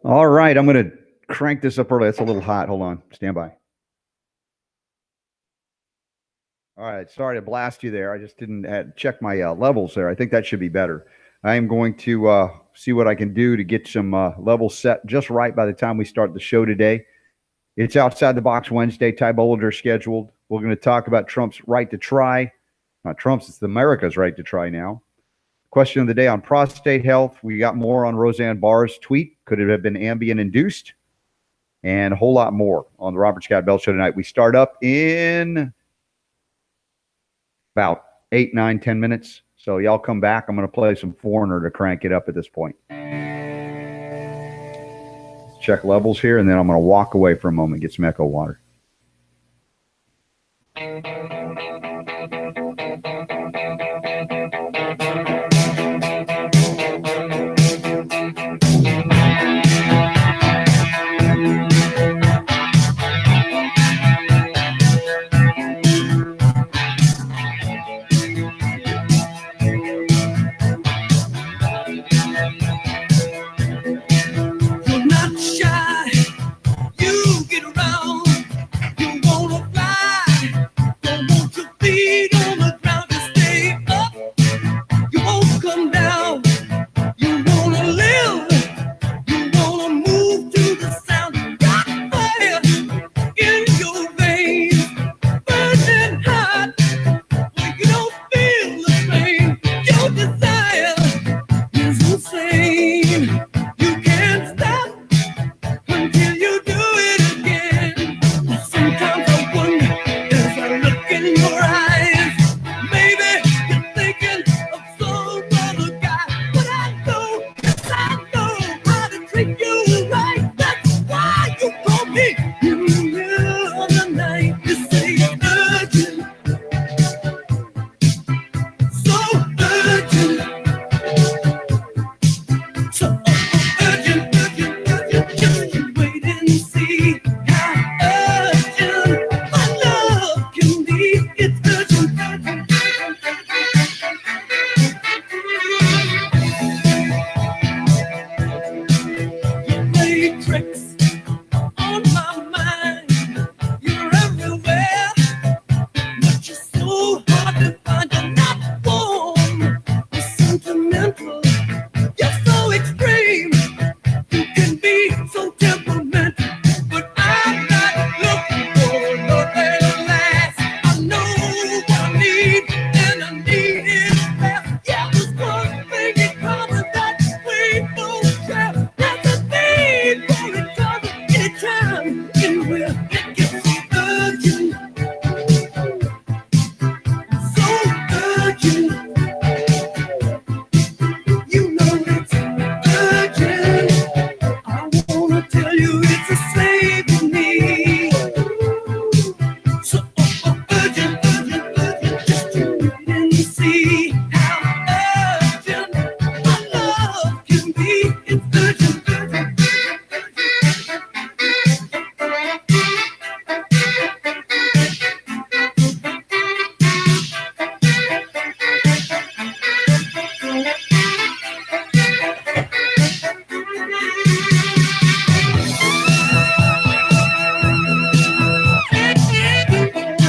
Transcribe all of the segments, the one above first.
All right, I'm going to crank this up early. It's a little hot. Hold on. Stand by. All right, sorry to blast you there. I just didn't check my levels there. I think that should be better. I am going to see what I can do to get some levels set just right by the time we start the show today. It's Outside the Box Wednesday. Ty Bollinger scheduled. We're going to talk about Trump's right to try. Not Trump's, it's America's right to try now. Question of the day on prostate health. We got more on Roseanne Barr's tweet. Could it have been Ambien-induced? And a whole lot more on the Robert Scott Bell Show tonight. We start up in about 8, 9, 10 minutes. So y'all come back. I'm going to play some Foreigner to crank it up at this point. Let's check levels here, and then I'm going to walk away for a moment, get some echo water.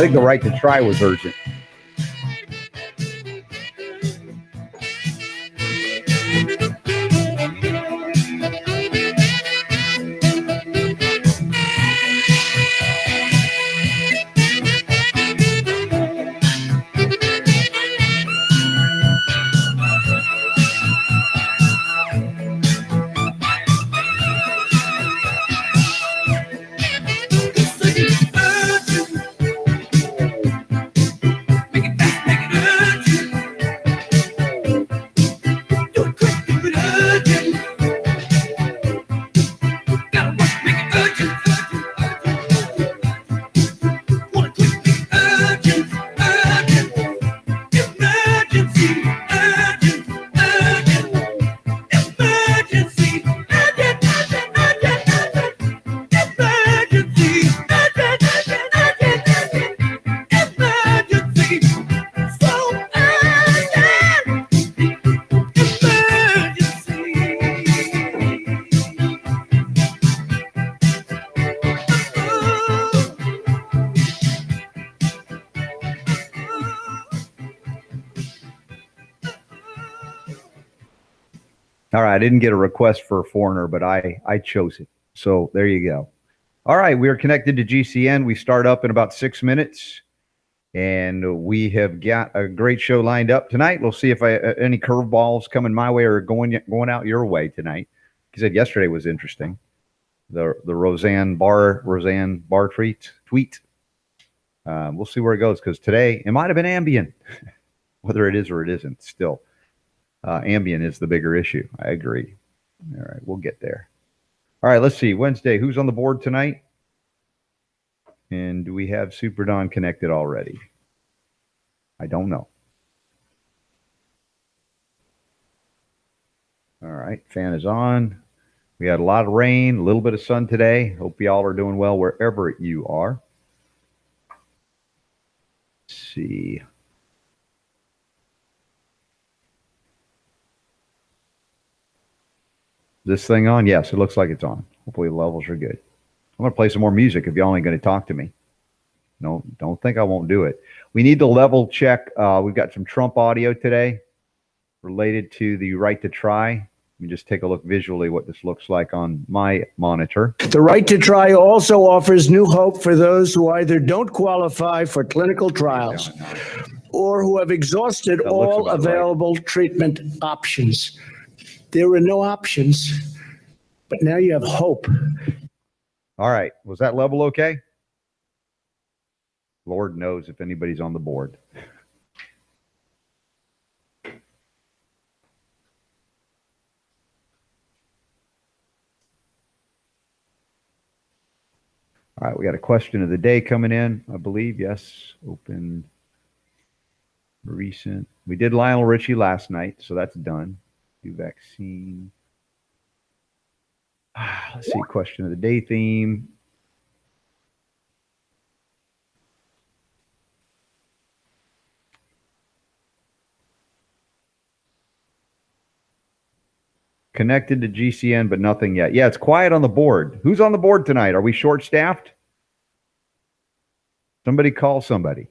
I think the right to try was urgent. All right. I didn't get a request for a foreigner, but I chose it. So there you go. All right. We are connected to GCN. We start up in about 6 minutes. And we have got a great show lined up tonight. We'll see if any curveballs coming my way or going out your way tonight. You said yesterday was interesting. The Roseanne Barr tweet. We'll see where it goes because today it might have been Ambien, whether it is or it isn't. Still, Ambien is the bigger issue. I agree. All right, we'll get there. All right, let's see. Wednesday, who's on the board tonight? And do we have Super Don connected already? I don't know. All right, fan is on. We had a lot of rain, a little bit of sun today. Hope y'all are doing well wherever you are. Let's see. Is this thing on? Yes, it looks like it's on. Hopefully the levels are good. I'm going to play some more music if y'all ain't going to talk to me. No, don't think I won't do it. We need to level check. We've got some Trump audio today related to the right to try. Let me just take a look visually what this looks like on my monitor. The right to try also offers new hope for those who either don't qualify for clinical trials or who have exhausted all available treatment options. There were no options, but now you have hope. All right. Was that level okay? Lord knows if anybody's on the board. All right, we got a question of the day coming in, I believe. Yes, open recent. We did Lionel Richie last night, so that's done. Do vaccine. Let's see, question of the day theme. Connected to GCN, but nothing yet. Yeah, it's quiet on the board. Who's on the board tonight? Are we short-staffed? Somebody call somebody.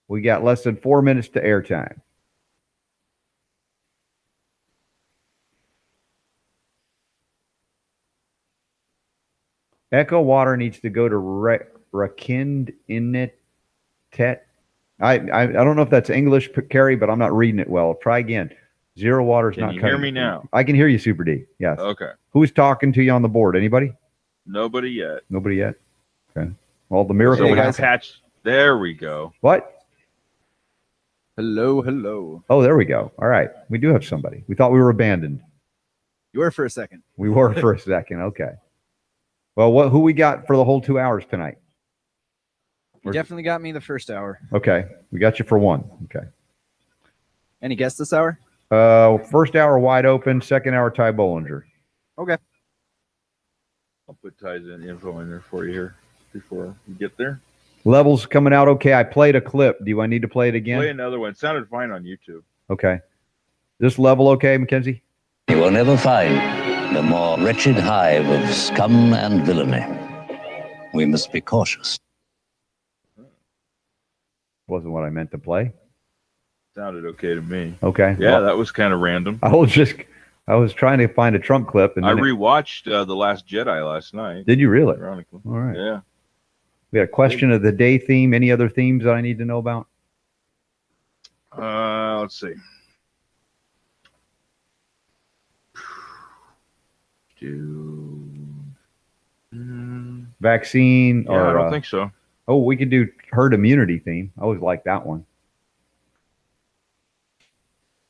We got less than 4 minutes to airtime. Echo Water needs to go to Rakind Innet. I don't know if that's English, Carrie, but I'm not reading it well. Try again. Zero Water's not coming. Can you hear me now? I can hear you, Super D. Yes. Okay. Who's talking to you on the board? Anybody? Nobody yet. Nobody yet? Okay. Well, the miracle happened. There we go. What? Hello, hello. Oh, there we go. All right. We do have somebody. We thought we were abandoned. You were for a second. We were for a second. Okay. Well, who we got for the whole 2 hours tonight? You definitely got me the first hour. Okay. We got you for one. Okay. Any guess this hour? First hour wide open, second hour Ty Bollinger. Okay. I'll put Ty's info in there for you here before we get there. Levels coming out okay. I played a clip. Do I need to play it again? Play another one. It sounded fine on YouTube. Okay. This level okay, Mackenzie? You will never find a more wretched hive of scum and villainy. We must be cautious. Wasn't what I meant to play. Sounded okay to me. Okay. Yeah, well, that was kind of random. I was trying to find a Trump clip, and I rewatched The Last Jedi last night. Did you really? Ironically. All right. Yeah. We got a question of the day theme. Any other themes that I need to know about? Let's see. Vaccine Yeah, or I don't think so. Oh, we could do herd immunity theme. I always like that one.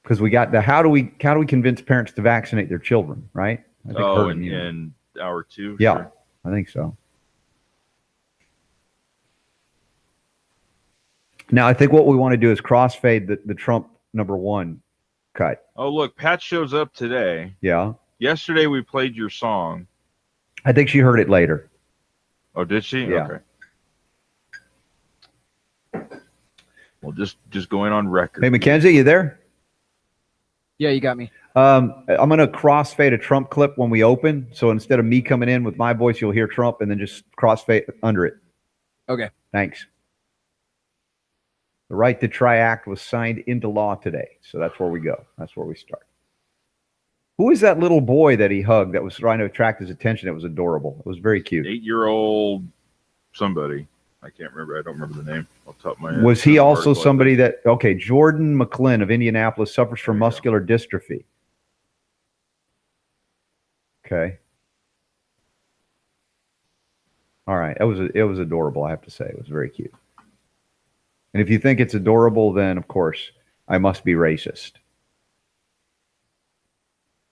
Because we got the how do we convince parents to vaccinate their children, right? I think herd immunity. In hour two. Yeah, sure. I think so. Now, I think what we want to do is crossfade the Trump #1 cut. Oh, look, Pat shows up today. Yeah. Yesterday we played your song. I think she heard it later. Oh, did she? Yeah. Okay. Well, just going on record. Hey, Mackenzie, you there? Yeah, you got me. I'm going to crossfade a Trump clip when we open. So instead of me coming in with my voice, you'll hear Trump and then just crossfade under it. Okay. Thanks. The Right to Try Act was signed into law today. So that's where we go. That's where we start. Who is that little boy that he hugged that was trying to attract his attention? It was adorable. It was very cute. 8-year-old somebody. I can't remember. I don't remember the name off the top of my head. Was he There's an also article, I somebody think. that, okay, Jordan McClin of Indianapolis suffers from There you go. muscular dystrophy. Okay. All right. It was adorable, I have to say. It was very cute. And if you think it's adorable, then of course I must be racist.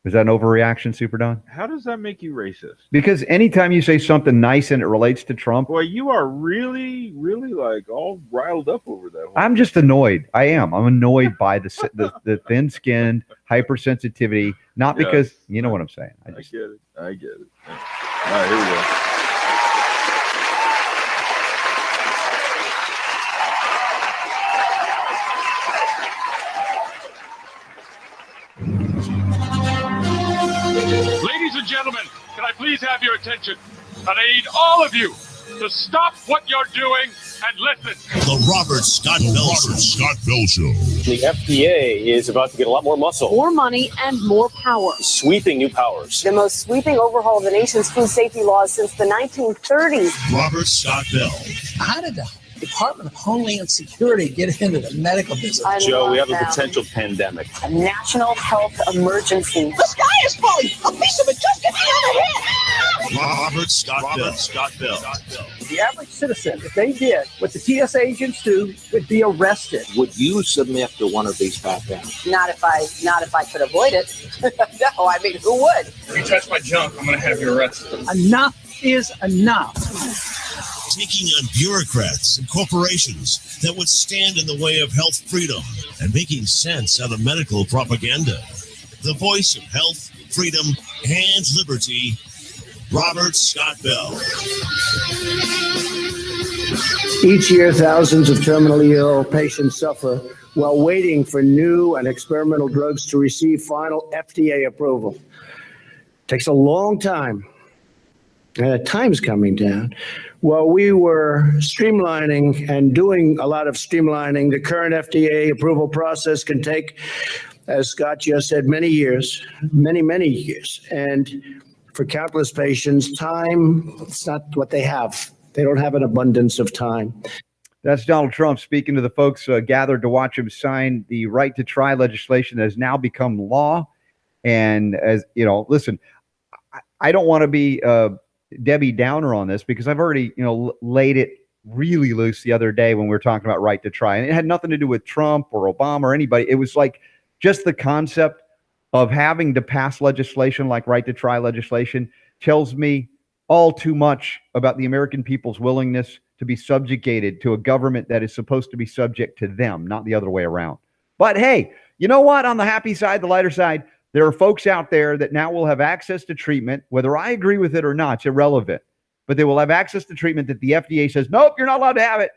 Is that an overreaction, Super Don? How does that make you racist? Because anytime you say something nice and it relates to Trump, Boy, you are really, really like all riled up over that. I'm just annoyed. I am. I'm annoyed by the thin-skinned hypersensitivity, not Yes. because, you know what I'm saying. I get it. I get it. All right, here we go. Ladies and gentlemen, can I please have your attention? And I need all of you to stop what you're doing and listen. The Robert Scott Bell Show. The FDA is about to get a lot more muscle, more money, and more power. sweeping new powers. The most sweeping overhaul of the nation's food safety laws since the 1930s. Robert Scott Bell. How did the Department of Homeland Security get into the medical business? I Joe, we have a love them. potential pandemic. A national health emergency. The sky is falling! A piece of it just hit me on the head! Robert Scott Bell. The average citizen, if they did what the TSA agents do, would be arrested. Would you submit to one of these backgrounds? Not if I could avoid it. No, I mean, who would? If you touch my junk, I'm going to have you arrested. Enough is enough. Taking on bureaucrats and corporations that would stand in the way of health freedom and making sense out of medical propaganda. The voice of health, freedom, and liberty, Robert Scott Bell. Each year, thousands of terminally ill patients suffer while waiting for new and experimental drugs to receive final FDA approval. Takes a long time. And time's coming down. While we were streamlining and doing a lot of streamlining, the current FDA approval process can take, as Scott just said, many years, many years. And for countless patients, time, it's not what they have. They don't have an abundance of time. That's Donald Trump speaking to the folks gathered to watch him sign the right to try legislation that has now become law. And as you know, listen, I don't want to be Debbie Downer on this because I've already, laid it really loose the other day when we were talking about right to try. And it had nothing to do with Trump or Obama or anybody. It was like just the concept of having to pass legislation like right to try legislation tells me all too much about the American people's willingness to be subjugated to a government that is supposed to be subject to them, not the other way around. But hey, you know what? On the happy side, the lighter side, there are folks out there that now will have access to treatment, whether I agree with it or not, it's irrelevant. But they will have access to treatment that the FDA says, nope, you're not allowed to have it.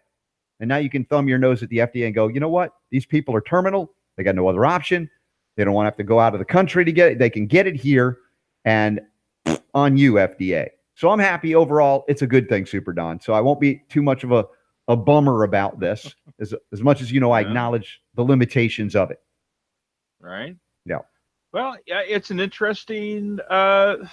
And now you can thumb your nose at the FDA and go, you know what? These people are terminal. They got no other option. They don't want to have to go out of the country to get it. They can get it here and on you, FDA. So I'm happy overall. It's a good thing, Super Don. So I won't be too much of a bummer about this as much as, I acknowledge the limitations of it. Right? Yeah. Well, yeah, it's an interesting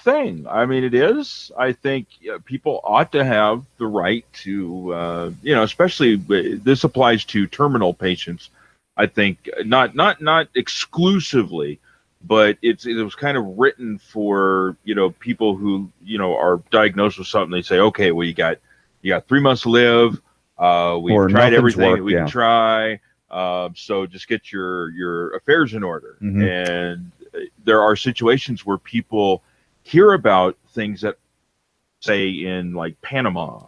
thing. I mean, it is. I think people ought to have the right to, especially this applies to terminal patients. I think not exclusively, but it was kind of written for people who are diagnosed with something. They say, okay, well you got 3 months to live. We've tried everything that we can try. So just get your affairs in order. Mm-hmm. And there are situations where people hear about things that say in like Panama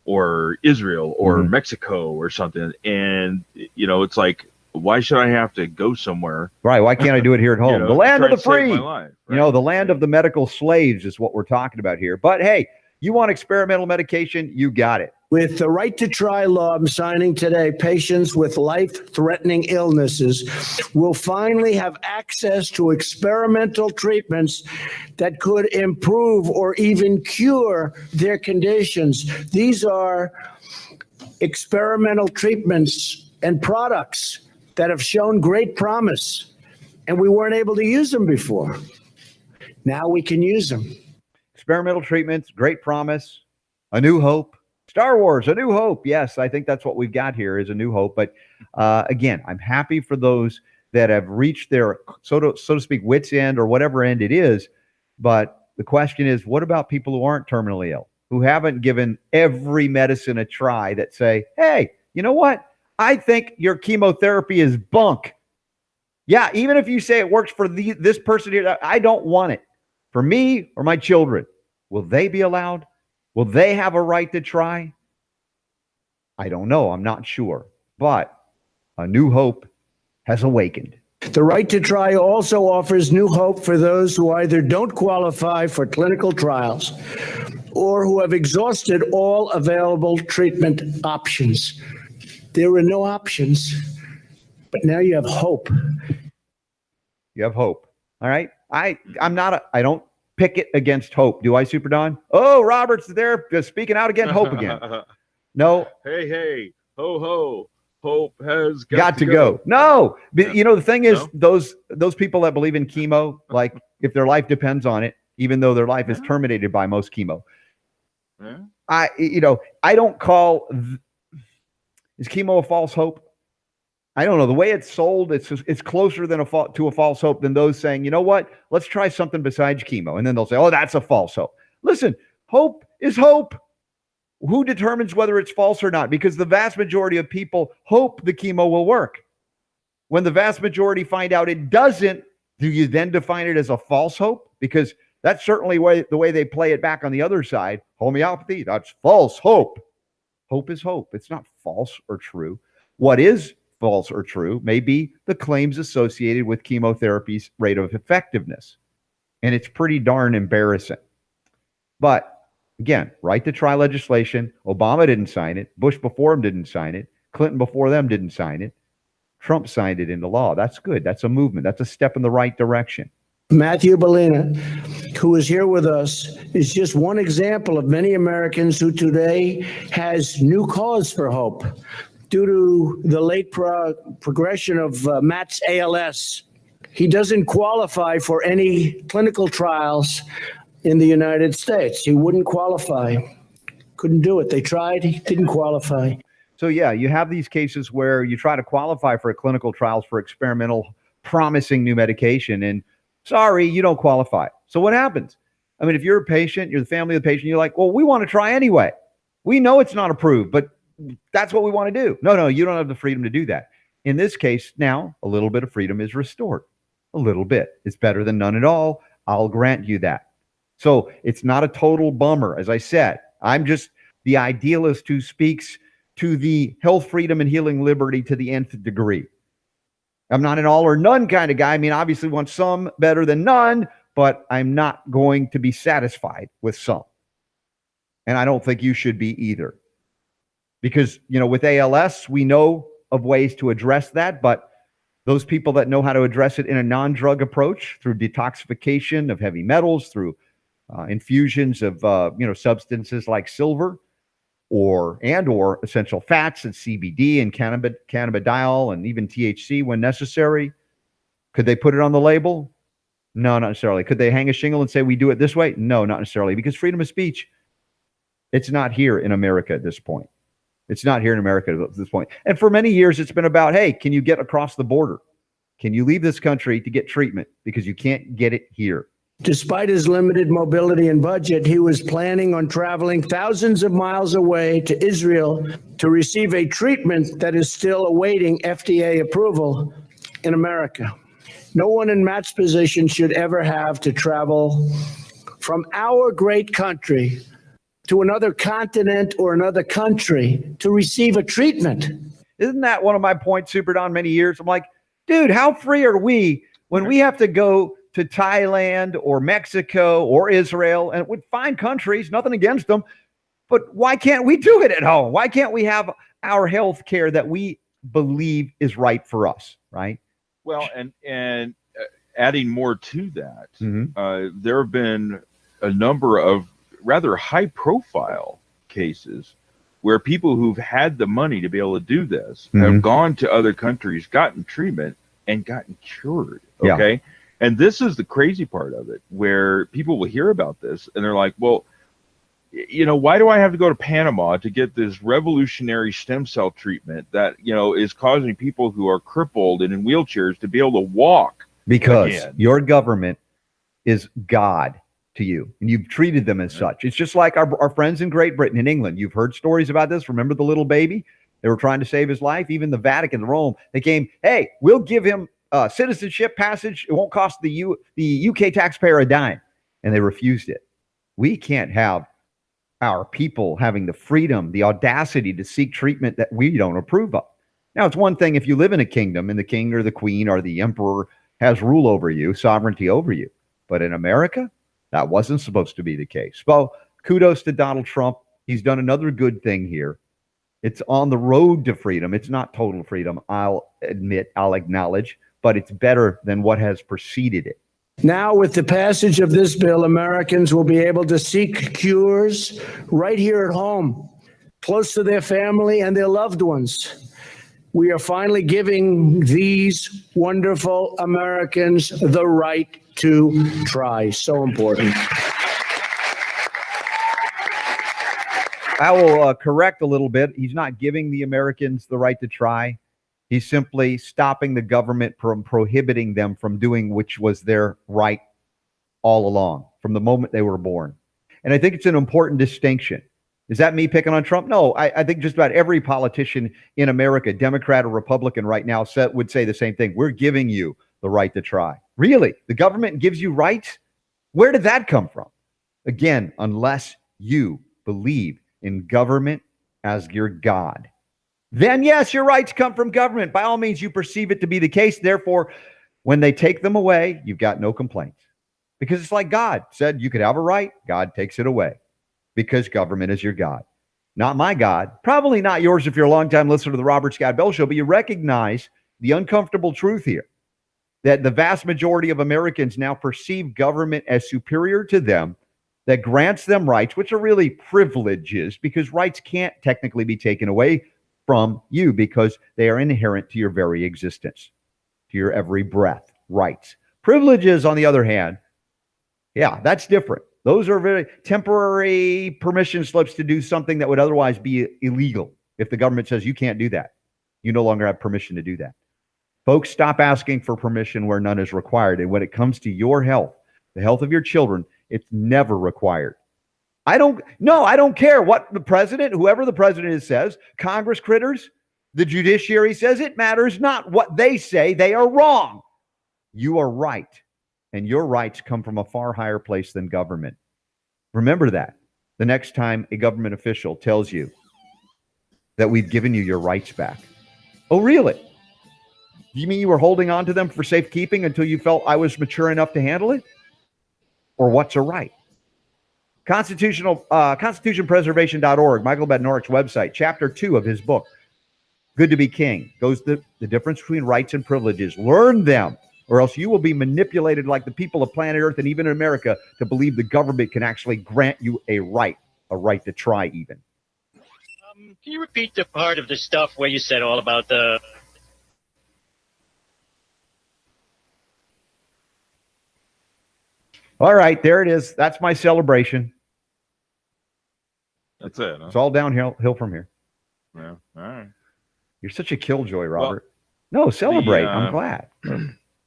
or Israel or Mm-hmm. Mexico or something. And, it's like, why should I have to go somewhere? Right. Why can't I do it here at home? The land of the free. Life, the land of the medical slaves is what we're talking about here. But hey, you want experimental medication? You got it. With the right to try law I'm signing today, patients with life-threatening illnesses will finally have access to experimental treatments that could improve or even cure their conditions. These are experimental treatments and products that have shown great promise, and we weren't able to use them before. Now we can use them. Experimental treatments, great promise, a new hope. Star Wars, a new hope. Yes, I think that's what we've got here is a new hope. But again, I'm happy for those that have reached their, so to speak, wit's end or whatever end it is. But the question is, what about people who aren't terminally ill, who haven't given every medicine a try, that say, hey, you know what? I think your chemotherapy is bunk. Yeah, even if you say it works for this person here, I don't want it for me or my children. Will they be allowed? Will they have a right to try? I don't know. I'm not sure. But a new hope has awakened. The right to try also offers new hope for those who either don't qualify for clinical trials or who have exhausted all available treatment options. There were no options, but now you have hope. You have hope. All right. I don't pick it against hope. Do I, Super Don? Oh, Robert's there speaking out against hope again. No. Hey, ho, ho. Hope has got to go. No. But, the thing is, those people that believe in chemo, like if their life depends on it, even though their life is terminated by most chemo. I don't call, is chemo a false hope? I don't know. The way it's sold, it's closer to a false hope than those saying, you know what, let's try something besides chemo. And then they'll say, oh, that's a false hope. Listen, hope is hope. Who determines whether it's false or not? Because the vast majority of people hope the chemo will work. When the vast majority find out it doesn't, do you then define it as a false hope? Because that's certainly the way they play it back on the other side. Homeopathy, that's false hope. Hope is hope. It's not false or true. What is false or true may be the claims associated with chemotherapy's rate of effectiveness. And it's pretty darn embarrassing. But again, right to try legislation. Obama didn't sign it. Bush before him didn't sign it. Clinton before them didn't sign it. Trump signed it into law. That's good. That's a movement. That's a step in the right direction. Matthew Bollinger, who is here with us, is just one example of many Americans who today has new cause for hope due to the late progression of Matt's ALS. He doesn't qualify for any clinical trials in the United States. He wouldn't qualify. Couldn't do it. They tried. He didn't qualify. So yeah, you have these cases where you try to qualify for clinical trials for experimental promising new medication, and sorry, you don't qualify. So what happens? I mean, if you're a patient, you're the family of the patient, you're like, well, we want to try anyway. We know it's not approved, but that's what we want to do. No, you don't have the freedom to do that. In this case, now a little bit of freedom is restored. A little bit. It's better than none at all. I'll grant you that. So it's not a total bummer. As I said, I'm just the idealist who speaks to the health, freedom, and healing liberty to the nth degree. I'm not an all or none kind of guy. I mean, obviously want some better than none, but I'm not going to be satisfied with some. And I don't think you should be either. Because, with ALS, we know of ways to address that, but those people that know how to address it in a non-drug approach through detoxification of heavy metals, through infusions of substances like silver or essential fats and CBD and cannabidiol and even THC when necessary. Could they put it on the label? No, not necessarily. Could they hang a shingle and say we do it this way? No, not necessarily, because freedom of speech, it's not here in America at this point. It's not here in America at this point. And for many years, it's been about, hey, can you get across the border? Can you leave this country to get treatment because you can't get it here? Despite his limited mobility and budget, he was planning on traveling thousands of miles away to Israel to receive a treatment that is still awaiting FDA approval in America. No one in Matt's position should ever have to travel from our great country to another continent or another country to receive a treatment. Isn't that one of my points, Super Don, many years? I'm like, dude, how free are we when we have to go to Thailand or Mexico or Israel, and with fine countries, nothing against them, but why can't we do it at home? Why can't we have our health care that we believe is right for us, right? Well, and adding more to that, there have been a number of rather high-profile cases where people who've had the money to be able to do this have gone to other countries, gotten treatment, and gotten cured. Okay. Yeah. And this is the crazy part of it, where people will hear about this and they're like, well, why do I have to go to Panama to get this revolutionary stem cell treatment that, is causing people who are crippled and in wheelchairs to be able to walk? Because again? your government is God to you, and you've treated them as such. It's just like our friends in Great Britain and England. You've heard stories about this. Remember the little baby? They were trying to save his life. Even the Vatican, Rome, they came, hey, we'll give him citizenship passage. It won't cost the UK taxpayer a dime. And they refused it. We can't have our people having the freedom, the audacity to seek treatment that we don't approve of. Now, it's one thing if you live in a kingdom and the king or the queen or the emperor has rule over you, sovereignty over you. But in America, that wasn't supposed to be the case. Well, kudos to Donald Trump. He's done another good thing here. It's on the road to freedom. It's not total freedom, I'll admit, I'll acknowledge, but it's better than what has preceded it. Now, with the passage of this bill, Americans will be able to seek cures right here at home, close to their family and their loved ones. We are finally giving these wonderful Americans the right to try. So important. I will correct a little bit. He's not giving the Americans the right to try. He's simply stopping the government from prohibiting them from doing which was their right all along, from the moment they were born. And I think it's an important distinction. Is that me picking on Trump? No, I think just about every politician in America, Democrat or Republican right now, would say the same thing. We're giving you the right to try. Really? The government gives you rights? Where did that come from? Again, unless you believe in government as your God. Then yes, your rights come from government. By all means, you perceive it to be the case. Therefore, when they take them away, you've got no complaints. Because it's like God said you could have a right. God takes it away because government is your God. Not my God. Probably not yours if you're a longtime listener to the Robert Scott Bell Show, but you recognize the uncomfortable truth here that the vast majority of Americans now perceive government as superior to them, that grants them rights, which are really privileges, because rights can't technically be taken away from you because they are inherent to your very existence, to your every breath. Rights. Privileges, on the other hand, yeah, that's different. Those are very temporary permission slips to do something that would otherwise be illegal. If the government says you can't do that, you no longer have permission to do that. Folks, stop asking for permission where none is required. And when it comes to your health, the health of your children, it's never required. I don't care what the president, whoever the president is, says. Congress critters, the judiciary says. It matters not what they say. They are wrong. You are right. And your rights come from a far higher place than government. Remember that the next time a government official tells you that we've given you your rights back. Oh, really? You mean you were holding on to them for safekeeping until you felt I was mature enough to handle it? Or what's a right? Constitutionpreservation.org, Michael Bednarik's website, chapter 2 of his book, Good to be King, goes the difference between rights and privileges. Learn them, or else you will be manipulated like the people of planet Earth and even in America to believe the government can actually grant you a right to try even. Can you repeat the part of the stuff where you said all about the... All right, there it is. That's my celebration. That's it. Huh? It's all downhill from here. Yeah. All right. You're such a killjoy, Robert. No, celebrate. I'm glad.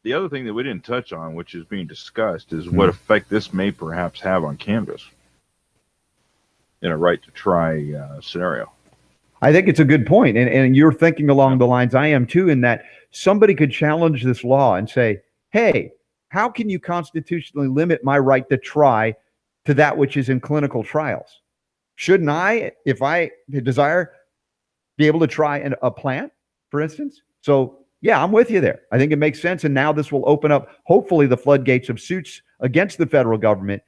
The other thing that we didn't touch on, which is being discussed, is what effect this may perhaps have on Canvas in a right to try scenario. I think it's a good point. And you're thinking along the lines I am too, in that somebody could challenge this law and say, hey, how can you constitutionally limit my right to try to that which is in clinical trials? Shouldn't I, if I desire, be able to try a plant, for instance? So, yeah, I'm with you there. I think it makes sense. And now this will open up, hopefully, the floodgates of suits against the federal government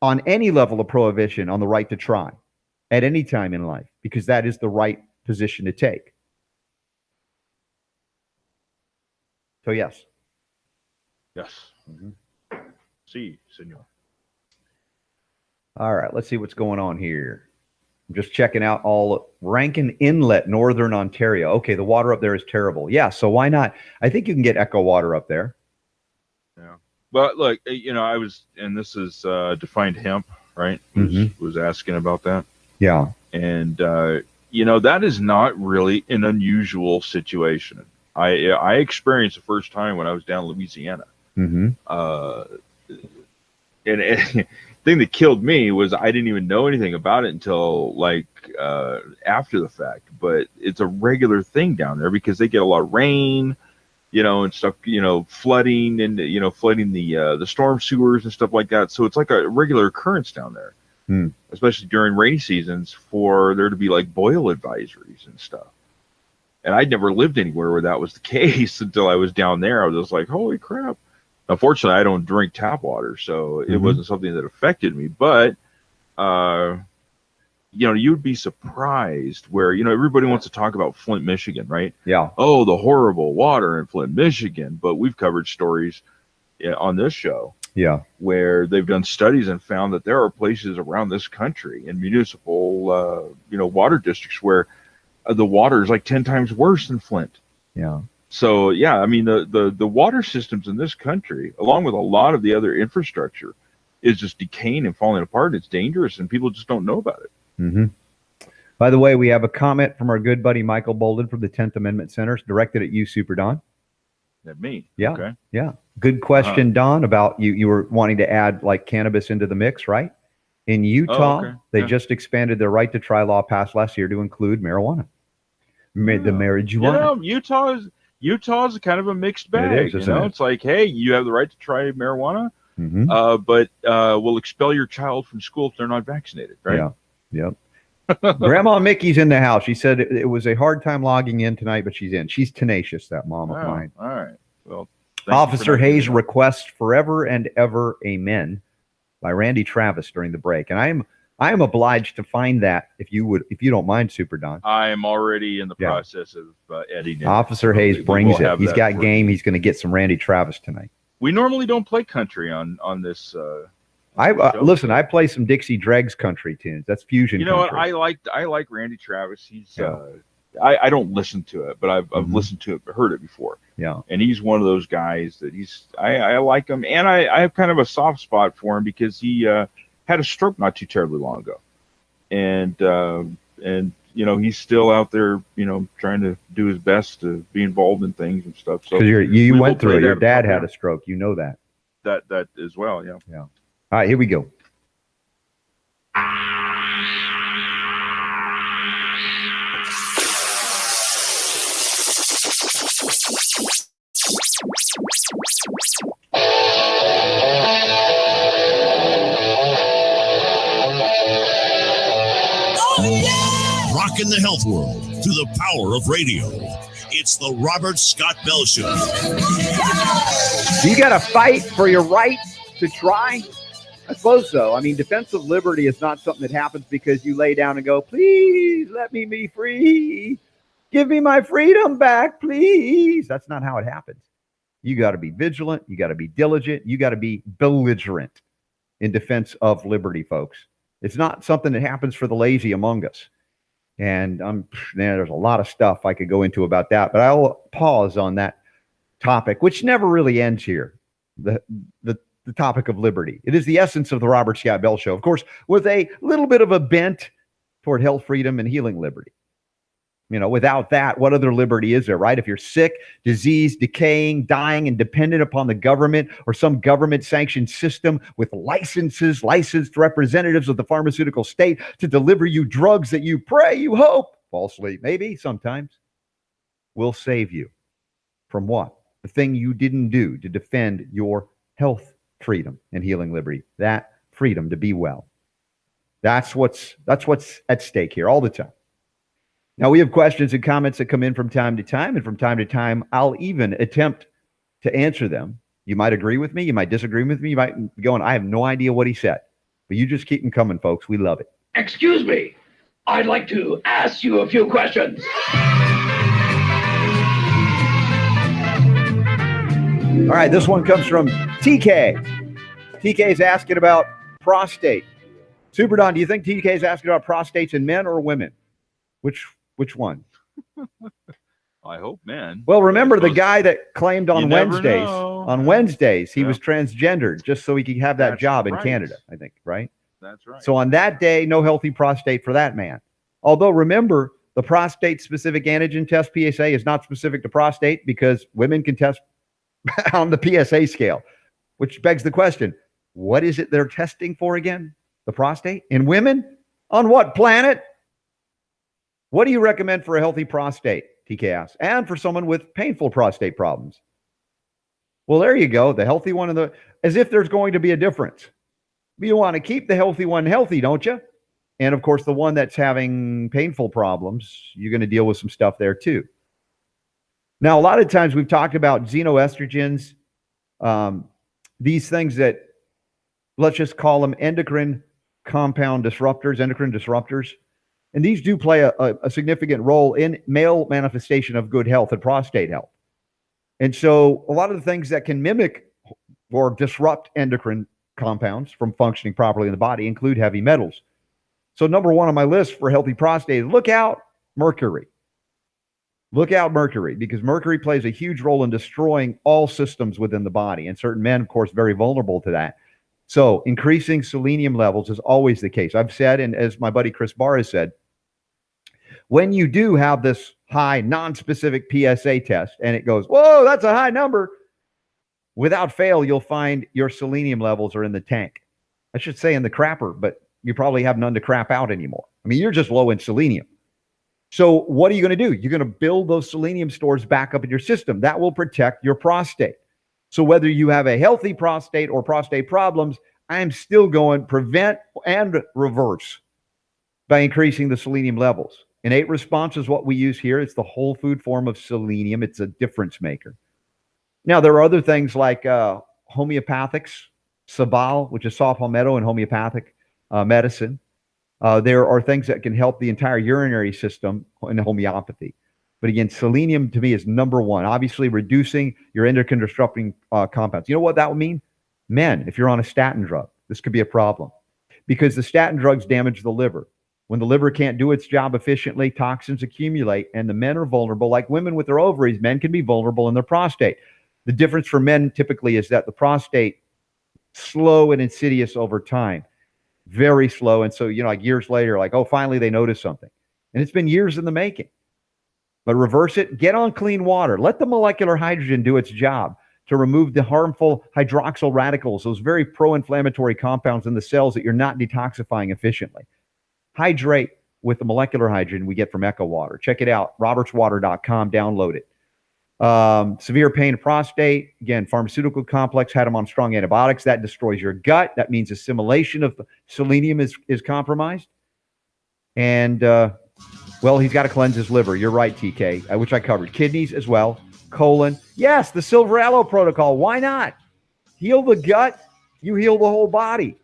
on any level of prohibition on the right to try at any time in life, because that is the right position to take. So, yes. Yes. Si, senor. All right, let's see what's going on here. I'm just checking out all Rankin Inlet, Northern Ontario. Okay, the water up there is terrible. Yeah, so why not? I think you can get Echo water up there. Yeah. But look, I was, and this is defined hemp, right? Was asking about that. Yeah. And, that is not really an unusual situation. I experienced the first time when I was down in Louisiana. Mm-hmm. And the thing that killed me was I didn't even know anything about it until after the fact. But it's a regular thing down there because they get a lot of rain, and stuff, flooding and, flooding the storm sewers and stuff like that. So it's like a regular occurrence down there, especially during rainy seasons, for there to be like boil advisories and stuff. And I'd never lived anywhere where that was the case until I was down there. I was just like, holy crap. Unfortunately, I don't drink tap water, so it wasn't something that affected me. But, you'd be surprised where, everybody wants to talk about Flint, Michigan, right? Yeah. Oh, the horrible water in Flint, Michigan. But we've covered stories on this show. Yeah. Where they've done studies and found that there are places around this country in municipal, water districts where the water is like 10 times worse than Flint. Yeah. So, yeah, I mean, the water systems in this country, along with a lot of the other infrastructure, is just decaying and falling apart. It's dangerous, and people just don't know about it. Mm-hmm. By the way, we have a comment from our good buddy Michael Bolden from the 10th Amendment Center, directed at you, Super Don. That me? Yeah. Okay. Yeah. Good question, Don, about you were wanting to add like cannabis into the mix, right? In Utah, they just expanded their right to try law passed last year to include marijuana. The marijuana. Utah's kind of a mixed bag. It is, isn't it? It's like, hey, you have the right to try marijuana, but we'll expel your child from school if they're not vaccinated, right? Yeah. Yep. Grandma Mickey's in the house. She said it was a hard time logging in tonight, but she's in. She's tenacious, that mom of mine. All right. Well, Officer Hayes requests "Forever and Ever Amen" by Randy Travis during the break, and I am obliged to find that if you don't mind, Super Don. I am already in the process of editing it. Officer Hayes brings it. He's got game. He's going to get some Randy Travis tonight. We normally don't play country on this. Listen. I play some Dixie Dregs country tunes. That's fusion. You know country. what? I like Randy Travis. He's. I don't listen to it, but I've listened to it, heard it before. Yeah. And he's one of those guys that I like him, and I have kind of a soft spot for him because he had a stroke not too terribly long ago, and he's still out there, trying to do his best to be involved in things and stuff. So because you went through it. Your dad had a stroke. You know that. That as well. Yeah. Yeah. All right, here we go. Rocking the health world through the power of radio. It's the Robert Scott Bell Show. You got to fight for your right to try? I suppose so. I mean, defense of liberty is not something that happens because you lay down and go, please let me be free. Give me my freedom back, please. That's not how it happens. You got to be vigilant. You got to be diligent. You got to be belligerent in defense of liberty, folks. It's not something that happens for the lazy among us. And there's a lot of stuff I could go into about that, but I'll pause on that topic, which never really ends here. The topic of liberty. It is the essence of the Robert Scott Bell Show, of course, with a little bit of a bent toward health, freedom, and healing liberty. Without that, what other liberty is there, right? If you're sick, diseased, decaying, dying, and dependent upon the government or some government-sanctioned system with licensed representatives of the pharmaceutical state to deliver you drugs that you pray, you hope, falsely, maybe, sometimes, will save you from what? The thing you didn't do to defend your health, freedom, and healing liberty. That freedom to be well. That's what's at stake here all the time. Now, we have questions and comments that come in from time to time, and from time to time, I'll even attempt to answer them. You might agree with me. You might disagree with me. You might be going, I have no idea what he said. But you just keep them coming, folks. We love it. Excuse me. I'd like to ask you a few questions. All right, this one comes from TK. TK is asking about prostate. Super Don, do you think TK is asking about prostates in men or women? Which one? I hope, man. Well, remember the Those- guy that claimed You on never Wednesdays, know. he Yeah. was transgendered just so he could have that That's job in right. Canada, I think, right? That's right. So on that day, no healthy prostate for that man. Although remember, the prostate specific antigen test PSA is not specific to prostate because women can test on the PSA scale, which begs the question, what is it they're testing for again? The prostate in women? On what planet? What do you recommend for a healthy prostate, TK asks, and for someone with painful prostate problems? Well, there you go. The healthy one and as if there's going to be a difference. You want to keep the healthy one healthy, don't you? And of course, the one that's having painful problems, you're going to deal with some stuff there too. Now, a lot of times we've talked about xenoestrogens, these things that, let's just call them endocrine disruptors. And these do play a significant role in male manifestation of good health and prostate health. And so a lot of the things that can mimic or disrupt endocrine compounds from functioning properly in the body include heavy metals. So number one on my list for healthy prostate, look out mercury. Look out mercury, because mercury plays a huge role in destroying all systems within the body. And certain men, of course, very vulnerable to that. So increasing selenium levels is always the case. I've said, and as my buddy Chris Barr has said, when you do have this high non-specific PSA test and it goes, whoa, that's a high number, without fail, you'll find your selenium levels are in the tank. I should say in the crapper, but you probably have none to crap out anymore. I mean, you're just low in selenium. So what are you going to do? You're going to build those selenium stores back up in your system. That will protect your prostate. So whether you have a healthy prostate or prostate problems, I am still going prevent and reverse by increasing the selenium levels. Innate response is what we use here. It's the whole food form of selenium. It's a difference maker. Now, there are other things like homeopathics, Sabal, which is saw palmetto in homeopathic medicine. There are things that can help the entire urinary system in homeopathy. But again, selenium to me is number one. Obviously, reducing your endocrine disrupting compounds. You know what that would mean? Men, if you're on a statin drug, this could be a problem because the statin drugs damage the liver. When the liver can't do its job efficiently, toxins accumulate, and the men are vulnerable. Like women with their ovaries, men can be vulnerable in their prostate. The difference for men typically is that the prostate, slow and insidious over time, very slow. And so, like years later, like, oh, finally they notice something. And it's been years in the making. But reverse it, get on clean water. Let the molecular hydrogen do its job to remove the harmful hydroxyl radicals, those very pro-inflammatory compounds in the cells that you're not detoxifying efficiently. Hydrate with the molecular hydrogen we get from Echo Water. Check it out, robertswater.com, download it. Severe pain of prostate, again, pharmaceutical complex, had them on strong antibiotics. That destroys your gut. That means assimilation of selenium is compromised. And, well, he's got to cleanse his liver. You're right, TK, which I covered. Kidneys as well. Colon. Yes, the Silver Aloe protocol. Why not? Heal the gut. You heal the whole body.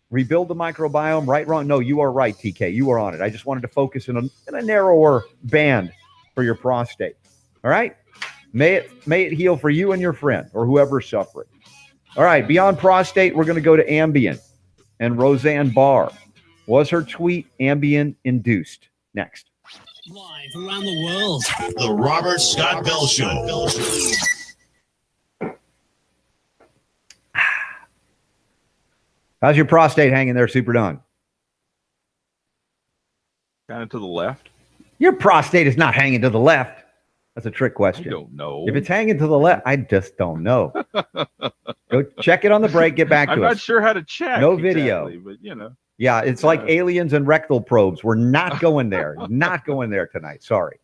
Rebuild the microbiome. Right, wrong? No, you are right, TK. You are on it. I just wanted to focus in a narrower band for your prostate. All right? May it heal for you and your friend or whoever's suffering. All right, beyond prostate, we're going to go to Ambien and Roseanne Barr. Was her tweet Ambien induced? Next. Live around the world. The Robert Scott Bell Show. How's your prostate hanging there, Super Don? Kind of to the left. Your prostate is not hanging to the left. That's a trick question. I don't know. If it's hanging to the left, I just don't know. Go check it on the break. Get back to us. I'm not sure how to check. No video. But Yeah, it's like aliens and rectal probes. We're not going there. Not going there tonight. Sorry.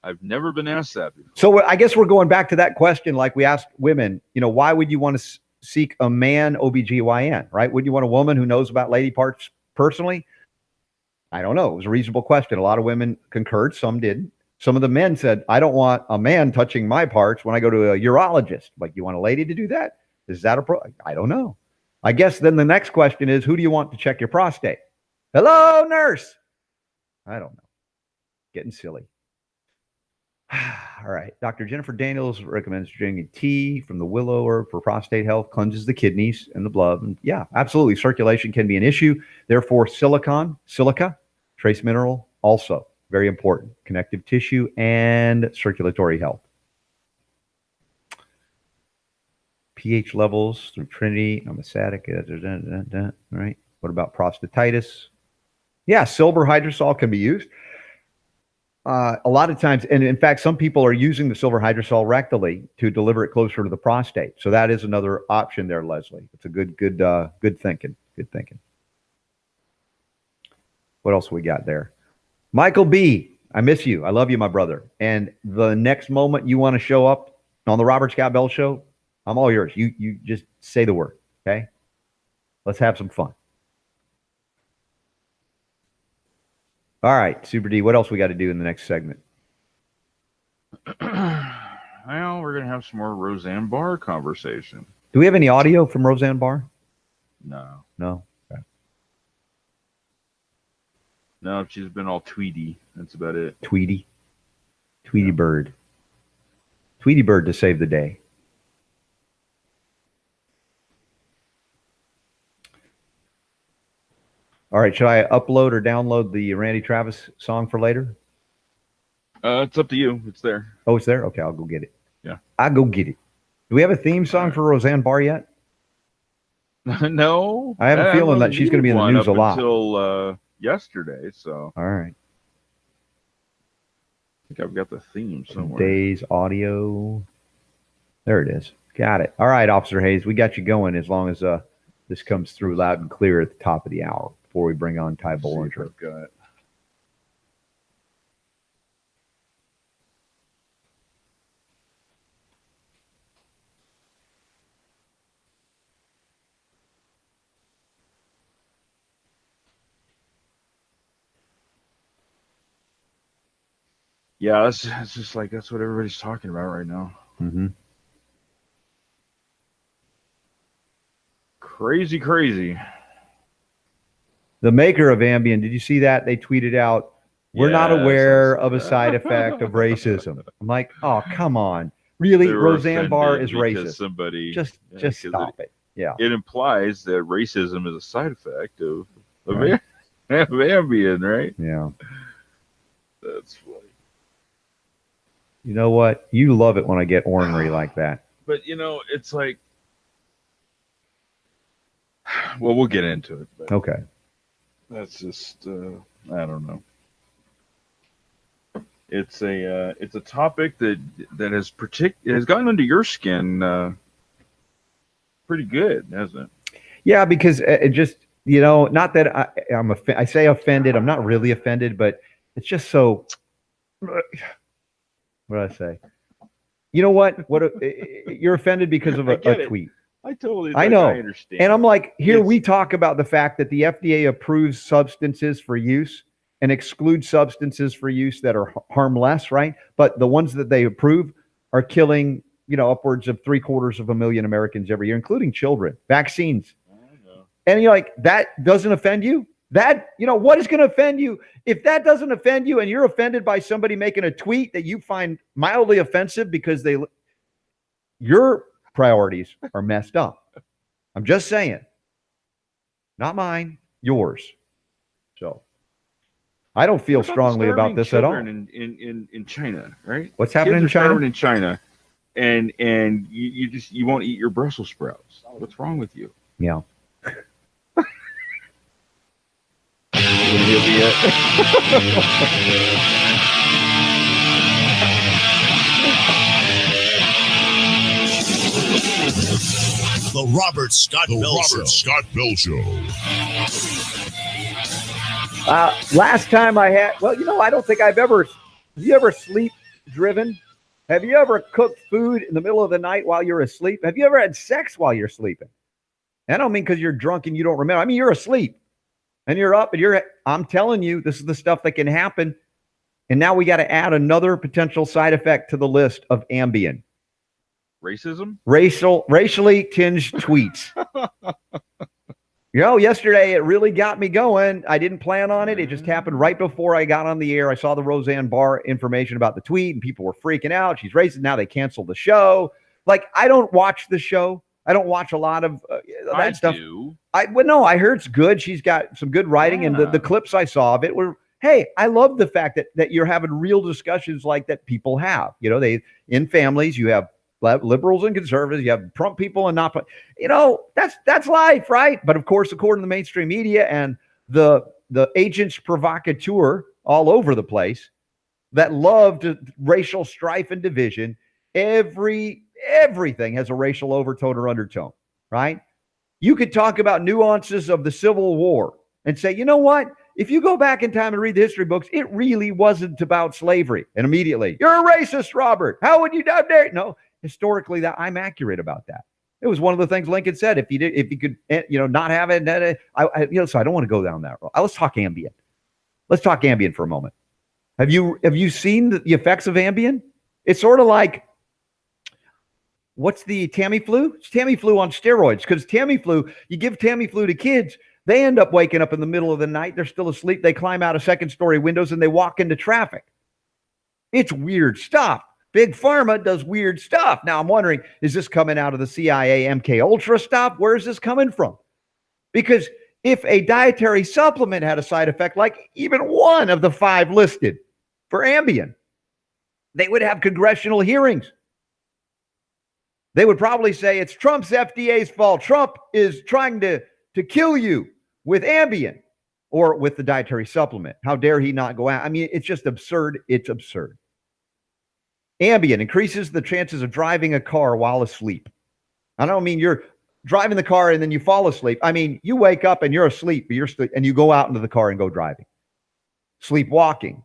I've never been asked that before. So I guess we're going back to that question like we asked women, why would you want to seek a man OBGYN, right? Would you want a woman who knows about lady parts personally? I don't know. It was a reasonable question. A lot of women concurred. Some didn't. Some of the men said, I don't want a man touching my parts when I go to a urologist. Like, you want a lady to do that? Is that I don't know. I guess then the next question is, who do you want to check your prostate? Hello, nurse. I don't know. Getting silly. All right. Dr. Jennifer Daniels recommends drinking tea from the willow herb for prostate health, cleanses the kidneys and the blood. And yeah, absolutely. Circulation can be an issue. Therefore, silica, trace mineral, also Very important. Connective tissue and circulatory health. pH levels through Trinity, homeostatic, right? What about prostatitis? Yeah, silver hydrosol can be used. A lot of times, and in fact, some people are using the silver hydrosol rectally to deliver it closer to the prostate. So that is another option there, Leslie. It's a good thinking. Good thinking. What else we got there? Michael B., I miss you. I love you, my brother. And the next moment you want to show up on the Robert Scott Bell Show, I'm all yours. You just say the word, okay? Let's have some fun. All right, Super D, what else we got to do in the next segment? Well, we're going to have some more Roseanne Barr conversation. Do we have any audio from Roseanne Barr? No. No? Okay. No, she's been all Tweety. That's about it. Tweety Bird. Tweety Bird to save the day. All right, should I upload or download the Randy Travis song for later? It's up to you. It's there. Oh, it's there? Okay, I'll go get it. Yeah. I'll go get it. Do we have a theme song for Roseanne Barr yet? No. I have a feeling that she's going to be in the news a lot. Until yesterday, so. All right. I think I've got the theme somewhere. Today's audio. There it is. Got it. All right, Officer Hayes, we got you going as long as this comes through loud and clear at the top of the hour before we bring on Ty Bollinger. I've got. Yeah, it's just like that's what everybody's talking about right now. Mm-hmm. Crazy. The maker of Ambien, did you see that? They tweeted out, "We're not aware of a side effect of racism." I'm like, oh, come on. Really? Roseanne Barr is racist. Somebody just stop it. Yeah. It implies that racism is a side effect of Ambien, right? Yeah. That's funny. You know what? You love it when I get ornery like that. But, it's like, well, we'll get into it. But okay. That's just, I don't know. It's a topic that has has gotten under your skin pretty good, hasn't it? Yeah, because it just, not that I say offended. I'm not really offended, but it's just so. What did I say? You know what? You're offended because of a tweet. I totally. I know. I understand. And I'm like, we talk about the fact that the FDA approves substances for use and excludes substances for use that are harmless, right? But the ones that they approve are killing, upwards of 750,000 Americans every year, including children. Vaccines. And you're like, that doesn't offend you? That, what is going to offend you? If that doesn't offend you and you're offended by somebody making a tweet that you find mildly offensive because your priorities are messed up. I'm just saying. Not mine, yours. So I don't feel strongly about this at all. In China, right? What's happening in China? Starving in China, and you won't eat your Brussels sprouts. What's wrong with you? Yeah. The Robert Scott Bell Show. Last time I had, I don't think I've ever. Have you ever sleep driven? Have you ever cooked food in the middle of the night while you're asleep? Have you ever had sex while you're sleeping? I don't mean because you're drunk and you don't remember. I mean, you're asleep and you're up and I'm telling you, this is the stuff that can happen. And now we got to add another potential side effect to the list of Ambien. Racism? Racially tinged tweets. Yesterday it really got me going. I didn't plan on it. It just happened right before I got on the air. I saw the Roseanne Barr information about the tweet and people were freaking out. She's racist. Now they canceled the show. Like, I don't watch the show. I don't watch a lot of that stuff. Do. I heard it's good. She's got some good writing, and the clips I saw of it were hey, I love the fact that you're having real discussions like that people have. You know, they in families, you have liberals and conservatives, you have Trump people and not, you know, that's life, right? But of course, according to the mainstream media and the agents provocateur all over the place that love racial strife and division, everything has a racial overtone or undertone, right? You could talk about nuances of the Civil War and say, you know what? If you go back in time and read the history books, it really wasn't about slavery. And immediately, you're a racist, Robert. How would you dare? No, historically, that I'm accurate about that. It was one of the things Lincoln said. If you could, not have it, so I don't want to go down that road. Let's talk Ambien. Let's talk Ambien for a moment. Have you seen the effects of Ambien? It's sort of like, what's the Tamiflu? It's Tamiflu on steroids, because Tamiflu, you give Tamiflu to kids, they end up waking up in the middle of the night. They're still asleep. They climb out of second-story windows and they walk into traffic. It's weird stuff. Big Pharma does weird stuff. Now, I'm wondering, is this coming out of the CIA MK Ultra stuff? Where is this coming from? Because if a dietary supplement had a side effect, like even one of the 5 listed for Ambien, they would have congressional hearings. They would probably say it's Trump's FDA's fault. Trump is trying to kill you with Ambien or with the dietary supplement. How dare he not go out? I mean, it's just absurd. It's absurd. Ambien increases the chances of driving a car while asleep. I don't mean you're driving the car and then you fall asleep. I mean, you wake up and you're asleep, and you go out into the car and go driving. Sleepwalking.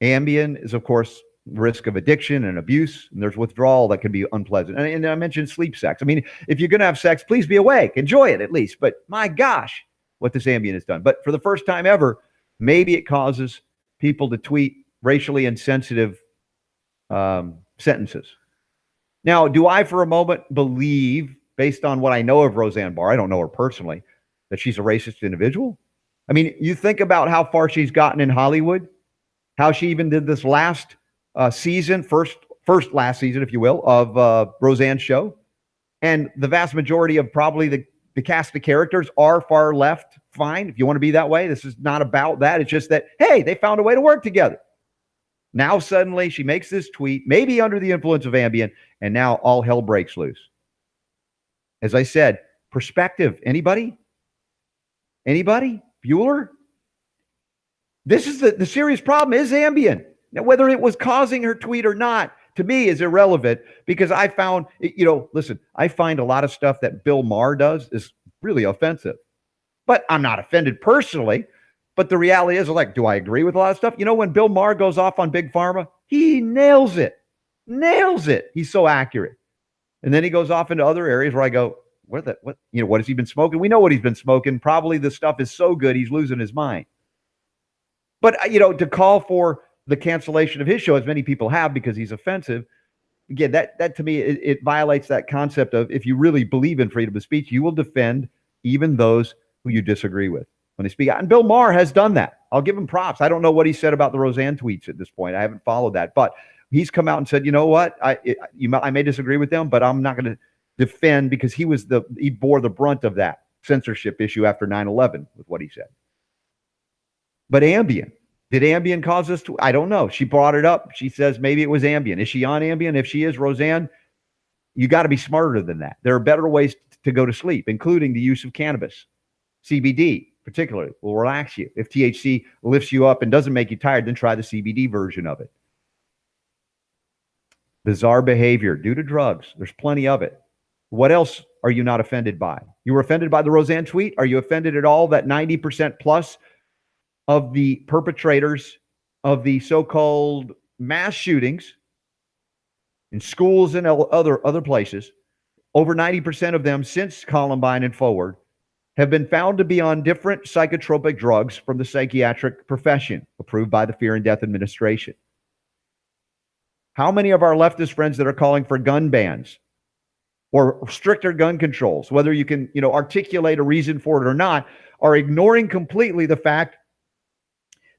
Ambien is, of course, risk of addiction and abuse, and there's withdrawal that can be unpleasant. And I mentioned sleep sex. I mean, if you're going to have sex, please be awake. Enjoy it at least. But my gosh, what this Ambien has done. But for the first time ever, maybe it causes people to tweet racially insensitive sentences. Now, do I for a moment believe, based on what I know of Roseanne Barr, I don't know her personally, that she's a racist individual? I mean, you think about how far she's gotten in Hollywood, how she even did this last season, first last season, if you will, of Roseanne's show. And the vast majority of probably the cast of characters are far left. Fine, if you want to be that way. This is not about that. It's just that, hey, they found a way to work together. Now suddenly she makes this tweet, maybe under the influence of Ambien, and now all hell breaks loose. As I said, perspective. Anybody? Bueller? This is the serious problem is Ambien. Now, whether it was causing her tweet or not, to me is irrelevant, because I found, listen, I find a lot of stuff that Bill Maher does is really offensive. But I'm not offended personally. But the reality is, like, do I agree with a lot of stuff? When Bill Maher goes off on Big Pharma, he nails it. He's so accurate. And then he goes off into other areas where I go, what has he been smoking? We know what he's been smoking. Probably the stuff is so good, he's losing his mind. But, to call for the cancellation of his show, as many people have, because he's offensive, again, that to me, it violates that concept of, if you really believe in freedom of speech, you will defend even those who you disagree with when they speak out. And Bill Maher has done that. I'll give him props. I don't know what he said about the Roseanne tweets at this point. I haven't followed that. But he's come out and said, you know what? I may disagree with them, but I'm not going to defend, because he bore the brunt of that censorship issue after 9/11 with what he said. But Ambien. Did Ambien cause this? I don't know. She brought it up. She says maybe it was Ambien. Is she on Ambien? If she is, Roseanne, you got to be smarter than that. There are better ways to go to sleep, including the use of cannabis. CBD, particularly, will relax you. If THC lifts you up and doesn't make you tired, then try the CBD version of it. Bizarre behavior due to drugs. There's plenty of it. What else are you not offended by? You were offended by the Roseanne tweet? Are you offended at all that 90% plus of the perpetrators of the so-called mass shootings in schools and other places, over 90% of them since Columbine and forward, have been found to be on different psychotropic drugs from the psychiatric profession, approved by the Fear and Death Administration? How many of our leftist friends that are calling for gun bans or stricter gun controls, whether you can, articulate a reason for it or not, are ignoring completely the fact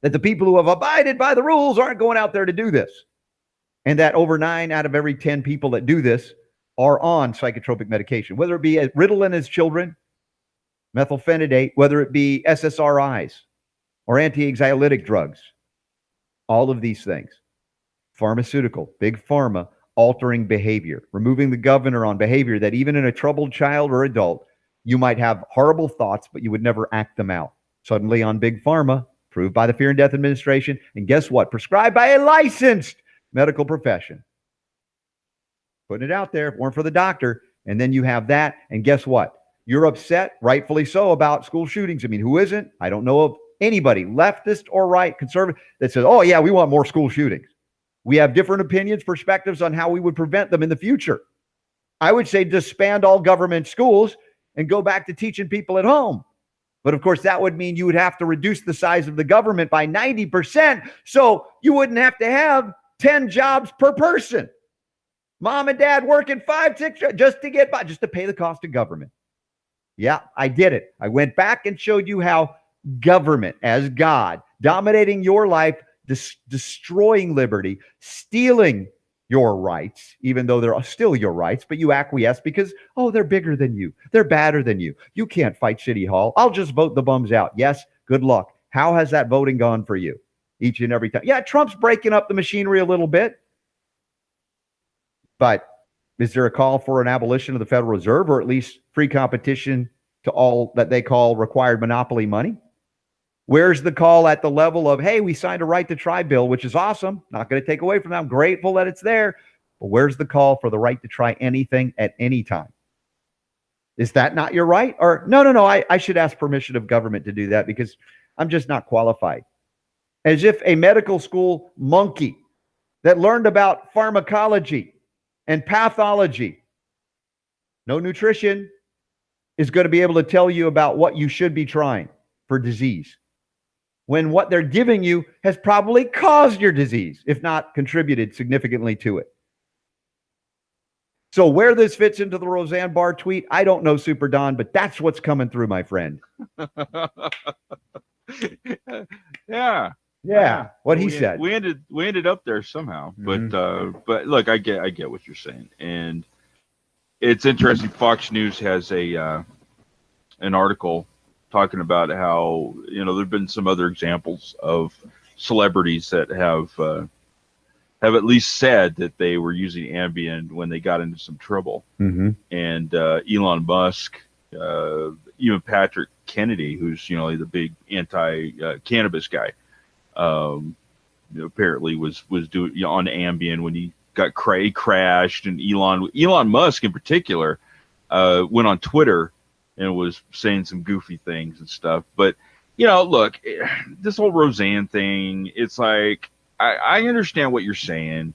that the people who have abided by the rules aren't going out there to do this, and that over 9 out of every 10 people that do this are on psychotropic medication, whether it be Ritalin as children, methylphenidate, whether it be SSRIs, or anti-anxiolytic drugs. All of these things. Pharmaceutical, big pharma, altering behavior, removing the governor on behavior that even in a troubled child or adult, you might have horrible thoughts, but you would never act them out. Suddenly on big pharma, approved by the Fear and Death Administration, and guess what? Prescribed by a licensed medical profession. Putting it out there, if it weren't for the doctor, and then you have that, and guess what? You're upset, rightfully so, about school shootings. I mean, who isn't? I don't know of anybody, leftist or right, conservative, that says, oh yeah, we want more school shootings. We have different opinions, perspectives on how we would prevent them in the future. I would say disband all government schools and go back to teaching people at home. But of course, that would mean you would have to reduce the size of the government by 90%. So you wouldn't have to have 10 jobs per person. Mom and dad working 5, 6 just to get by, just to pay the cost of government. Yeah, I did it. I went back and showed you how government as God dominating your life, destroying liberty, stealing your rights, even though they're still your rights, but you acquiesce because, oh, they're bigger than you. They're badder than you. You can't fight City Hall. I'll just vote the bums out. Yes, good luck. How has that voting gone for you each and every time? Yeah, Trump's breaking up the machinery a little bit. But is there a call for an abolition of the Federal Reserve, or at least free competition to all that they call required monopoly money? Where's the call at the level of, hey, we signed a right to try bill, which is awesome. Not going to take away from that. I'm grateful that it's there. But where's the call for the right to try anything at any time? Is that not your right? Or no, I should ask permission of government to do that because I'm just not qualified. As if a medical school monkey that learned about pharmacology and pathology, no nutrition, is going to be able to tell you about what you should be trying for disease, when what they're giving you has probably caused your disease, if not contributed significantly to it. So where this fits into the Roseanne Barr tweet, I don't know, Super Don, but that's what's coming through, my friend. Yeah. What he said. We ended up there somehow, but look, I get what you're saying, and it's interesting. Fox News has an article talking about how there've been some other examples of celebrities that have at least said that they were using Ambien when they got into some trouble. And Elon Musk, even Patrick Kennedy, who's the big anti-cannabis guy, apparently was doing on Ambien when he got crashed. And Elon Musk in particular went on Twitter and was saying some goofy things and stuff. But look, this whole Roseanne thing, it's like I understand what you're saying,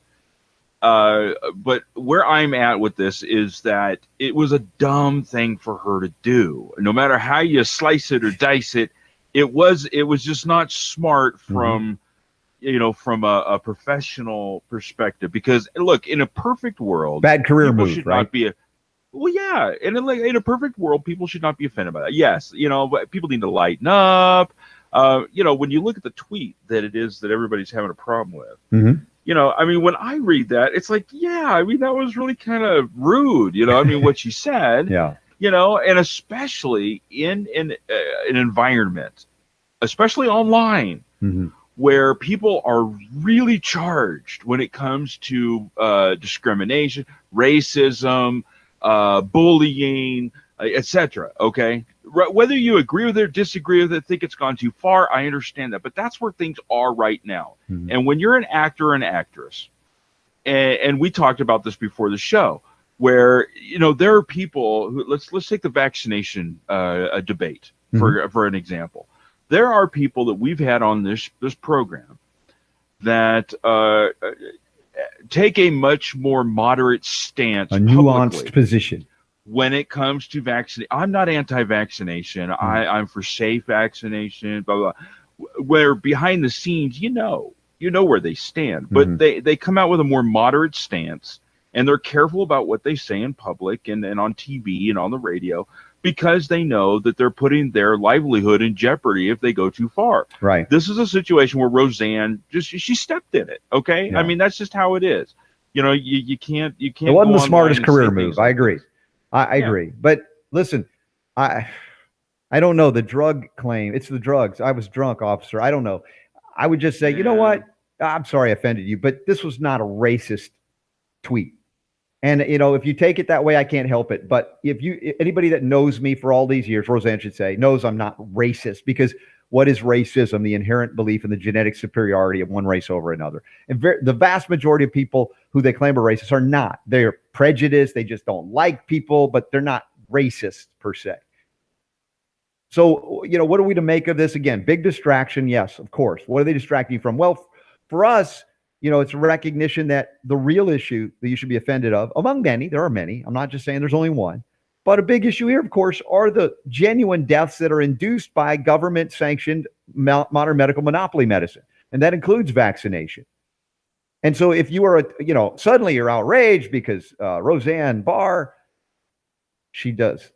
but where I'm at with this is that it was a dumb thing for her to do. No matter how you slice it or dice it, it was just not smart from from a professional perspective. Because look, in a perfect world, bad career move, should right? Not be yeah, and in a perfect world, people should not be offended by that. Yes, but people need to lighten up. When you look at the tweet that it is that everybody's having a problem with, when I read that, it's like, that was really kind of rude. What she said. Yeah. And especially in an environment, especially online, where people are really charged when it comes to discrimination, racism, bullying, etc. Okay, whether you agree with it or disagree with it, think it's gone too far, I understand that, but that's where things are right now. And when you're an actor or an actress, and we talked about this before the show, where there are people who, let's take the vaccination debate for an example. There are people that we've had on this program that take a much more moderate stance, a nuanced position when it comes to vaccination. I'm not anti-vaccination. I'm for safe vaccination, blah, blah, blah. Where behind the scenes, you know where they stand, but they come out with a more moderate stance, and they're careful about what they say in public and on TV and on the radio, because they know that they're putting their livelihood in jeopardy if they go too far. Right. This is a situation where Roseanne she stepped in it. Okay. Yeah. That's just how it is. You can't. It wasn't the smartest career move. I agree. I agree. But listen, I don't know the drug claim. It's the drugs. I was drunk, officer. I don't know. I would just say, you know what? I'm sorry I offended you, but this was not a racist tweet. And, you know, if you take it that way, I can't help it. But if you, anybody that knows me for all these years, Roseanne should say, knows I'm not racist, because what is racism? The inherent belief in the genetic superiority of one race over another. And the vast majority of people who they claim are racist are not. They're prejudiced. They just don't like people, but they're not racist per se. So, you know, what are we to make of this? Again, big distraction. Yes, of course. What are they distracting you from? Well, for us, you know, it's a recognition that the real issue that you should be offended of, among many, there are many, I'm not just saying there's only one, but a big issue here, of course, are the genuine deaths that are induced by government-sanctioned modern medical monopoly medicine. And that includes vaccination. And so if you are, you know, suddenly you're outraged because Roseanne Barr, she does.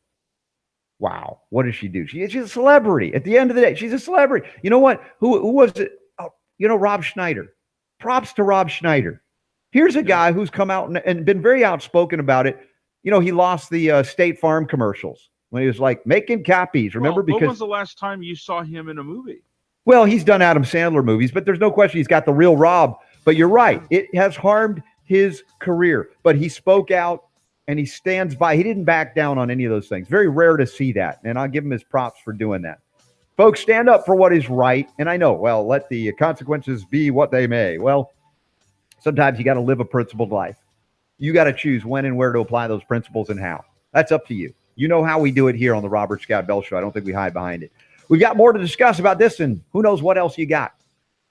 Wow. What does she do? She's a celebrity. At the end of the day, she's a celebrity. You know what? Who was it? Oh, you know, Rob Schneider. Props to Rob Schneider. Here's a guy who's come out and been very outspoken about it. You know, he lost the State Farm commercials when he was like making cappies. Remember? Well, when was the last time you saw him in a movie? Well, he's done Adam Sandler movies, but there's no question he's got the real Rob. But you're right. It has harmed his career. But he spoke out and he stands by. He didn't back down on any of those things. Very rare to see that. And I'll give him his props for doing that. Folks, stand up for what is right. And I know, well, let the consequences be what they may. Well, sometimes you got to live a principled life. You got to choose when and where to apply those principles and how. That's up to you. You know how we do it here on the Robert Scott Bell Show. I don't think we hide behind it. We've got more to discuss about this, and who knows what else you got.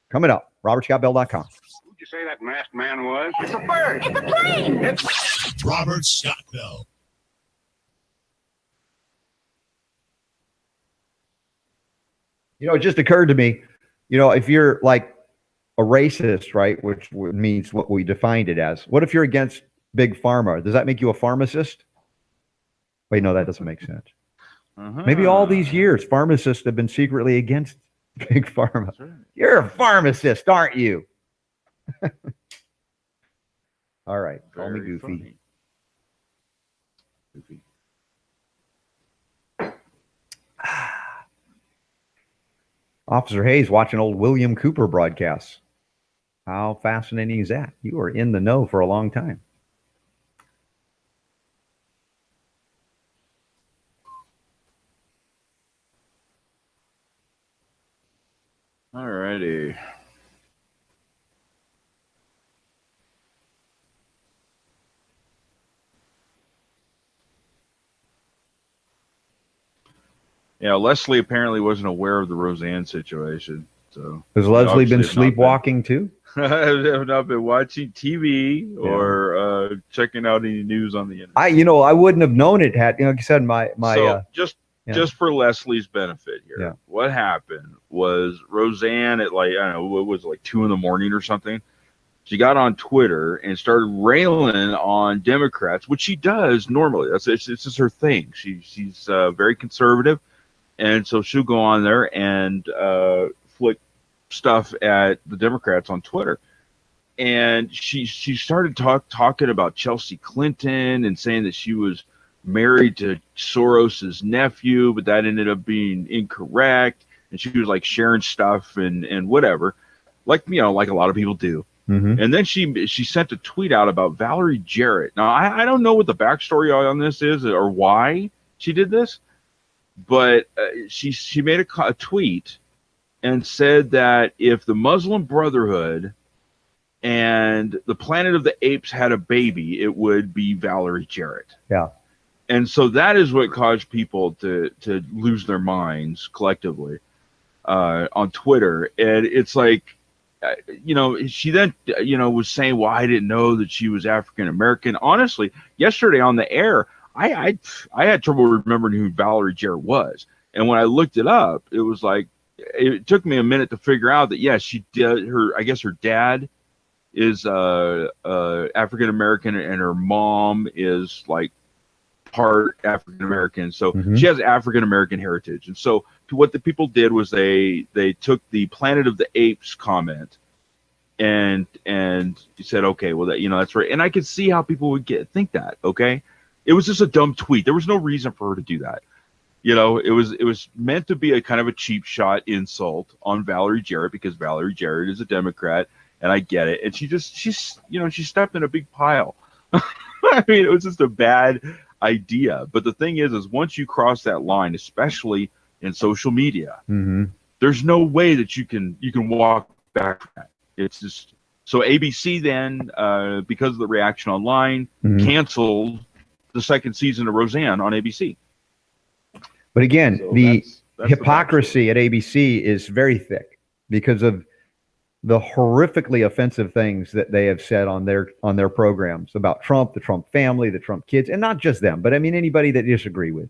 Coming up, robertscottbell.com. Who'd you say that masked man was? It's a bird. It's a plane. It's Robert Scott Bell. You know, it just occurred to me, you know, if you're like a racist, right, which means what we defined it as, what if you're against big pharma? Does that make you a pharmacist? Wait, no, that doesn't make sense. Maybe all these years, pharmacists have been secretly against big pharma. Right. You're a pharmacist, aren't you? All right, call me Goofy. Goofy. Officer Hayes watching old William Cooper broadcasts. How fascinating is that? You are in the know for a long time. All righty. Yeah, Leslie apparently wasn't aware of the Roseanne situation. So has Leslie been sleepwalking too? I have not been watching TV or checking out any news on the internet. You know, I wouldn't have known it had. You know, like I said, just for Leslie's benefit here, what happened was Roseanne at like, I don't know, it was like 2 a.m. or something. She got on Twitter and started railing on Democrats, which she does normally. It's just her thing. She's very conservative. And so she'll go on there and flick stuff at the Democrats on Twitter. And she started talking about Chelsea Clinton and saying that she was married to Soros's nephew, but that ended up being incorrect. And she was like sharing stuff and whatever, like, you know, like a lot of people do. Mm-hmm. And then she sent a tweet out about Valerie Jarrett. Now, I don't know what the backstory on this is or why she did this. But she made a tweet and said that if the Muslim Brotherhood and the Planet of the Apes had a baby, it would be Valerie Jarrett. Yeah. And so that is what caused people to lose their minds collectively on Twitter. And it's like, you know, she then, you know, was saying, well, I didn't know that she was African American. Honestly, yesterday on the air, I had trouble remembering who Valerie Jarrett was. And when I looked it up, it was like, it took me a minute to figure out that, yes, she did I guess her dad is African American and her mom is like part African American. So she has African American heritage. And so what the people did was they took the Planet of the Apes comment and said, okay, well, that, you know, that's right. And I could see how people would think that, okay? It was just a dumb tweet. There was no reason for her to do that. You know, it was meant to be a kind of a cheap shot insult on Valerie Jarrett because Valerie Jarrett is a Democrat, and I get it. And she stepped in a big pile. I mean, it was just a bad idea. But the thing is once you cross that line, especially in social media, there's no way that you can walk back from that. It's just so ABC then, because of the reaction online, canceled the second season of Roseanne on ABC. But again, So that's hypocrisy at ABC is very thick because of the horrifically offensive things that they have said on their programs about Trump, the Trump family, the Trump kids, and not just them, but I mean anybody that you disagree with.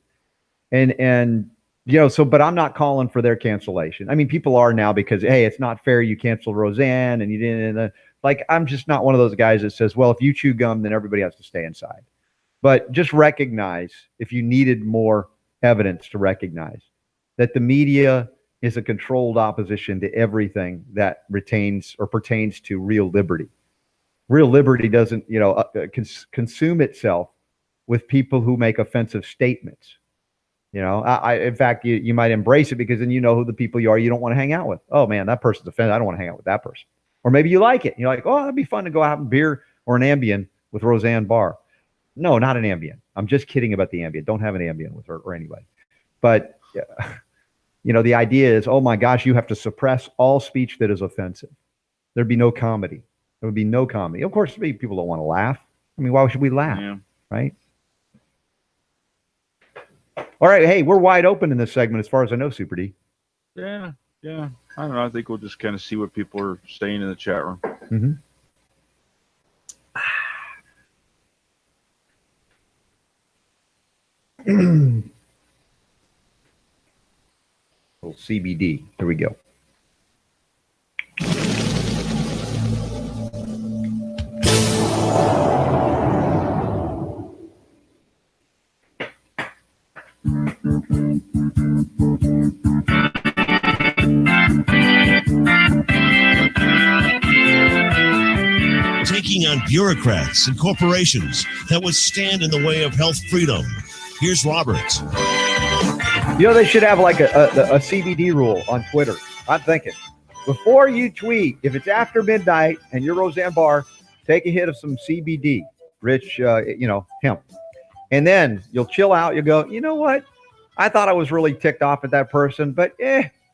And you know, so but I'm not calling for their cancellation. I mean, people are now because hey, it's not fair you canceled Roseanne and you didn't like I'm just not one of those guys that says, well, if you chew gum, then everybody has to stay inside. But just recognize if you needed more evidence to recognize that the media is a controlled opposition to everything that retains or pertains to real liberty. Real liberty doesn't, consume itself with people who make offensive statements. You know, in fact, you might embrace it because then you know who the people you are you don't want to hang out with. Oh man, that person's offended. I don't want to hang out with that person. Or maybe you like it. You're like, oh, it'd be fun to go out and beer or an Ambien with Roseanne Barr. No, not an Ambien. I'm just kidding about the Ambien. Don't have an Ambien with her or anybody. But, the idea is, oh my gosh, you have to suppress all speech that is offensive. There'd be no comedy. There would be no comedy. Of course, people don't want to laugh. I mean, why should we laugh? Yeah. Right? All right. Hey, we're wide open in this segment as far as I know, Super D. Yeah. I don't know. I think we'll just kind of see what people are saying in the chat room. Mm-hmm. Little CBD. Here we go. Taking on bureaucrats and corporations that would stand in the way of health freedom. Here's Robert. They should have like a CBD rule on Twitter. I'm thinking before you tweet, if it's after midnight and you're Roseanne Barr, take a hit of some CBD, rich, hemp. And then you'll chill out. You'll go, you know what? I thought I was really ticked off at that person, but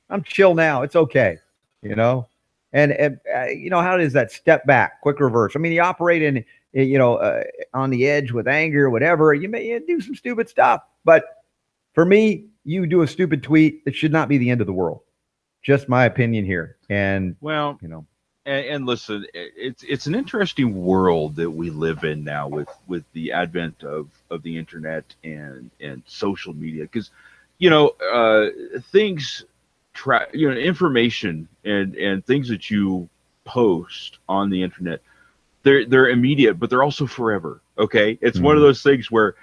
I'm chill now. It's okay. And how does that step back, quick reverse? I mean, you operate in, on the edge with anger or whatever. You may do some stupid stuff, but for me, you do a stupid tweet. It should not be the end of the world. Just my opinion here. And well, and listen, it's an interesting world that we live in now with the advent of the internet and social media, because things information and things that you post on the internet, they're immediate, but they're also forever. Okay, it's one of those things where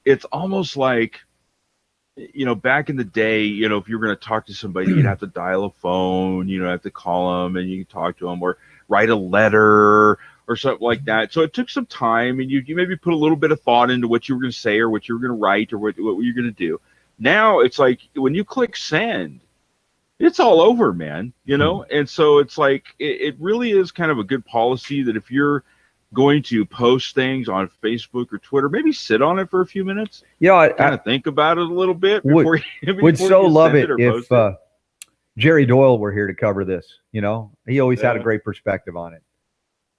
it's almost like, back in the day, if you were going to talk to somebody, you'd have to dial a phone, have to call them and you can talk to them, or write a letter or something like that. So it took some time, and you maybe put a little bit of thought into what you were going to say or what you were going to write or what you're going to do. Now it's like when you click send, it's all over, man, And so it's like, it really is kind of a good policy that if you're going to post things on Facebook or Twitter, maybe sit on it for a few minutes. I kind of think about it a little bit. Would love it if Jerry Doyle were here to cover this. He always had a great perspective on it.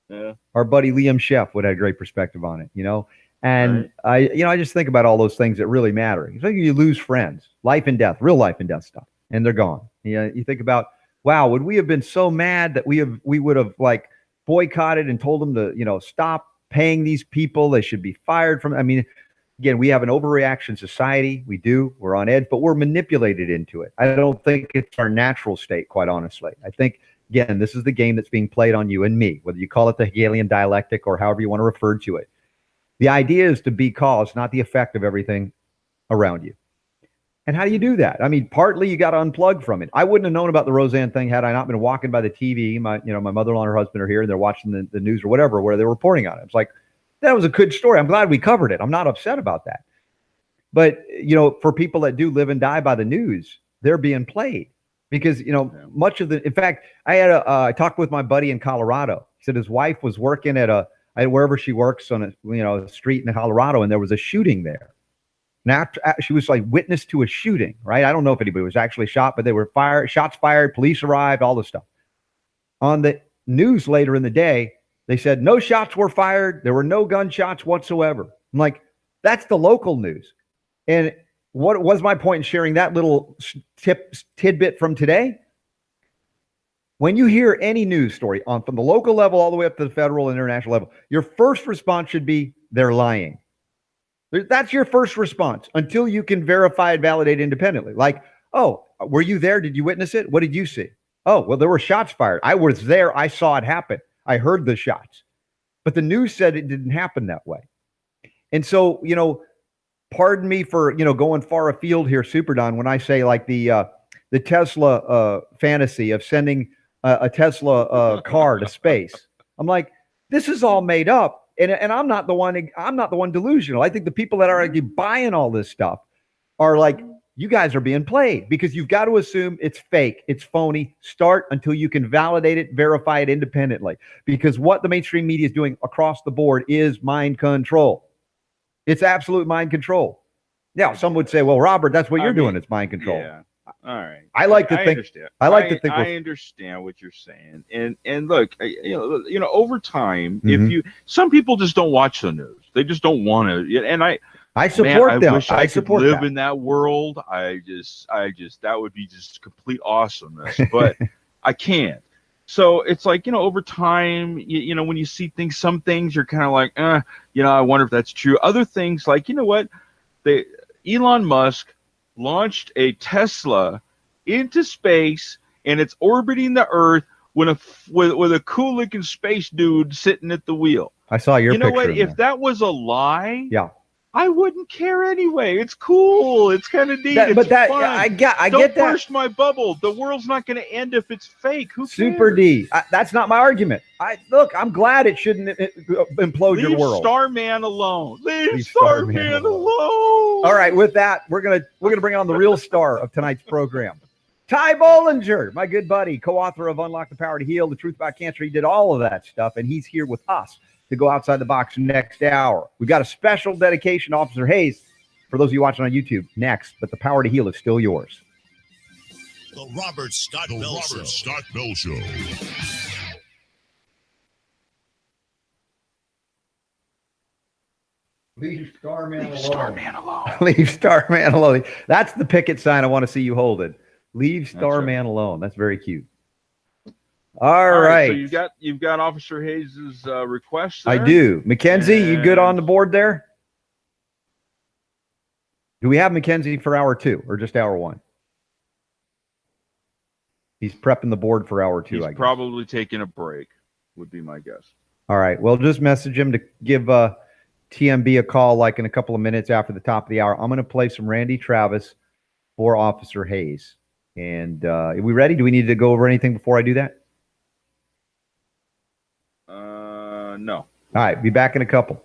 Yeah. Our buddy Liam Sheff would have a great perspective on it, And right. I just think about all those things that really matter. You lose friends, life and death, real life and death stuff, and they're gone. You think about, wow, would we have been so mad that we would have like boycotted and told them to, stop paying these people. They should be fired from. I mean, again, we have an overreaction society. We do. We're on edge, but we're manipulated into it. I don't think it's our natural state, quite honestly. I think, again, this is the game that's being played on you and me, whether you call it the Hegelian dialectic or however you want to refer to it. The idea is to be cause, not the effect of everything around you. And how do you do that? I mean, partly you got to unplug from it. I wouldn't have known about the Roseanne thing had I not been walking by the TV. My mother-in-law and her husband are here, and they're watching the news or whatever, where they're reporting on it. It's like, that was a good story. I'm glad we covered it. I'm not upset about that. But, for people that do live and die by the news, they're being played because, much of in fact, I talked with my buddy in Colorado. He said his wife was working at wherever she works on a street in Colorado, and there was a shooting there. Now she was like witness to a shooting, right? I don't know if anybody was actually shot, but they were shots fired, police arrived, all this stuff. On the news later in the day, they said no shots were fired. There were no gunshots whatsoever. I'm like, that's the local news. And what was my point in sharing that little tidbit from today? When you hear any news story from the local level all the way up to the federal and international level, your first response should be they're lying. That's your first response until you can verify and validate independently. Like, oh, were you there? Did you witness it? What did you see? Oh, well, there were shots fired. I was there. I saw it happen. I heard the shots. But the news said it didn't happen that way. And so, pardon me for, going far afield here, Super Don, when I say like the Tesla fantasy of sending a Tesla car to space. I'm like, this is all made up. And I'm not the one delusional. I think the people that are buying all this stuff are like, you guys are being played because you've got to assume it's fake, it's phony. Start until you can validate it, verify it independently. Because what the mainstream media is doing across the board is mind control. It's absolute mind control. Now, some would say, well, Robert, that's what you're doing. It's mind control. Yeah. All right. I like to think. Understand. I like to think. I understand what you're saying, and look, over time, if some people just don't watch the news, they just don't want to, and I support them. I wish I could support live that. in that world. I just that would be just complete awesomeness, but I can't. So it's like, over time, when you see things, some things you're kind of like, I wonder if that's true. Other things like, Elon Musk launched a Tesla into space and it's orbiting the Earth with a cool looking space dude sitting at the wheel. I saw your picture. You know what? If that was a lie, yeah, I wouldn't care anyway. It's cool. It's kind of neat. But that fun. I get that. Don't burst my bubble. The world's not going to end if it's fake. Who cares? Super D. That's not my argument. I'm glad it shouldn't implode your world. Leave Starman alone. Leave Starman alone. All right. With that, we're gonna bring on the real star of tonight's program, Ty Bollinger, my good buddy, co-author of Unlock the Power to Heal: The Truth About Cancer. He did all of that stuff, and he's here with us to go outside the box next hour. We've got a special dedication to Officer Hayes for those of you watching on YouTube next, but the power to heal is still yours. The Robert Scott Bell Show. Leave Starman alone. Starman alone. Leave Starman alone. That's the picket sign I want to see you holding. Leave Starman alone. That's very cute. All right. So you've got Officer Hayes's request there? I do. Mackenzie, you good on the board there? Do we have Mackenzie for hour 2 or just hour 1? He's prepping the board for hour 2, I guess. Probably taking a break, would be my guess. All right. Well, just message him to give TMB a call like in a couple of minutes after the top of the hour. I'm going to play some Randy Travis for Officer Hayes. And are we ready? Do we need to go over anything before I do that? No. All right, be back in a couple,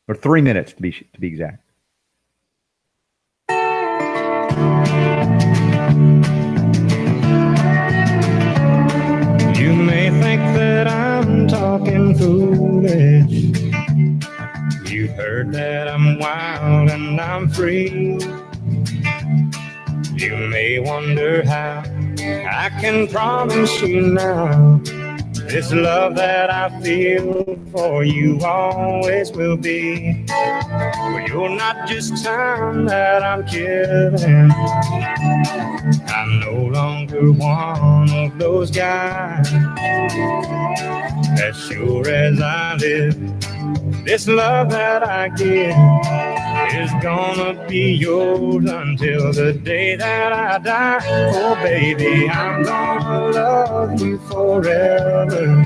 or 3 minutes to be exact. You may think that I'm talking foolish. You've heard that I'm wild and I'm free. You may wonder how I can promise you now this love that I feel for you always will be. Well, you're not just time that I'm killing. I'm no longer one of those guys. As sure as I live, this love that I give is gonna be yours until the day that I die. Oh baby, I'm gonna love you forever,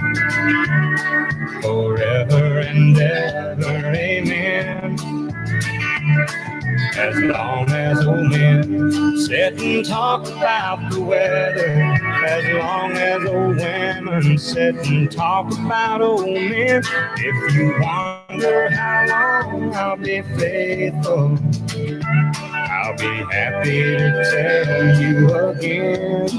forever and ever, amen. As long as old men sit and talk about the weather, as long as old women sit and talk about old men, if you want wonder how long I'll be faithful, I'll be happy to tell you again.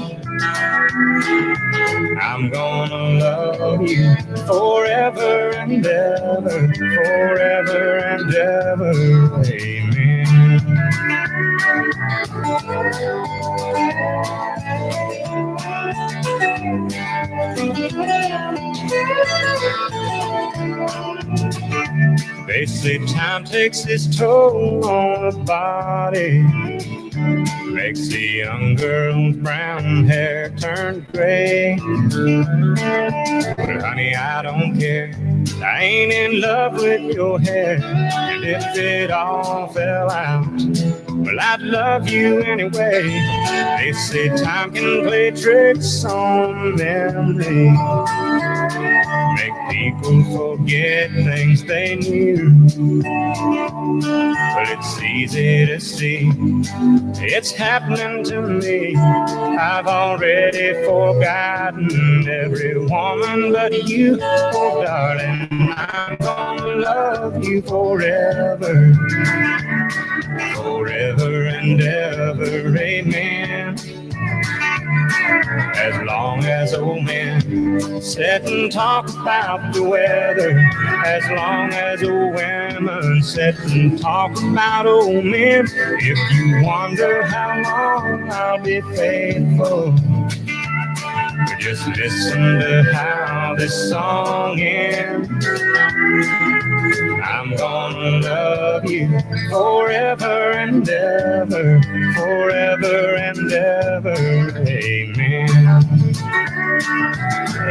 I'm gonna love you forever and ever, forever and ever. Amen. They say time takes its toll on the body, makes the young girl's brown hair turn gray. But honey, I don't care, I ain't in love with your hair. And if it all fell out, well, I'd love you anyway. They say time can play tricks on memory, make people forget things they knew. But it's easy to see, it's happening to me. I've already forgotten every woman but you. Oh, darling, I'm gonna love you forever, forever and ever. Amen. As long as old men sit and talk about the weather, as long as old women sit and talk about old men. If you wonder how long I'll be faithful, just listen to how this song ends. I'm gonna love you forever and ever, forever and ever. Amen.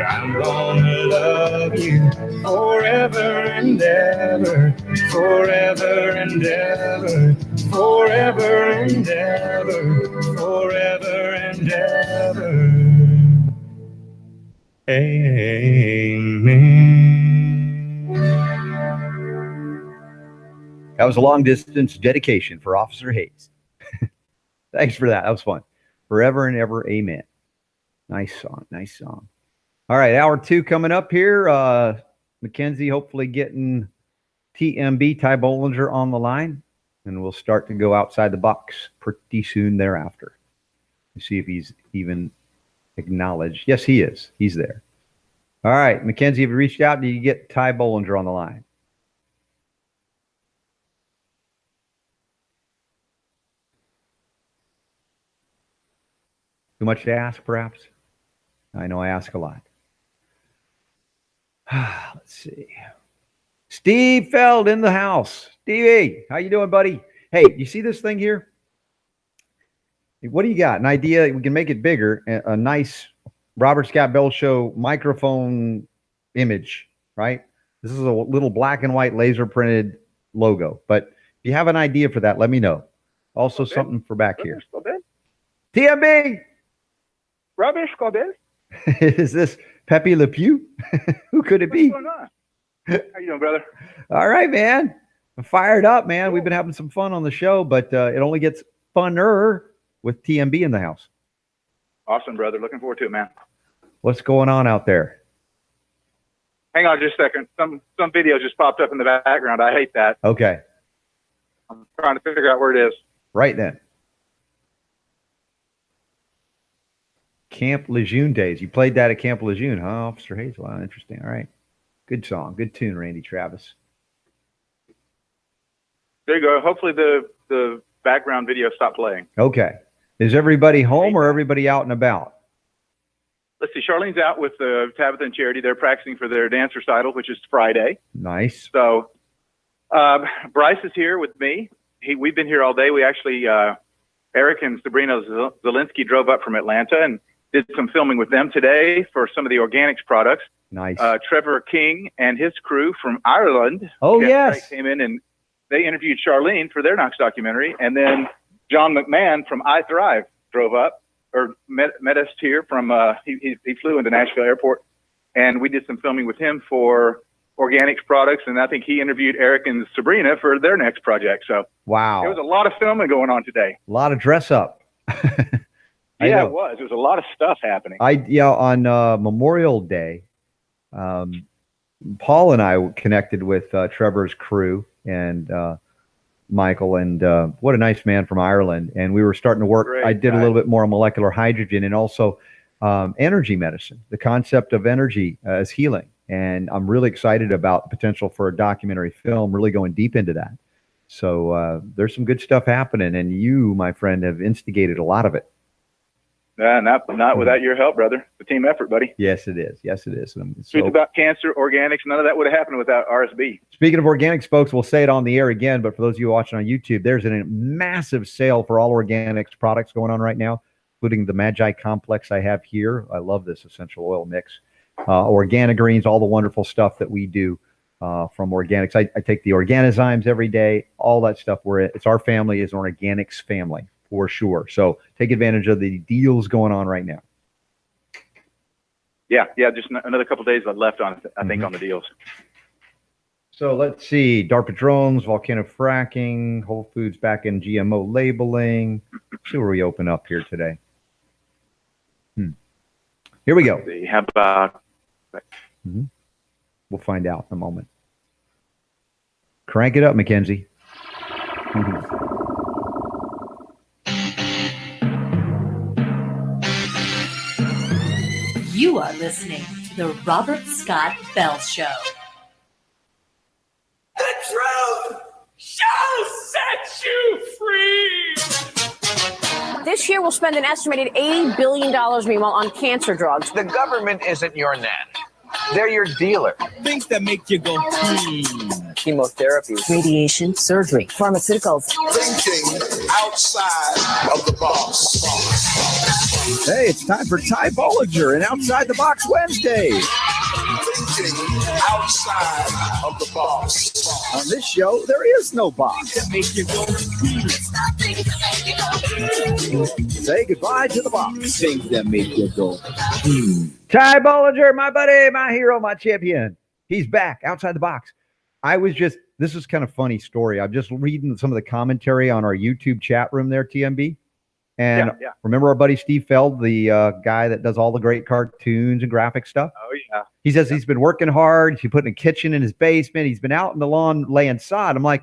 I'm gonna love you forever and ever, forever and ever, forever and ever, forever and ever. Amen. That was a long distance dedication for Officer Hayes. Thanks for that. That was fun. Forever and ever. Amen. Nice song. Nice song. All right. Hour 2 coming up here. Mackenzie hopefully getting TMB, Ty Bollinger, on the line. And we'll start to go outside the box pretty soon thereafter. Let's see if he's even acknowledged. Yes, he is. He's there. All right. Mackenzie, have you reached out? Did you get Ty Bollinger on the line? Too much to ask, perhaps? I know I ask a lot. Let's see. Steve Feld in the house. Stevie, how you doing, buddy? Hey, you see this thing here? What do you got? An idea? We can make it bigger. A nice Robert Scott Bell Show microphone image, right? This is a little black and white laser printed logo. But if you have an idea for that, let me know. Also, something for back here. TMB! Robert Scobell? Is this Pepe Le Pew? Who could it be? What's going on? How you doing, brother? All right, man. I'm fired up, man. We've been having some fun on the show, but it only gets funner with TMB in the house. Awesome, brother. Looking forward to it, man. What's going on out there? Hang on just a second. Some video just popped up in the background. I hate that. Okay. I'm trying to figure out where it is. Right then. Camp Lejeune days. You played that at Camp Lejeune, huh, Officer Hayes? Wow, interesting. All right. Good song. Good tune, Randy Travis. There you go. Hopefully the background video stopped playing. Okay. Is everybody home or everybody out and about? Let's see. Charlene's out with Tabitha and Charity. They're practicing for their dance recital, which is Friday. Nice. So Bryce is here with me. We've been here all day. We actually, Eric and Sabrina Zielinski drove up from Atlanta and did some filming with them today for some of the organics products. Nice. Trevor King and his crew from Ireland. Oh, yes. Came in and they interviewed Charlene for their Knox documentary. And then John McMahon from I Thrive drove up or met us here from, he flew into Nashville Airport. And we did some filming with him for organics products. And I think he interviewed Eric and Sabrina for their next project. So wow. There was a lot of filming going on today. A lot of dress up. Yeah, it was. There was a lot of stuff happening. On Memorial Day, Paul and I connected with Trevor's crew and Michael, and what a nice man from Ireland. And we were starting to work. Great I did a little bit more on molecular hydrogen and also energy medicine, the concept of energy as healing. And I'm really excited about the potential for a documentary film, really going deep into that. So there's some good stuff happening, and you, my friend, have instigated a lot of it. Not without your help, brother. It's a team effort, buddy. Yes, it is. Yes, it is. And Truth about cancer, organics, none of that would have happened without RSB. Speaking of organics, folks, we'll say it on the air again, but for those of you watching on YouTube, there's a massive sale for all organics products going on right now, including the Magi Complex I have here. I love this essential oil mix. Organic greens, all the wonderful stuff that we do from organics. I take the Organizymes every day, all that stuff. It's our family is an organics family for sure. So take advantage of the deals going on right now. Yeah, just another couple of days left on, I think, on the deals. So let's see, DARPA drones, volcano fracking, Whole Foods back in GMO labeling. Let's see where we open up here today. Here we go. Let's see, how about... We'll find out in a moment. Crank it up, Mackenzie. You are listening to the Robert Scott Bell Show. The truth shall set you free. This year, we'll spend an estimated $80 billion, meanwhile, on cancer drugs. The government isn't your nan. They're your dealer. Things that make you go, Chemotherapy. Radiation, surgery, pharmaceuticals. Thinking outside of the box. Hey, it's time for Ty Bollinger and Outside the Box Wednesday. Thinking outside of the box. On this show, there is no box. That make you go, Say goodbye to the box. Things that make you go, Ty Bollinger, my buddy, my hero, my champion. He's back outside the box. This is kind of funny story. I'm just reading some of the commentary on our YouTube chat room there, TMB. And remember our buddy Steve Feld, the guy that does all the great cartoons and graphic stuff? Oh, yeah. He says he's been working hard. He's putting a kitchen in his basement. He's been out in the lawn laying sod. I'm like,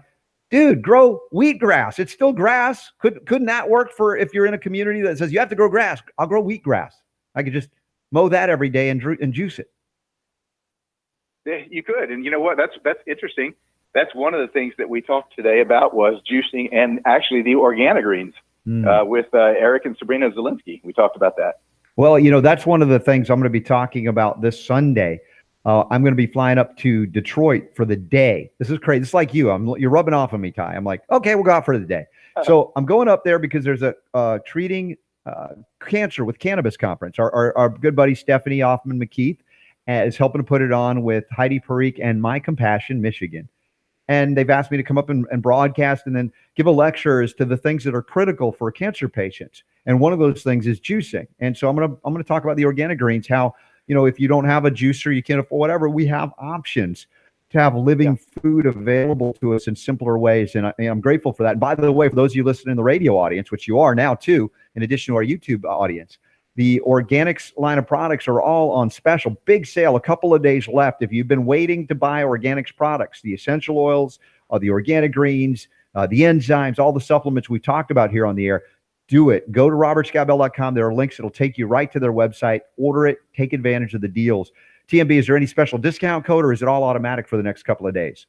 dude, grow wheatgrass. It's still grass. Couldn't that work for if you're in a community that says you have to grow grass? I'll grow wheatgrass. I could just mow that every day and juice it. Yeah, you could. And you know what? That's interesting. That's one of the things that we talked today about was juicing and actually the organic greens with Eric and Sabrina Zielinski. We talked about that. Well, that's one of the things I'm going to be talking about this Sunday. I'm going to be flying up to Detroit for the day. This is crazy. It's like you're rubbing off on me, Ty. I'm like, okay, we'll go out for the day. So I'm going up there because there's a treating cancer with cannabis conference. Our good buddy Stephanie Hoffman McKeith is helping to put it on with Heidi Parikh and My Compassion, Michigan. And they've asked me to come up and broadcast and then give a lecture as to the things that are critical for cancer patients. And one of those things is juicing. And so I'm gonna talk about the organic greens, how, if you don't have a juicer, you can't afford whatever, we have options to have living food available to us in simpler ways. And I'm grateful for that. And by the way, for those of you listening in the radio audience, which you are now too, in addition to our YouTube audience, the organics line of products are all on special. Big sale, a couple of days left. If you've been waiting to buy organics products, the essential oils, the organic greens, the enzymes, all the supplements we talked about here on the air, do it. Go to robertscottbell.com. There are links. It'll take you right to their website. Order it. Take advantage of the deals. TMB, is there any special discount code or is it all automatic for the next couple of days?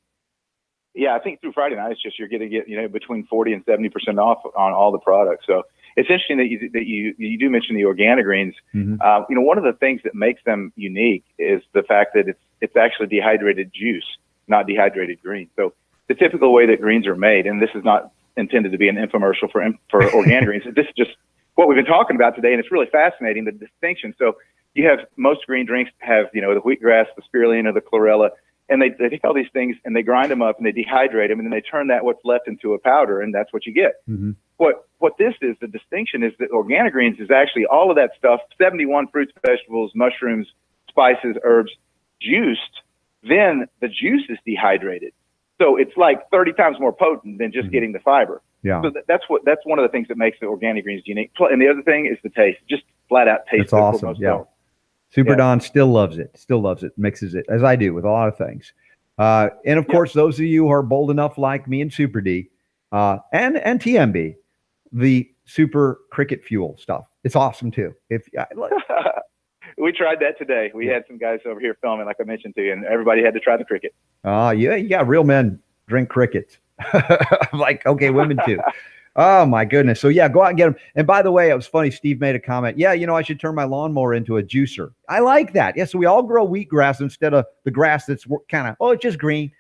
Yeah, I think through Friday night, it's just you're going to get between 40 and 70% off on all the products. So it's interesting that you do mention the organic greens. One of the things that makes them unique is the fact that it's actually dehydrated juice, not dehydrated green. So the typical way that greens are made, and this is not intended to be an infomercial for organic greens. This is just what we've been talking about today, and it's really fascinating, the distinction. So you have most green drinks have the wheatgrass, the spirulina, the chlorella, and they take all these things and they grind them up and they dehydrate them and then they turn what's left into a powder, and that's what you get. What this is, the distinction is that organic greens is actually all of that stuff, 71 fruits, vegetables, mushrooms, spices, herbs, juiced. Then the juice is dehydrated. So it's like 30 times more potent than just getting the fiber. Yeah. So that's one of the things that makes the organic greens unique. And the other thing is the taste, just flat out taste. It's awesome. Yeah. Super Don still loves it. Still loves it. Mixes it, as I do with a lot of things. And of course, those of you who are bold enough, like me and Super D, and TMB, the Super Cricket Fuel stuff. It's awesome too. We tried that today. We had some guys over here filming, like I mentioned to you, and everybody had to try the cricket. Yeah, real men drink crickets. I'm like, okay, women too. Oh my goodness. So yeah, go out and get them. And by the way, it was funny. Steve made a comment. Yeah, I should turn my lawnmower into a juicer. I like that. Yeah. So we all grow wheatgrass instead of the grass that's kind of, it's just green.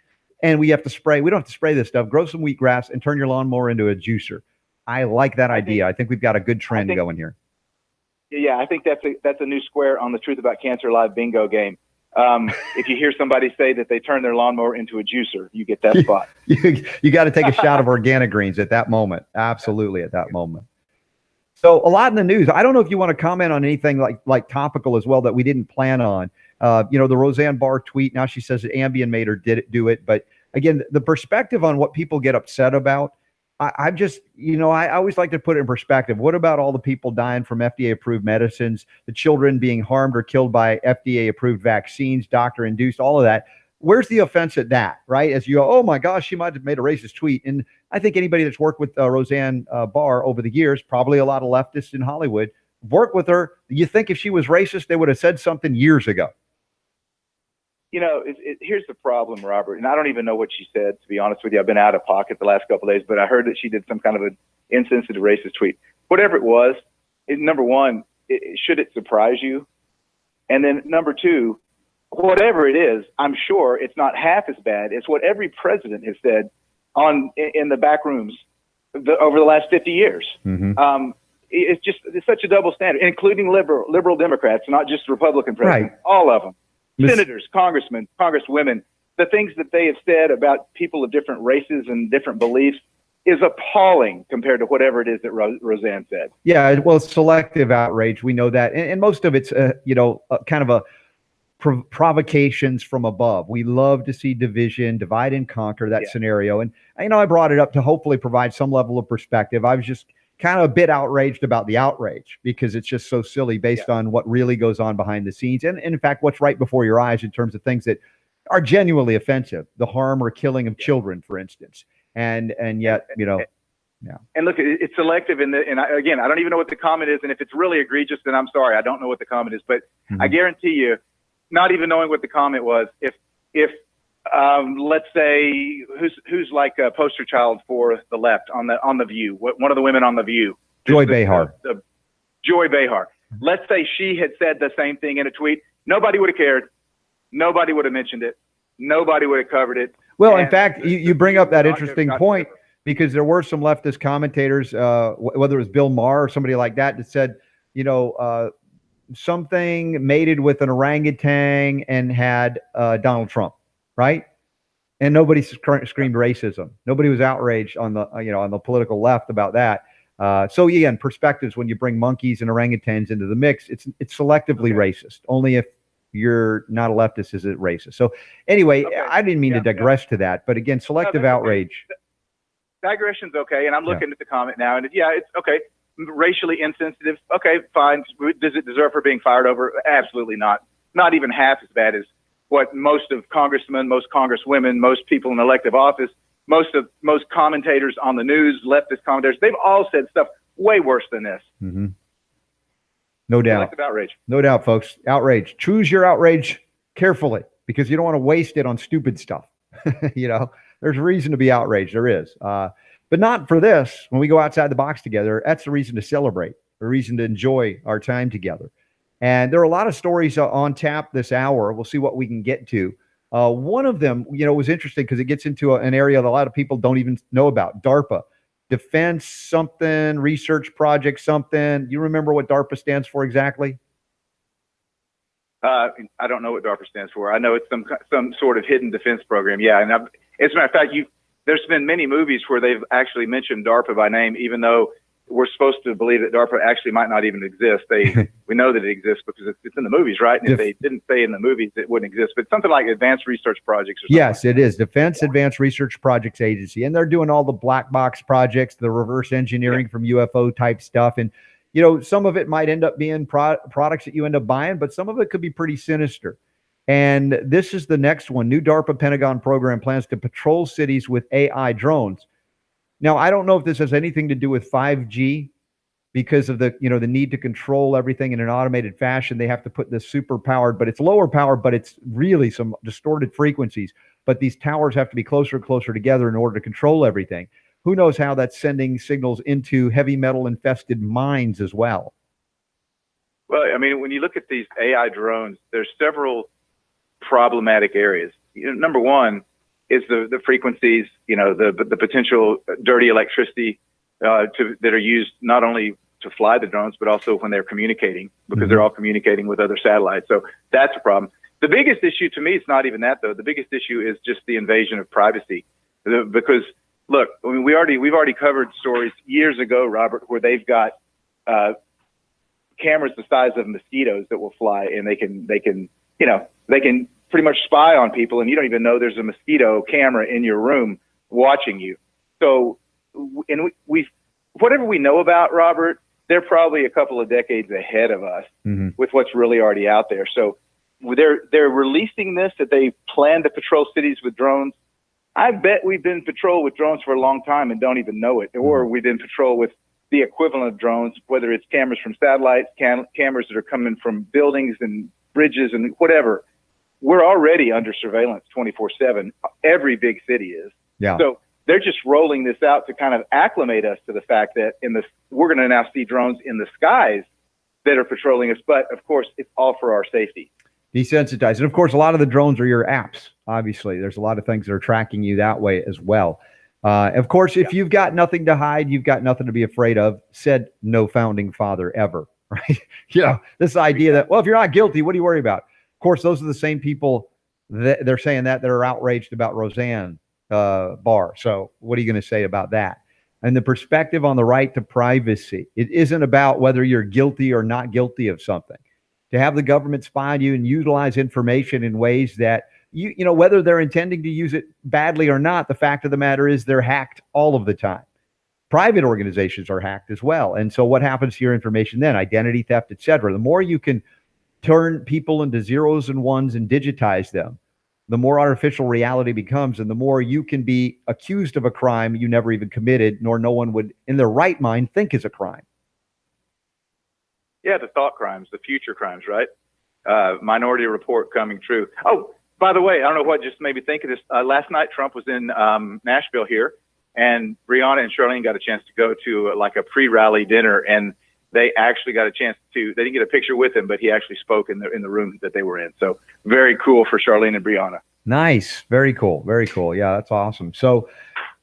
And we have to spray. We don't have to spray this stuff. Grow some wheatgrass and turn your lawnmower into a juicer. I like that idea. I think we've got a good trend going here. Yeah, I think that's a new square on the Truth About Cancer Live bingo game. If you hear somebody say that they turn their lawnmower into a juicer, you get that spot. You got to take a shot of organic greens at that moment. Absolutely, at that moment. So a lot in the news. I don't know if you want to comment on anything like topical as well that we didn't plan on. The Roseanne Barr tweet. Now she says that Ambien made her do it. But again, the perspective on what people get upset about, I just, I always like to put it in perspective. What about all the people dying from FDA-approved medicines, the children being harmed or killed by FDA-approved vaccines, doctor-induced, all of that? Where's the offense at that, right? As you go, oh my gosh, she might have made a racist tweet. And I think anybody that's worked with Roseanne Barr over the years, probably a lot of leftists in Hollywood, worked with her. You think if she was racist, they would have said something years ago. Here's the problem, Robert, and I don't even know what she said, to be honest with you. I've been out of pocket the last couple of days, but I heard that she did some kind of an insensitive racist tweet. Whatever it was, number one, should it surprise you? And then number two, whatever it is, I'm sure it's not half as bad as what every president has said in the back rooms over the last 50 years. Mm-hmm. It's such a double standard, including liberal Democrats, not just Republican presidents, right. All of them. Senators, congressmen, congresswomen, the things that they have said about people of different races and different beliefs is appalling compared to whatever it is that Roseanne said. Yeah, well, selective outrage. We know that. And most of it's, kind of a provocations from above. We love to see division, divide and conquer, that scenario. And, I brought it up to hopefully provide some level of perspective. I was just kind of a bit outraged about the outrage because it's just so silly based on what really goes on behind the scenes. And in fact, what's right before your eyes in terms of things that are genuinely offensive, the harm or killing of children, for instance. And yet, yeah. And look, it's selective again, I don't even know what the comment is. And if it's really egregious, then I'm sorry. I don't know what the comment is, but I guarantee you, not even knowing what the comment was, if let's say who's like a poster child for the left on the View, one of the women on the View, Joy Behar. Joy Behar. Let's say she had said the same thing in a tweet. Nobody would have cared. Nobody would have mentioned it. Nobody would have covered it. Well, in fact, you bring up that interesting point because there were some leftist commentators, whether it was Bill Maher or somebody like that said, something mated with an orangutan and had Donald Trump. Right. And nobody screamed racism. Nobody was outraged on the political left about that. So again, perspectives, when you bring monkeys and orangutans into the mix, it's selectively racist. Only if you're not a leftist is it racist. So anyway, I didn't mean to digress to that, but again, selective outrage. Digression's okay. And I'm looking at the comment now, and it's okay. Racially insensitive. Okay, fine. Does it deserve her being fired over? Absolutely not. Not even half as bad as what most of congressmen, most congresswomen, most people in elective office, most commentators on the news, leftist commentators, they've all said stuff way worse than this. Mm-hmm. No doubt. Selective outrage. No doubt, folks. Outrage. Choose your outrage carefully because you don't want to waste it on stupid stuff. There's a reason to be outraged. There is. But not for this. When we go outside the box together, that's a reason to celebrate, a reason to enjoy our time together. And there are a lot of stories on tap this hour. We'll see what we can get to. One of them, was interesting because it gets into an area that a lot of people don't even know about. DARPA, Defense something, Research Project something. You remember what DARPA stands for exactly? I don't know what DARPA stands for. I know it's some sort of hidden defense program. Yeah, and as a matter of fact, there's been many movies where they've actually mentioned DARPA by name, even though we're supposed to believe that DARPA actually might not even exist. We know that it exists because it's in the movies, right? And if they didn't say in the movies, it wouldn't exist. But something like Advanced Research Projects. Or something. Yes, it is Defense Advanced Research Projects Agency, and they're doing all the black box projects, the reverse engineering from UFO type stuff. And some of it might end up being products that you end up buying, but some of it could be pretty sinister. And this is the next one. New DARPA Pentagon program plans to patrol cities with AI drones. Now, I don't know if this has anything to do with 5G because of the need to control everything in an automated fashion. They have to put this super powered, but it's lower powered, but it's really some distorted frequencies. But these towers have to be closer and closer together in order to control everything. Who knows how that's sending signals into heavy metal infested mines as well. Well, I mean, when you look at these AI drones, there's several problematic areas. Number one is the frequencies, the potential dirty electricity that are used not only to fly the drones, but also when they're communicating, because they're all communicating with other satellites. So that's a problem. The biggest issue to me, it's not even that though. The biggest issue is just the invasion of privacy. Because look, I mean, we've already covered stories years ago, Robert, where they've got cameras the size of mosquitoes that will fly, and they can pretty much spy on people, and you don't even know there's a mosquito camera in your room watching you. So, and whatever we know about, Robert, they're probably a couple of decades ahead of us with what's really already out there. So they're releasing this, that they plan to patrol cities with drones. I bet we've been patrol with drones for a long time and don't even know it, or we've been patrol with the equivalent of drones, whether it's cameras from satellites, cameras that are coming from buildings and bridges and whatever. We're already under surveillance 24/7. Every big city is. Yeah. So they're just rolling this out to kind of acclimate us to the fact that we're going to now see drones in the skies that are patrolling us. But of course, it's all for our safety. Desensitized. And of course, a lot of the drones are your apps. Obviously, there's a lot of things that are tracking you that way as well. Of course, if you've got nothing to hide, you've got nothing to be afraid of, said no founding father ever, right? This idea that, well, if you're not guilty, what do you worry about? Of course, those are the same people that they're saying that are outraged about Roseanne Barr. So what are you going to say about that? And the perspective on the right to privacy. It isn't about whether you're guilty or not guilty of something. To have the government spy on you and utilize information in ways that, whether they're intending to use it badly or not, the fact of the matter is they're hacked all of the time. Private organizations are hacked as well. And so what happens to your information then? Identity theft, et cetera. The more you can turn people into zeros and ones and digitize them, the more artificial reality becomes, and the more you can be accused of a crime you never even committed, nor no one would in their right mind think is a crime. Yeah, the thought crimes, the future crimes, right? Minority Report coming true. Oh, by the way, I don't know what just made me think of this. Last night, Trump was in Nashville here, and Brianna and Charlene got a chance to go to like a pre-rally dinner, and they actually got a chance to, they didn't get a picture with him, but he actually spoke in the room that they were in. So very cool for Charlene and Brianna. Nice. Very cool. Very cool. Yeah, that's awesome. So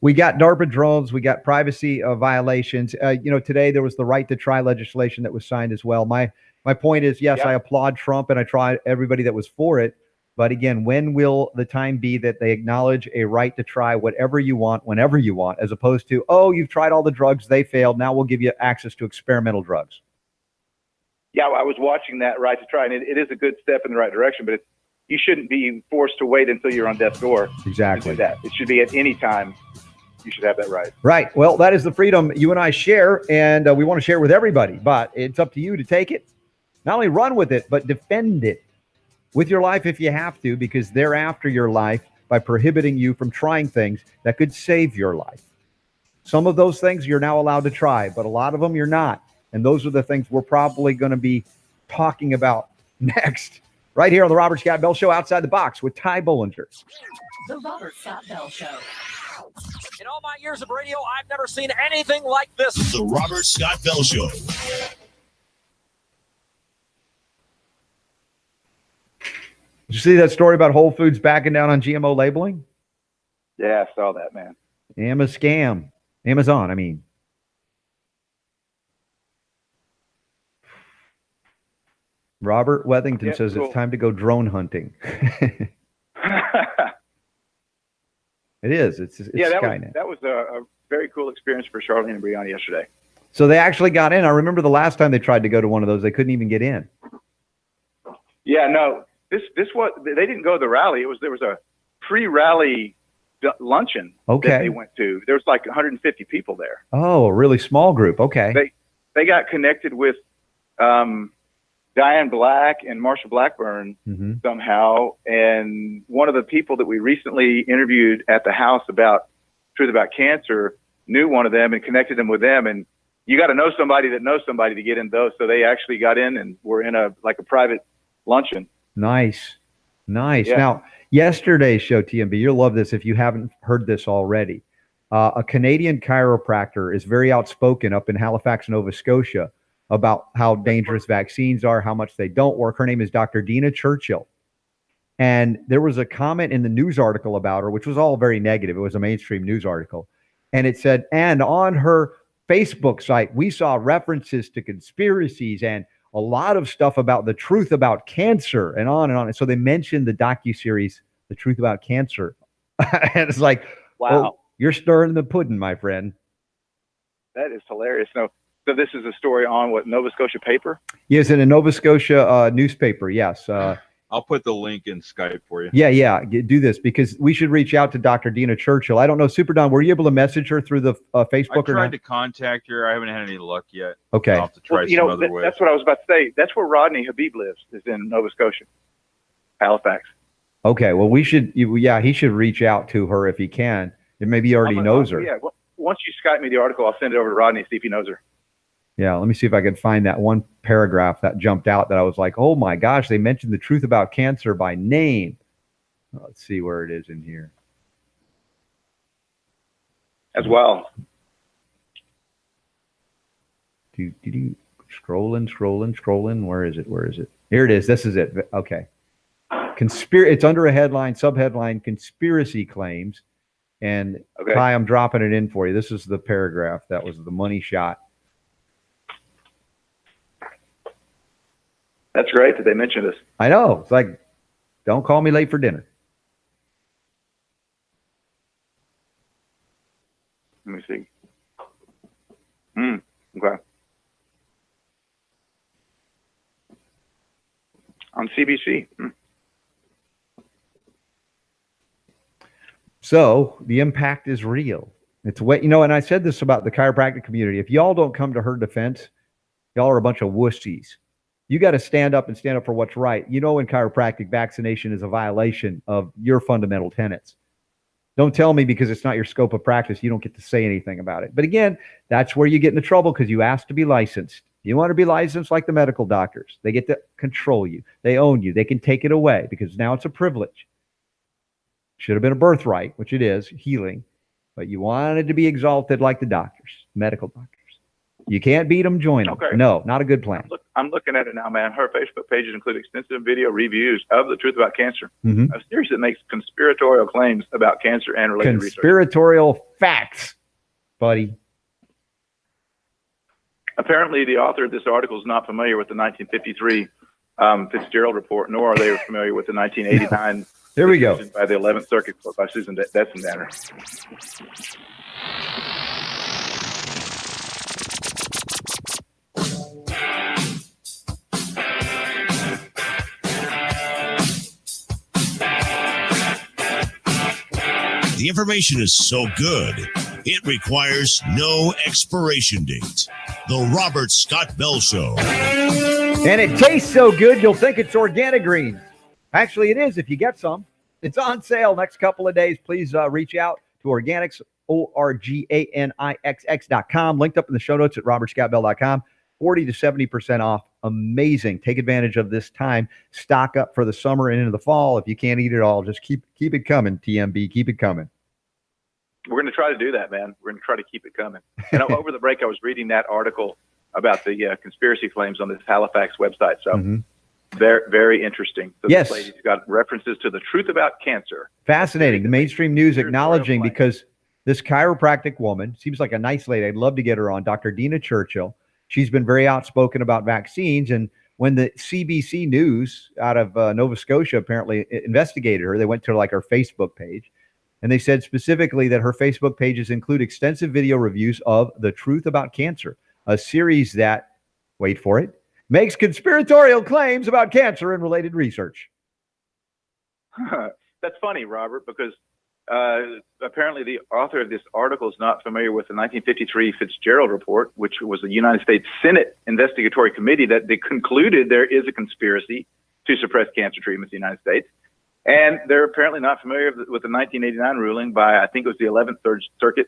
we got DARPA drones. We got privacy violations. Today there was the right to try legislation that was signed as well. My point is, yes, I applaud Trump and I try everybody that was for it. But again, when will the time be that they acknowledge a right to try whatever you want, whenever you want, as opposed to, oh, you've tried all the drugs, they failed, now we'll give you access to experimental drugs? Yeah, I was watching that right to try, and it is a good step in the right direction, but you shouldn't be forced to wait until you're on death's door. Exactly. To do that. It should be at any time. You should have that right. Right. Well, that is the freedom you and I share, and we want to share with everybody, but it's up to you to take it. Not only run with it, but defend it with your life if you have to, because they're after your life by prohibiting you from trying things that could save your life. Some of those things you're now allowed to try, but a lot of them you're not. And those are the things we're probably going to be talking about next, right here on the Robert Scott Bell Show, Outside the Box with Ty Bollinger. The Robert Scott Bell Show. In all my years of radio, I've never seen anything like this. The Robert Scott Bell Show. Did you see that story about Whole Foods backing down on GMO labeling? Yeah, I saw that, man. Scam. Amazon, I mean. Robert Wethington says it's time to go drone hunting. It is. It's Skynet. That was a very cool experience for Charlene and Brianna yesterday. So they actually got in. I remember the last time they tried to go to one of those, they couldn't even get in. Yeah, no. This was, they didn't go to the rally. There was a pre-rally luncheon that they went to. There was like 150 people there. Oh, a really small group. Okay. they got connected with Diane Black and Marsha Blackburn somehow. And one of the people that we recently interviewed at the house about Truth About Cancer knew one of them and connected them with them. And you got to know somebody that knows somebody to get in those. So they actually got in and were in a private luncheon. Nice. Yeah. Now, yesterday's show, TMB, you'll love this if you haven't heard this already. A Canadian chiropractor is very outspoken up in Halifax, Nova Scotia, about how dangerous vaccines are, how much they don't work. Her name is Dr. Dina Churchill. And there was a comment in the news article about her, which was all very negative. It was a mainstream news article. And it said, and on her Facebook site, we saw references to conspiracies and a lot of stuff about the truth about cancer and on and on. And so they mentioned the docuseries, The Truth About Cancer. And it's like, wow, oh, you're stirring the pudding, my friend. That is hilarious. No, so this is a story on what, Nova Scotia paper? Yes, in a Nova Scotia newspaper. Yes. I'll put the link in Skype for you. Yeah. Do this because we should reach out to Dr. Dina Churchill. I don't know, Super Don, were you able to message her through the Facebook I or tried not? to contact her. I haven't had any luck yet. Okay. I'll have to try some other ways. That's what I was about to say. That's where Rodney Habib lives, is in Nova Scotia, Halifax. Okay. Well, he should reach out to her if he can. And maybe he already knows her. Yeah. Well, once you Skype me the article, I'll send it over to Rodney and see if he knows her. Yeah, let me see if I can find that one paragraph that jumped out that I was like, oh my gosh, they mentioned the truth about cancer by name. Let's see where it is in here. As well. Scrolling. Where is it? Here it is. This is it. Okay. It's under a subheadline, conspiracy claims. And Kai, I'm dropping it in for you. This is the paragraph. That was the money shot. That's great that they mentioned us. I know. It's like, don't call me late for dinner. Let me see. Okay. On CBC. So the impact is real. It's what, and I said this about the chiropractic community. If y'all don't come to her defense, y'all are a bunch of wussies. You got to stand up for what's right. In chiropractic, vaccination is a violation of your fundamental tenets. Don't tell me because it's not your scope of practice, you don't get to say anything about it. But again, that's where you get into trouble because you asked to be licensed. You want to be licensed like the medical doctors. They get to control you. They own you. They can take it away because now it's a privilege. Should have been a birthright, which it is, healing. But you wanted to be exalted like the doctors, medical doctors. You can't beat them, join them. Okay. No, not a good plan. I'm looking at it now, man. Her Facebook pages include extensive video reviews of The Truth About Cancer, Mm-hmm. a series that makes conspiratorial claims about cancer and related research. Conspiratorial facts, buddy. Apparently, the author of this article is not familiar with the 1953 Fitzgerald report, nor are they familiar with the 1989 Here we go. by the 11th Circuit Court by Susan Detzendanner. The information is so good, it requires no expiration date. The Robert Scott Bell Show. And it tastes so good, you'll think it's organic greens. Actually, it is if you get some. It's on sale next couple of days. Please reach out to Organics, ORGANIXX.com. Linked up in the show notes at robertscottbell.com. 40 to 70% off. Amazing. Take advantage of this time. Stock up for the summer and into the fall. If you can't eat it all, just keep it coming, TMB. Keep it coming. We're going to try to do that, man. We're going to try to keep it coming. And over the break, I was reading that article about the conspiracy claims on this Halifax website. So very, very interesting. So yes. This lady's got references to the truth about cancer. Fascinating. The mainstream news acknowledging, because this chiropractic woman seems like a nice lady. I'd love to get her on, Dr. Dina Churchill. She's been very outspoken about vaccines. And when the CBC News out of Nova Scotia apparently investigated her, they went to her Facebook page. And they said specifically that her Facebook pages include extensive video reviews of The Truth About Cancer, a series that, wait for it, makes conspiratorial claims about cancer and related research. That's funny, Robert, because apparently the author of this article is not familiar with the 1953 Fitzgerald report, which was the United States Senate Investigatory Committee that they concluded there is a conspiracy to suppress cancer treatments in the United States. And they're apparently not familiar with the 1989 ruling by, I think it was the 11th Third Circuit,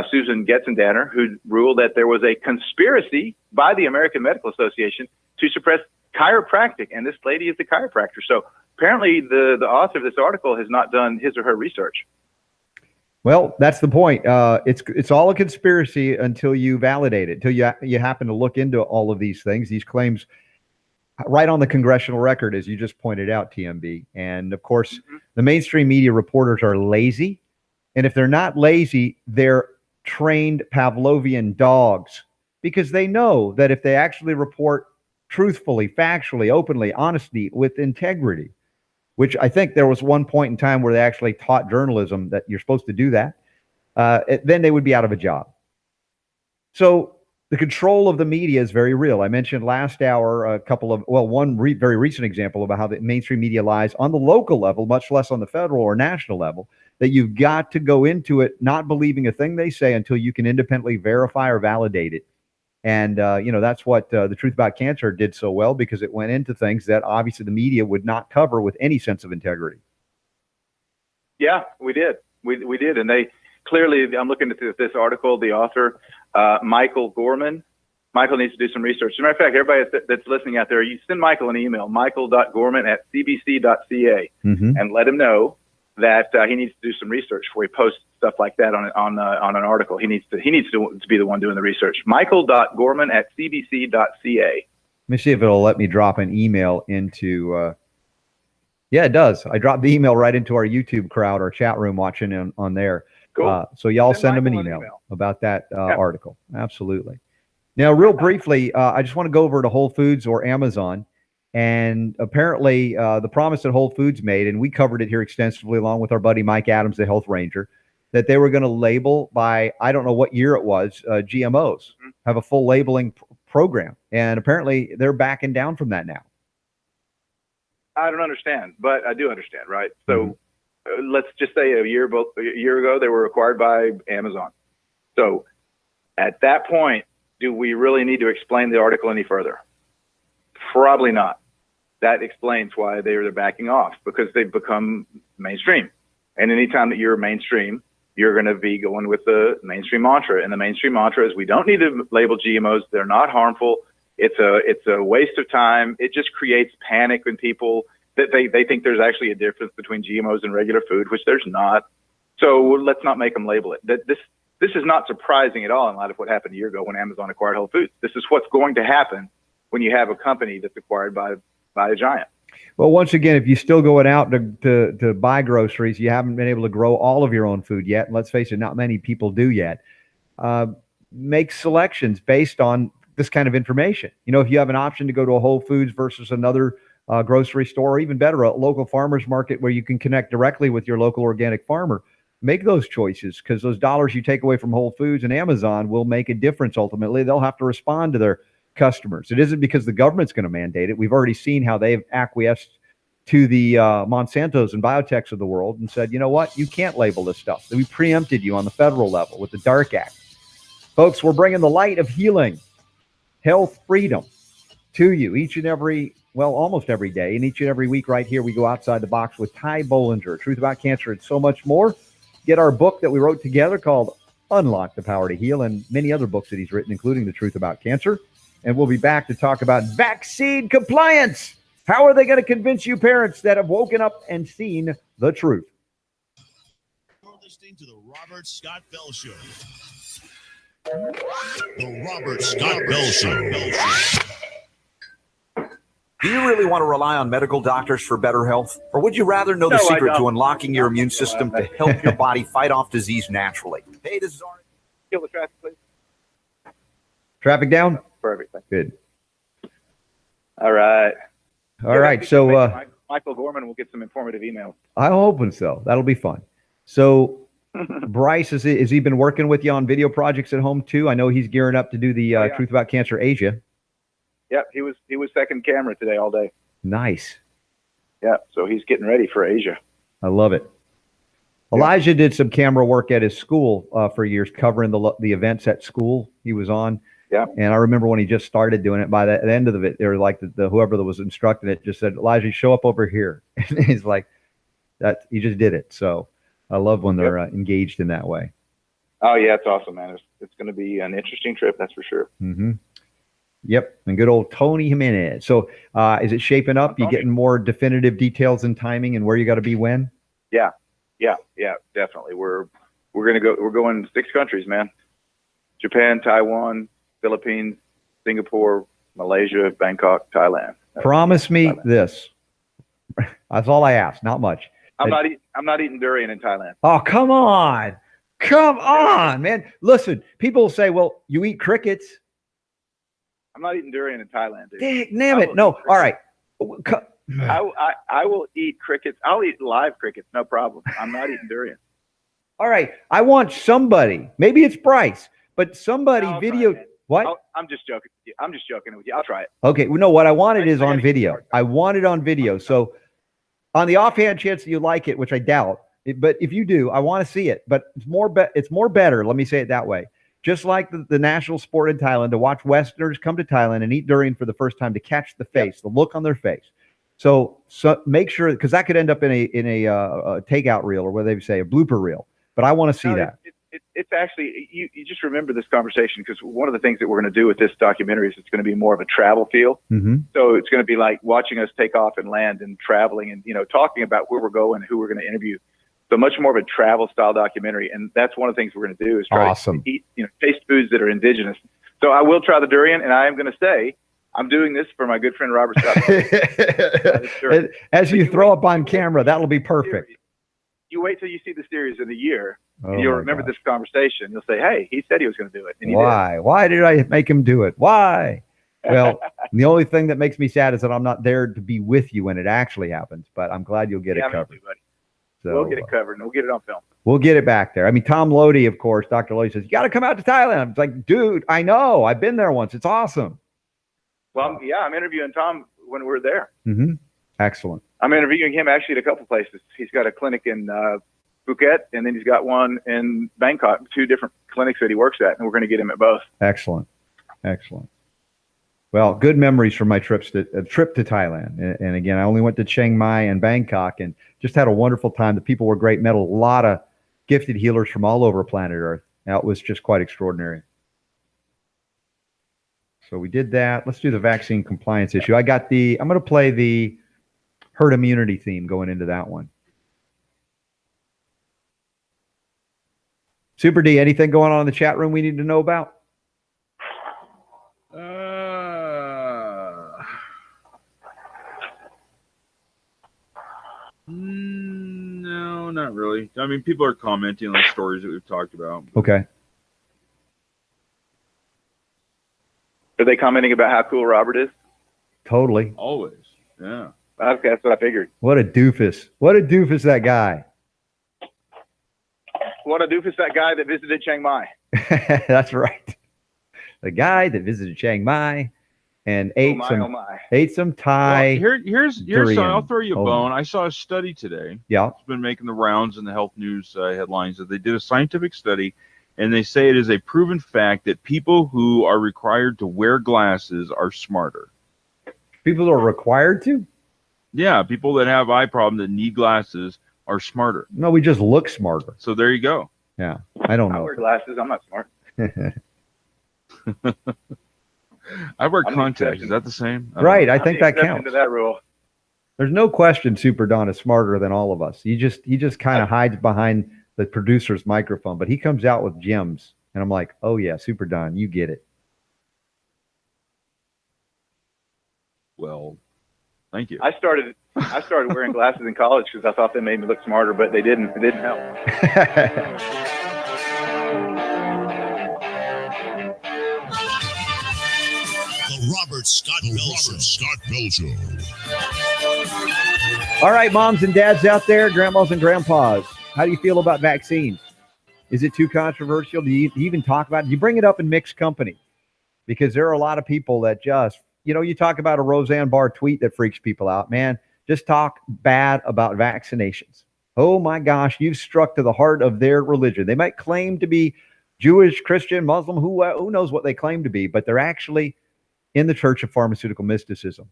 Susan Getzendanner, who ruled that there was a conspiracy by the American Medical Association to suppress chiropractic. And this lady is the chiropractor. So apparently the author of this article has not done his or her research. Well, that's the point. It's all a conspiracy until you validate it, until you happen to look into all of these things, these claims, right on the congressional record, as you just pointed out, TMB. And of course, the mainstream media reporters are lazy. And if they're not lazy, they're trained Pavlovian dogs, because they know that if they actually report truthfully, factually, openly, honestly, with integrity, which I think there was one point in time where they actually taught journalism that you're supposed to do that, then they would be out of a job. So the control of the media is very real. I mentioned last hour one very recent example about how the mainstream media lies on the local level, much less on the federal or national level, that you've got to go into it not believing a thing they say until you can independently verify or validate it. And, that's what the Truth About Cancer did so well, because it went into things that obviously the media would not cover with any sense of integrity. Yeah, we did. We did. And they clearly, I'm looking at this article, the author, Michael Gorman. Michael needs to do some research. As a matter of fact, everybody that's listening out there, you send Michael an email, michael.gorman@cbc.ca, and let him know that he needs to do some research before he posts stuff like that on an article. He needs to be the one doing the research. Michael.gorman@cbc.ca. Let me see if it'll let me drop an email into. Yeah, it does. I dropped the email right into our YouTube crowd, our chat room, watching on there. Cool. So y'all send them an email about that article. Absolutely. Now, real briefly, I just want to go over to Whole Foods or Amazon. And apparently the promise that Whole Foods made, and we covered it here extensively along with our buddy Mike Adams, the health ranger, that they were going to label by, I don't know what year it was, GMOs, have a full labeling program. And apparently they're backing down from that now. I don't understand, but I do understand, right? So let's just say a year ago, they were acquired by Amazon. So at that point, do we really need to explain the article any further? Probably not. That explains why they're backing off, because they've become mainstream. And anytime that you're mainstream, you're going to be going with the mainstream mantra. And the mainstream mantra is we don't need to label GMOs. They're not harmful. It's a waste of time. It just creates panic in people that they think there's actually a difference between GMOs and regular food, which there's not. So let's not make them label it. This is not surprising at all in light of what happened a year ago when Amazon acquired Whole Foods. This is what's going to happen when you have a company that's acquired by a giant. Well, once again, if you're still going out to buy groceries, you haven't been able to grow all of your own food yet. And let's face it, not many people do yet. Make selections based on this kind of information. If you have an option to go to a Whole Foods versus another grocery store, or even better, a local farmer's market where you can connect directly with your local organic farmer, make those choices, because those dollars you take away from Whole Foods and Amazon will make a difference. Ultimately, they'll have to respond to their customers. It isn't because the government's going to mandate it. We've already seen how they've acquiesced to the Monsantos and biotechs of the world and said, you know what, you can't label this stuff. We preempted you on the federal level with the DARK Act. Folks, we're bringing the light of healing, health, freedom to you each and every, almost every day, and each and every week right here we go outside the box with Ty Bollinger, Truth About Cancer and so much more. Get our book that we wrote together called Unlock the Power to Heal, and many other books that he's written, including The Truth About Cancer. And we'll be back to talk about vaccine compliance. How are they going to convince you parents that have woken up and seen the truth? You're listening to the Robert Scott Bell Show. The Robert Scott Bell Show. Do you really want to rely on medical doctors for better health? Or would you rather know the secret to unlocking your immune system to help your body fight off disease naturally? Hey, this is Arnie. Kill the traffic, please. Traffic down? Perfect. Good. All right. All right. So Michael Gorman will get some informative emails. I'm hoping so. That'll be fun. So Bryce, has he been working with you on video projects at home too? I know he's gearing up to do the Truth About Cancer Asia. Yep, he was second camera today all day. Nice. Yeah, so he's getting ready for Asia. I love it. Elijah did some camera work at his school for years, covering the events at school he was on. Yeah. And I remember when he just started doing it, by the end of it, they were like the whoever that was instructing it just said, "Elijah, show up over here." And he's like, that he just did it. So I love when they're engaged in that way. Oh yeah, it's awesome, man. It's going to be an interesting trip, that's for sure. Mm-hmm. Yep. And good old Tony Jimenez. So is it shaping up? You getting more definitive details and timing and where you got to be when? Yeah, definitely. We're going 6 countries, man. Japan, Taiwan, Philippines, Singapore, Malaysia, Bangkok, Thailand. Promise me this. That's all I ask. Not much. I'm not eating durian in Thailand. Oh, come on. Come on, man. Listen, people say, well, you eat crickets. I'm not eating durian in Thailand, dude. Damn it. No. All right. I will eat crickets. I'll eat live crickets, no problem. I'm not eating durian. All right. I want somebody, maybe it's Bryce, but somebody video. What? I'm just joking. I'm just joking with you. I'll try it. Okay. Well, no, what I wanted is on video. I want it on video. So on the offhand chance that you like it, which I doubt, but if you do, I want to see it. But it's more better. Let me say it that way. Just like the national sport in Thailand, to watch Westerners come to Thailand and eat durian for the first time, to catch the face, the look on their face. So make sure, because that could end up in a takeout reel, or what they say, a blooper reel. But I want to see that. It's actually, you just remember this conversation, because one of the things that we're going to do with this documentary is it's going to be more of a travel feel. Mm-hmm. So it's going to be like watching us take off and land and traveling and, talking about where we're going, who we're going to interview. So much more of a travel style documentary. And that's one of the things we're going to do is try to eat, taste foods that are indigenous. So I will try the durian, and I am going to say, I'm doing this for my good friend Robert Scott. As you throw up on camera, that'll be perfect. You wait till you see the series in a year, and you'll remember this conversation. You'll say, hey, he said he was going to do it. And he Why? did. Why did I make him do it? Why? Well, the only thing that makes me sad is that I'm not there to be with you when it actually happens, but I'm glad you'll get it covered. Me too, buddy. So, we'll get it covered, and we'll get it on film. We'll get it back there. I mean, Tom Lodi, of course, Dr. Lodi says, you got to come out to Thailand. It's like, dude, I know. I've been there once. It's awesome. Well, I'm interviewing Tom when we're there. Mm-hmm. Excellent. I'm interviewing him actually at a couple places. He's got a clinic in Phuket, and then he's got one in Bangkok, 2 different clinics that he works at, and we're going to get him at both. Excellent. Well, good memories from my trip to Thailand. And again, I only went to Chiang Mai and Bangkok and just had a wonderful time. The people were great. Met a lot of gifted healers from all over planet Earth. Now, it was just quite extraordinary. So we did that. Let's do the vaccine compliance issue. I'm going to play the herd immunity theme going into that one. Super D, anything going on in the chat room we need to know about? No, not really. I mean, people are commenting on the stories that we've talked about. Okay. Are they commenting about how cool Robert is? Totally. Always. Yeah. That's what I figured. What a doofus. What a doofus, that guy. What a doofus, that guy that visited Chiang Mai. That's right. The guy that visited Chiang Mai and ate some Thai. Well, here's durian. something. I'll throw you a bone. I saw a study today. Yeah. It's been making the rounds in the health news headlines that they did a scientific study, and they say it is a proven fact that people who are required to wear glasses are smarter. People are required to? Yeah, people that have eye problems that need glasses are smarter. No, we just look smarter. So there you go. Yeah, I don't know. I wear glasses. I'm not smart. I wear contacts. Is that the same? Right. I think that counts. To that rule. There's no question Super Don is smarter than all of us. He just kind of hides behind the producer's microphone, but he comes out with gems. And I'm like, oh yeah, Super Don, you get it. Well, thank you. I started wearing glasses in college because I thought they made me look smarter, but they didn't. It didn't help. Robert Scott Bell Show. All right, moms and dads out there, grandmas and grandpas, how do you feel about vaccines? Is it too controversial? Do you even talk about it? Do you bring it up in mixed company? Because there are a lot of people that just, you talk about a Roseanne Barr tweet that freaks people out. Man, just talk bad about vaccinations. Oh my gosh, you've struck to the heart of their religion. They might claim to be Jewish, Christian, Muslim, who knows what they claim to be, but they're actually in the church of pharmaceutical mysticism.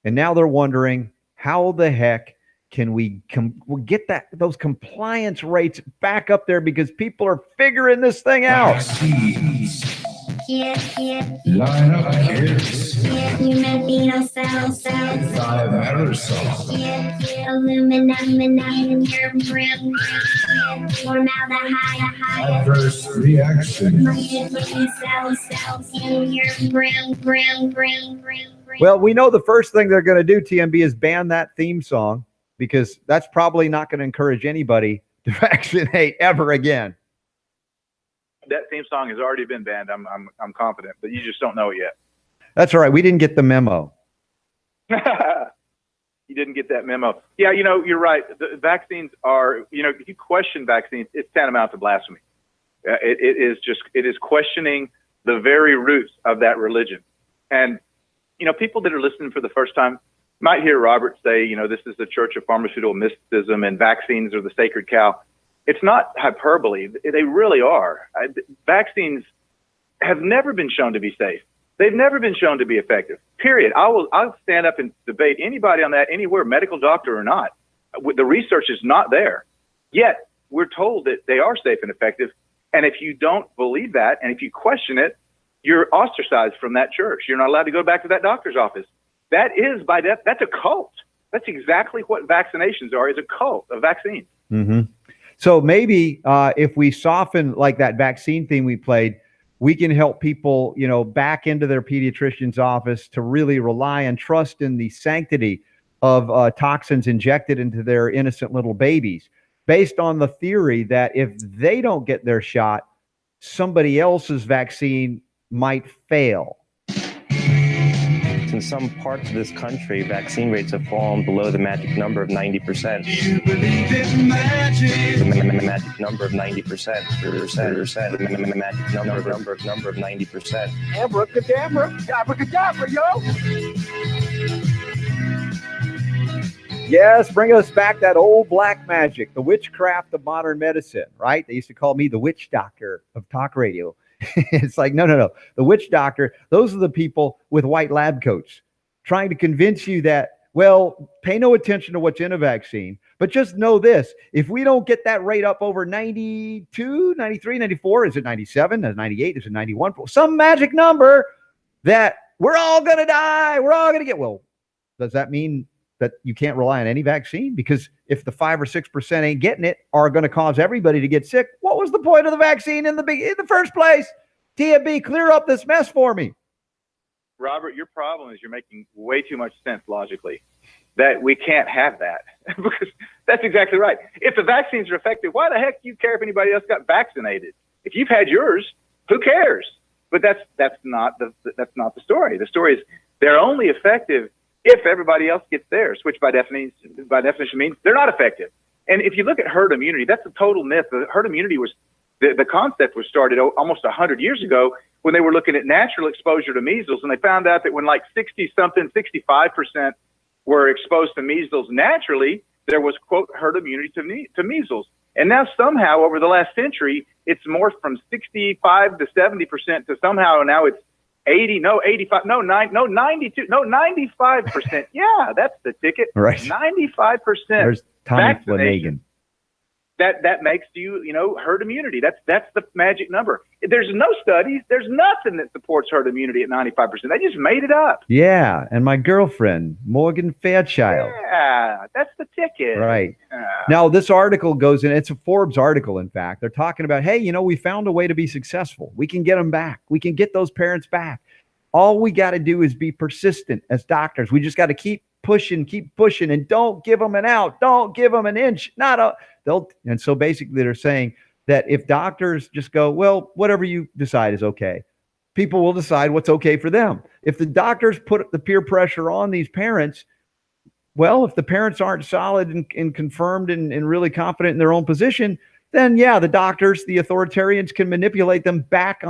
And now they're wondering, how the heck can we get those compliance rates back up there, because people are figuring this thing out. Line up kids. Human cells. 5 aerosols. Aluminum in your brain. Formaldehyde. Adverse reaction. Cells in your brain. Well, we know the first thing they're going to do, TMB, is ban that theme song, because that's probably not going to encourage anybody to vaccinate ever again. That theme song has already been banned. I'm confident, but you just don't know it yet. That's all right. We didn't get the memo. You didn't get that memo. Yeah, you're right. The vaccines are, if you question vaccines, it's tantamount to blasphemy. It is questioning the very roots of that religion. And, people that are listening for the first time might hear Robert say, this is the church of pharmaceutical mysticism and vaccines are the sacred cow. It's not hyperbole. They really are. Vaccines have never been shown to be safe. They've never been shown to be effective, period. I'll stand up and debate anybody on that anywhere, medical doctor or not. The research is not there. Yet we're told that they are safe and effective. And if you don't believe that, and if you question it, you're ostracized from that church. You're not allowed to go back to that doctor's office. That is, that's a cult. That's exactly what vaccinations are, is a cult of vaccines. Mm-hmm. So maybe if we soften like that vaccine theme we played, we can help people, back into their pediatrician's office to really rely and trust in the sanctity of toxins injected into their innocent little babies, based on the theory that if they don't get their shot, somebody else's vaccine might fail. In some parts of this country, vaccine rates have fallen below the magic number of 90%. You believe in magic. The magic number of 90%. The magic number of 90%. Abracadabra, yo! Yes, bring us back that old black magic, the witchcraft of modern medicine, right? They used to call me the witch doctor of talk radio. It's like, no. The witch doctor, those are the people with white lab coats trying to convince you that, well, pay no attention to what's in a vaccine, but just know this. If we don't get that rate up over 92, 93, 94, is it 97, is it 98, is it 91? Some magic number that we're all going to die. We're all going to get, well, does that mean that you can't rely on any vaccine? Because if the 5 or 6% ain't getting it, are going to cause everybody to get sick, what was the point of the vaccine in the first place? TMB, clear up this mess for me. Robert, your problem is you're making way too much sense logically. That we can't have that. Because that's exactly right. If the vaccines are effective, why the heck do you care if anybody else got vaccinated? If you've had yours, who cares? But that's not the story. The story is they're only effective if everybody else gets theirs, which by definition means they're not effective. And if you look at herd immunity, that's a total myth. The herd immunity was, the concept was started almost 100 years ago when they were looking at natural exposure to measles, and they found out that when like 65% were exposed to measles naturally, there was, quote, herd immunity to measles. And now somehow over the last century, it's morphed from 65 to 70% to somehow now it's 80, no, 85, no, 92, no, 95%. Yeah, that's the ticket. Right. 95%. There's Tommy vaccination. Flanagan. That makes you, herd immunity. That's the magic number. There's no studies. There's nothing that supports herd immunity at 95%. They just made it up. Yeah, and my girlfriend, Morgan Fairchild. Yeah, that's the ticket. Right. Now, this article goes in, it's a Forbes article, in fact. They're talking about, hey, we found a way to be successful. We can get them back. We can get those parents back. All we got to do is be persistent as doctors. We just got to keep pushing, and don't give them an out. Don't give them an inch. And so basically they're saying that if doctors just go, well, whatever you decide is okay, people will decide what's okay for them. If the doctors put the peer pressure on these parents, well, if the parents aren't solid and confirmed and really confident in their own position, then yeah, the doctors, the authoritarians can manipulate them back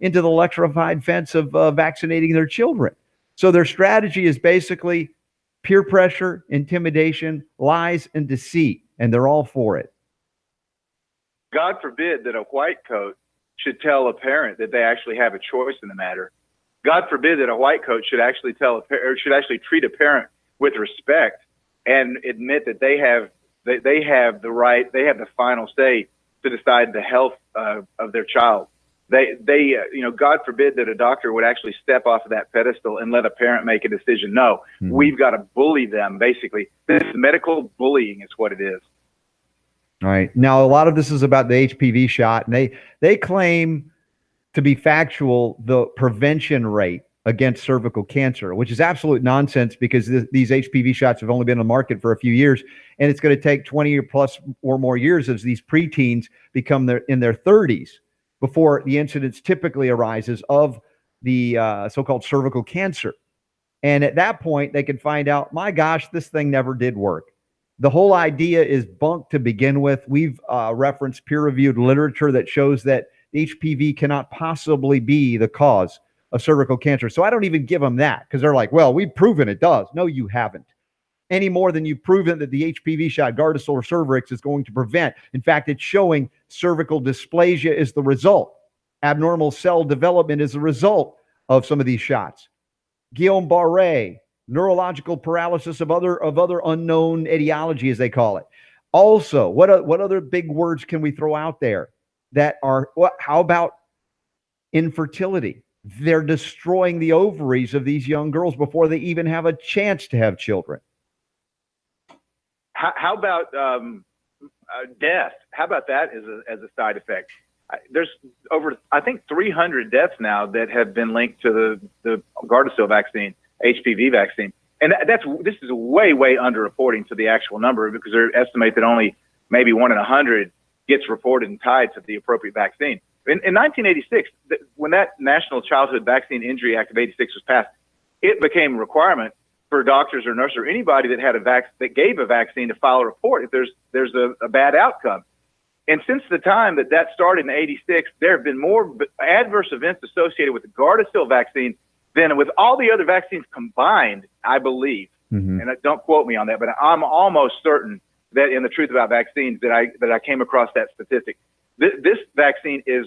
into the electrified fence of vaccinating their children. So their strategy is basically peer pressure, intimidation, lies, and deceit. and they're all for it. God forbid that a white coat should tell a parent that they actually have a choice in the matter. God forbid that a white coat should actually treat a parent with respect and admit that they have the right, they have the final say to decide the health of their child. God forbid that a doctor would actually step off of that pedestal and let a parent make a decision. No, we've got to bully them. Basically, this medical bullying is what it is. All right. Now, a lot of this is about the HPV shot, and they claim to be factual the prevention rate against cervical cancer, which is absolute nonsense because these HPV shots have only been on the market for a few years, and it's going to take 20 or plus or more years as these preteens become in their 30s before the incidence typically arises of the so-called cervical cancer. And at that point, they can find out, my gosh, this thing never did work. The whole idea is bunk to begin with. We've referenced peer-reviewed literature that shows that HPV cannot possibly be the cause of cervical cancer. So I don't even give them that because they're like, well, we've proven it does. No, you haven't. Any more than you've proven that the HPV shot, Gardasil or Cervarix, is going to prevent. In fact, it's showing cervical dysplasia is the result. Abnormal cell development is the result of some of these shots. Guillain-Barré, neurological paralysis of other unknown etiology, as they call it. Also, what other big words can we throw out there that are, how about infertility? They're destroying the ovaries of these young girls before they even have a chance to have children. How about death? How about that as a side effect? There's over, I think, 300 deaths now that have been linked to the Gardasil vaccine, HPV vaccine. And this is way underreporting to the actual number because they estimate that only maybe 1 in 100 gets reported and tied to the appropriate vaccine. In 1986, when that National Childhood Vaccine Injury Act of 86 was passed, it became a requirement for doctors or nurses or anybody that had that gave a vaccine to file a report if there's a bad outcome. And since the time that started in 86, there have been more adverse events associated with the Gardasil vaccine than with all the other vaccines combined, I believe. And don't quote me on that, but I'm almost certain that in the Truth About Vaccines that I came across that statistic. This vaccine is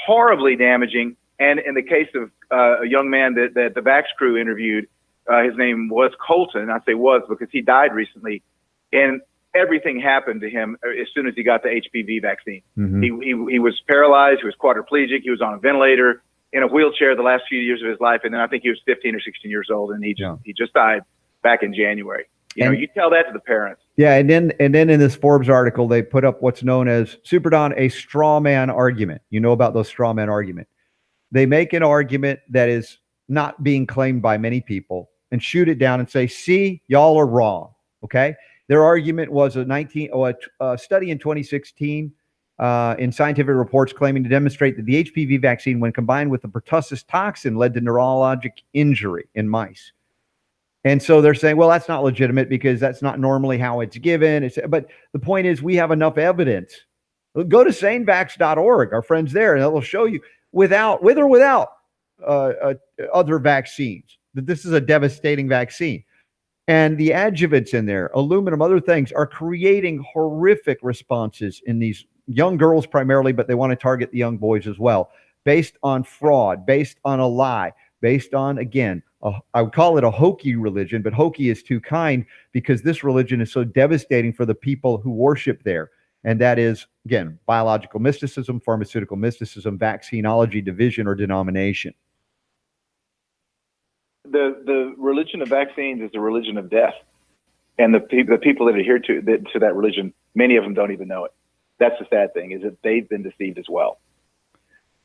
horribly damaging. And in the case of a young man that the Vax crew interviewed, his name was Colton. I say was because he died recently. And everything happened to him as soon as he got the HPV vaccine. He was paralyzed. He was quadriplegic. He was on a ventilator, in a wheelchair the last few years of his life. And then I think he was 15 or 16 years old, and he just died back in January. You tell that to the parents. Yeah, and then in this Forbes article, they put up what's known as, Super Don, a straw man argument. You know about those straw man argument. They make an argument that is not being claimed by many people and shoot it down and say, see, y'all are wrong, okay? Their argument was a study in 2016 in Scientific Reports claiming to demonstrate that the HPV vaccine, when combined with the pertussis toxin, led to neurologic injury in mice. And so they're saying, well, that's not legitimate because that's not normally how it's given. But the point is, we have enough evidence. Go to sanevax.org, our friends there, and it'll show you with or without other vaccines that this is a devastating vaccine. And the adjuvants in there, aluminum, other things, are creating horrific responses in these young girls primarily, but they want to target the young boys as well, based on fraud, based on a lie, based on, again, I would call it a hokey religion, but hokey is too kind because this religion is so devastating for the people who worship there. And that is, again, biological mysticism, pharmaceutical mysticism, vaccinology, division, or denomination. The religion of vaccines is a religion of death. And the people that adhere to that religion, many of them don't even know it. That's the sad thing, is that they've been deceived as well.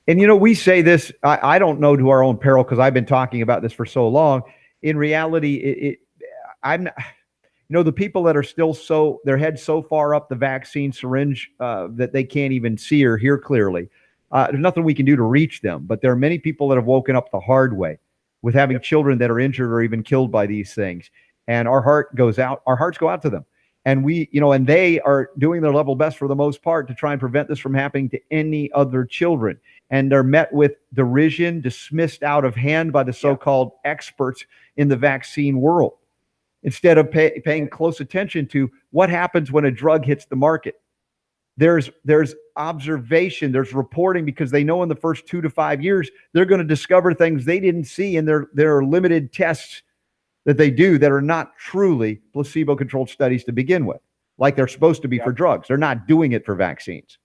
And, we say this, I don't know, to our own peril, because I've been talking about this for so long. In reality, the people that are still their heads so far up the vaccine syringe that they can't even see or hear clearly. There's nothing we can do to reach them. But there are many people that have woken up the hard way with having children that are injured or even killed by these things. And our hearts go out to them. And and they are doing their level best for the most part to try and prevent this from happening to any other children. And they're met with derision, dismissed out of hand by the so-called experts in the vaccine world. instead of paying close attention to what happens when a drug hits the market. There's observation, there's reporting, because they know in the first 2 to 5 years, they're going to discover things they didn't see in their limited tests that they do that are not truly placebo-controlled studies to begin with, like they're supposed to be for drugs. They're not doing it for vaccines.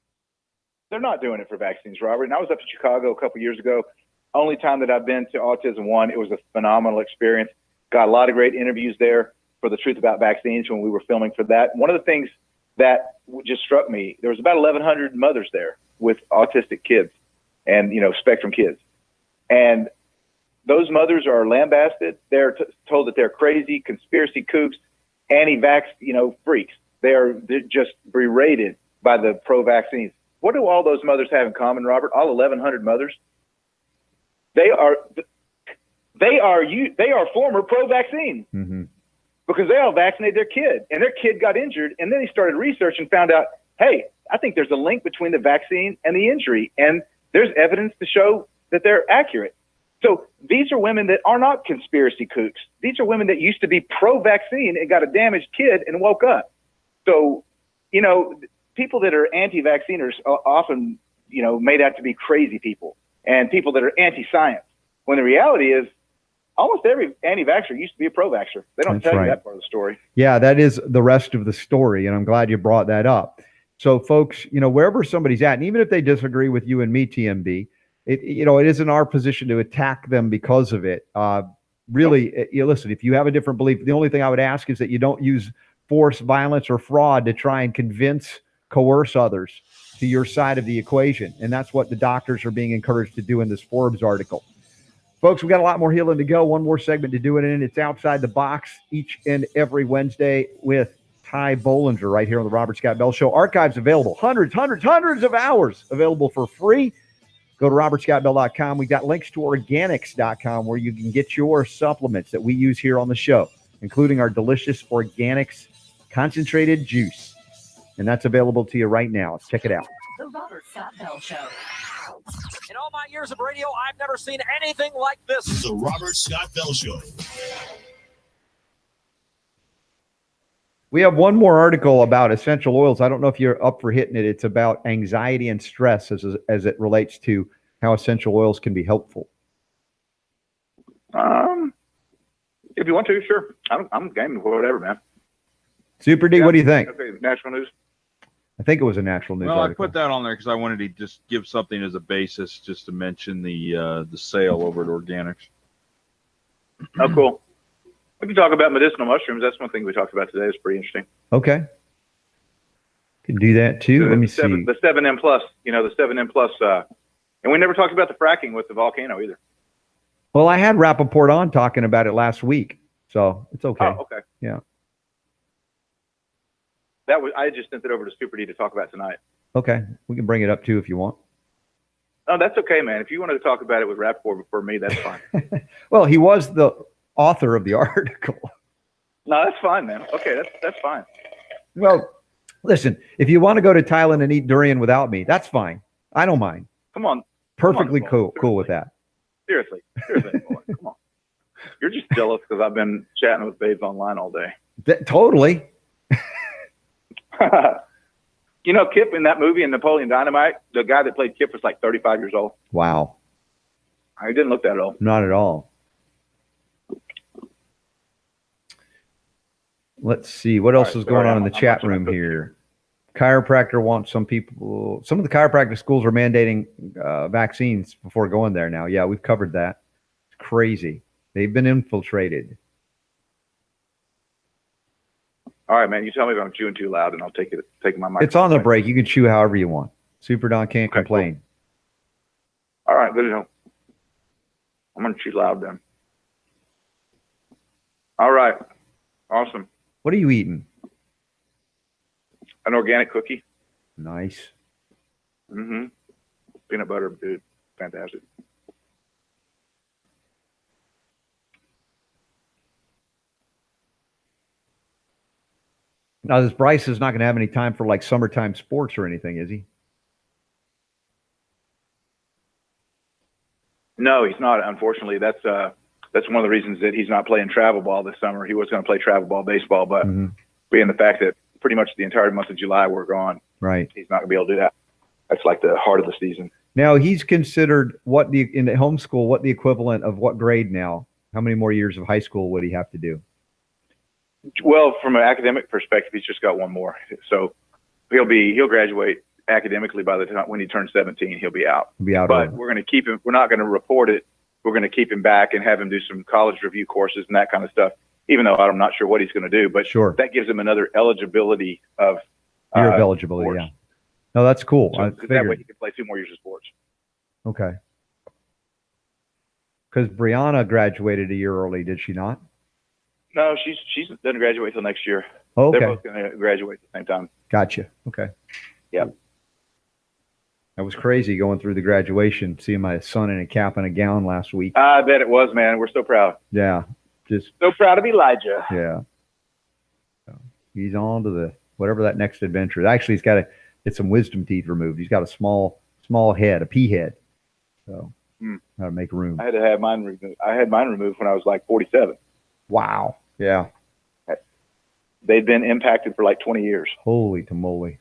They're not doing it for vaccines, Robert. And I was up in Chicago a couple years ago. Only time that I've been to Autism One. It was a phenomenal experience. Got a lot of great interviews there for The Truth About Vaccines when we were filming for that. One of the things that just struck me, there was about 1,100 mothers there with autistic kids and, spectrum kids. And those mothers are lambasted. They're told that they're crazy, conspiracy kooks, anti-vax, freaks. They're just berated by the pro-vaccines. What do all those mothers have in common, Robert? All 1,100 mothers? They are former pro-vaccine. Mm-hmm. Because they all vaccinated their kid, and their kid got injured, and then they started research and found out, hey, I think there's a link between the vaccine and the injury, and there's evidence to show that they're accurate. So these are women that are not conspiracy kooks. These are women that used to be pro-vaccine and got a damaged kid and woke up. So, people that are anti-vaccine are often, made out to be crazy people, and people that are anti-science, when the reality is, almost every anti-vaxxer used to be a pro-vaxxer. They don't tell you that part of the story. Yeah, that is the rest of the story, and I'm glad you brought that up. So, folks, wherever somebody's at, and even if they disagree with you and me, TMB, it isn't our position to attack them because of it. Listen, if you have a different belief, the only thing I would ask is that you don't use force, violence, or fraud to try and coerce others to your side of the equation. And that's what the doctors are being encouraged to do in this Forbes article. Folks, we got a lot more healing to go. One more segment to do it in. It's Outside the Box each and every Wednesday with Ty Bollinger right here on the Robert Scott Bell Show. Archives available. Hundreds of hours available for free. Go to robertscottbell.com. We got links to organics.com where you can get your supplements that we use here on the show, including our delicious organics concentrated juice. And that's available to you right now. Let's check it out. The Robert Scott Bell Show. In all my years of radio, I've never seen anything like this. The Robert Scott Bell Show. We have one more article about essential oils. I don't know if you're up for hitting it. It's about anxiety and stress as it relates to how essential oils can be helpful. If you want to, sure. I'm game for whatever, man. Super D, what do you think? Okay, national news. I think it was a natural news article. I put that on there because I wanted to just give something as a basis, just to mention the sale over at Organics. Oh, cool. We can talk about medicinal mushrooms. That's one thing we talked about today. It's pretty interesting. Okay. Can do that too. Let me see. The 7M plus, the 7M plus, and we never talked about the fracking with the volcano either. Well, I had Rappaport on talking about it last week, so it's okay. Oh, okay. Yeah. I just sent it over to Super D to talk about tonight. Okay. We can bring it up too if you want. Oh, that's okay, man. If you wanted to talk about it with Rappaport before me, that's fine. Well, he was the author of the article. No, that's fine, man. Okay, that's fine. Well, listen, if you want to go to Thailand and eat durian without me, that's fine. I don't mind. Come on. Perfectly cool with that. Seriously, boy, come on. You're just jealous because I've been chatting with babes online all day. Totally. Kip in that movie in Napoleon Dynamite, the guy that played Kip was like 35 years old. Wow. He didn't look that old. Not at all. Let's see. What else is going on in the chat room here? Chiropractor wants some of the chiropractic schools are mandating vaccines before going there now. Yeah, we've covered that. It's crazy. They've been infiltrated. All right, man. You tell me if I'm chewing too loud, and I'll take my mic. It's on the break. You can chew however you want. Super Don can't complain. Cool. All right, good to know. I'm going to chew loud then. All right. Awesome. What are you eating? An organic cookie. Nice. Mm-hmm. Peanut butter, dude. Fantastic. Now, this Bryce is not going to have any time for like summertime sports or anything, is he? No, he's not. Unfortunately, that's that's one of the reasons that he's not playing travel ball this summer. He was going to play travel ball, baseball, but being the fact that pretty much the entire month of July we're gone, right? He's not going to be able to do that. That's like the heart of the season. Now he's considered in the homeschool, what the equivalent of what grade now? How many more years of high school would he have to do? Well, from an academic perspective, he's just got one more. So he'll graduate academically by the time when he turns 17, he'll be out. But we're going to keep him. We're not going to report it. We're going to keep him back and have him do some college review courses and that kind of stuff. Even though I'm not sure what he's going to do, but that gives him another eligibility of year of eligibility. sports. Yeah. No, that's cool. So, I 'cause that way figured. he can play 2 more years of sports. Okay. Because Brianna graduated a year early, did she not? No, she's doesn't graduate till next year. Oh, okay. They're both going to graduate at the same time. Gotcha. Okay. Yep. That was crazy going through the graduation, seeing my son in a cap and a gown last week. I bet it was, man. We're so proud. Yeah. Just So proud of Elijah. yeah. So he's on to the whatever that next adventure. Actually, he's got to get some wisdom teeth removed. He's got a small head, a pea head. So gotta make room. I had to have mine removed. I had mine removed when I was like 47. Wow. Yeah. They'd been impacted for like 20 years. Holy tamale.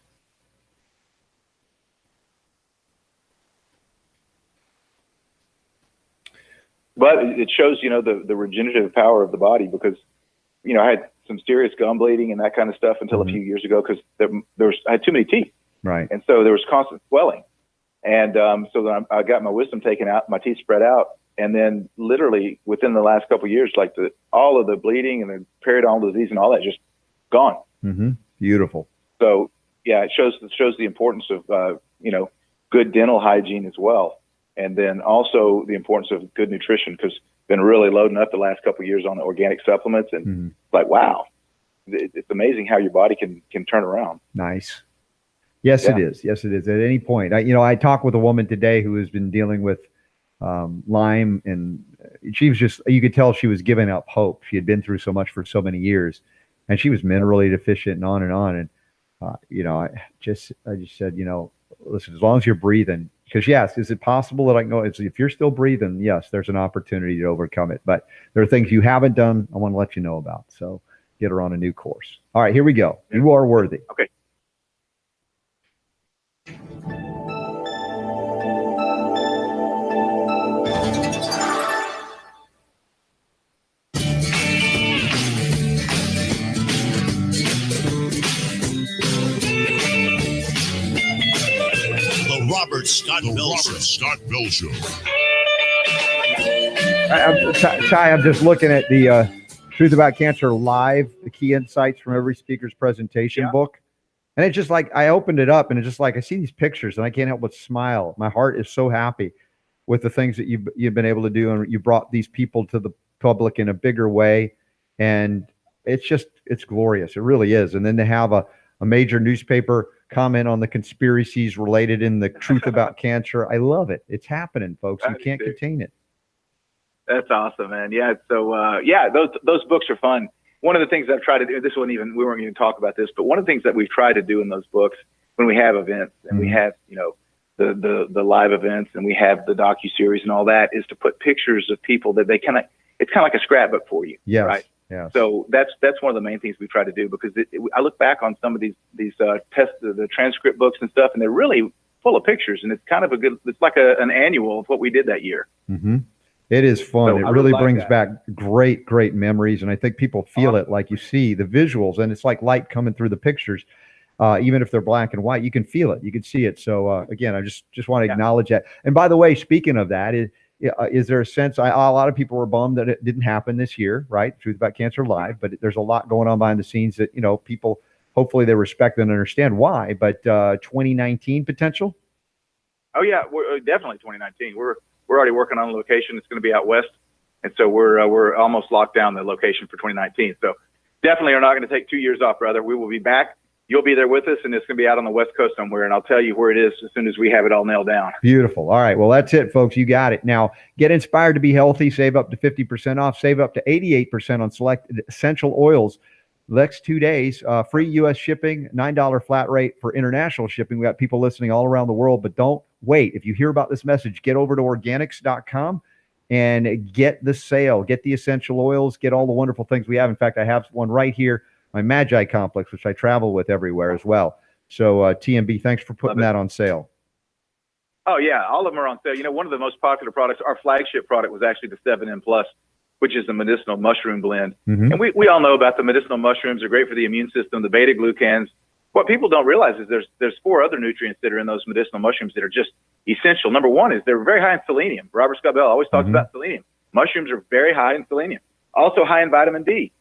But it shows, the regenerative power of the body because, I had some serious gum bleeding and that kind of stuff until a few years ago because I had too many teeth. Right. And so there was constant swelling. And so then I got my wisdom taken out, my teeth spread out. And then literally within the last couple of years, like all of the bleeding and the periodontal disease and all that just gone. Mm-hmm. Beautiful. So yeah, it shows the importance of, good dental hygiene as well. And then also the importance of good nutrition because been really loading up the last couple of years on the organic supplements and like, wow, it's amazing how your body can turn around. Nice. Yes, it is. Yes, it is. At any point, I talked with a woman today who has been dealing with Lyme, and she was you could tell she was giving up hope. She had been through so much for so many years, and she was minerally deficient and on and on. And I just said, listen, as long as you're breathing, because yes, is it possible that I can go? If you're still breathing, yes, there's an opportunity to overcome it. But there are things you haven't done. I want to let you know about. So get her on a new course. All right, here we go. You are worthy. Okay. Robert Scott Bell Show. I'm just looking at the Truth About Cancer Live, the key insights from every speaker's presentation book. And it's just like, I opened it up and it's just like, I see these pictures and I can't help but smile. My heart is so happy with the things that you've been able to do. And you brought these people to the public in a bigger way. And it's glorious. It really is. And then to have a major newspaper comment on the conspiracies related in the Truth About Cancer. I love it. It's happening, folks. You can't contain it. That's awesome, man. Yeah. So, those books are fun. One of the things I've tried to do, we weren't even talk about this, but one of the things that we've tried to do in those books when we have events and we have, the live events and we have the docuseries and all that is to put pictures of people that it's kind of like a scrapbook for you. Yes. Right. Yeah. So that's one of the main things we try to do because I look back on some of these the transcript books and stuff, and they're really full of pictures, and it's kind of it's like an annual of what we did that year. Mm-hmm. It is fun. So it I really like brings that. back great memories, and I think people feel it. Like you see the visuals, and it's like light coming through the pictures. Even if they're black and white, you can feel it. You can see it. So again, I just want to acknowledge that. And by the way, speaking of that, is there a sense? A lot of people were bummed that it didn't happen this year, right? Truth About Cancer Live, but there's a lot going on behind the scenes that people hopefully they respect and understand why. But 2019 potential. Oh yeah, we're definitely 2019. We're already working on a location. It's going to be out west, and so we're almost locked down the location for 2019. So definitely are not going to take 2 years off, brother. We will be back. You'll be there with us, and it's going to be out on the West Coast somewhere, and I'll tell you where it is as soon as we have it all nailed down. Beautiful. All right. Well, that's it, folks. You got it. Now, get inspired to be healthy. Save up to 50% off. Save up to 88% on selected essential oils. Next 2 days, free U.S. shipping, $9 flat rate for international shipping. We got people listening all around the world, but don't wait. If you hear about this message, get over to organics.com and get the sale, get the essential oils, get all the wonderful things we have. In fact, I have one right here, my Magi Complex, which I travel with everywhere as well. So TMB, thanks for putting that on sale. Oh, yeah. All of them are on sale. You know, one of the most popular products, our flagship product, was actually the 7M Plus, which is the medicinal mushroom blend. And we all know about the medicinal mushrooms. They're great for the immune system, the beta glucans. What people don't realize is there's 4 other nutrients that are in those medicinal mushrooms that are just essential. Number one is they're very high in selenium. Robert Scott Bell always talks about selenium. Mushrooms are very high in selenium. Also high in vitamin D.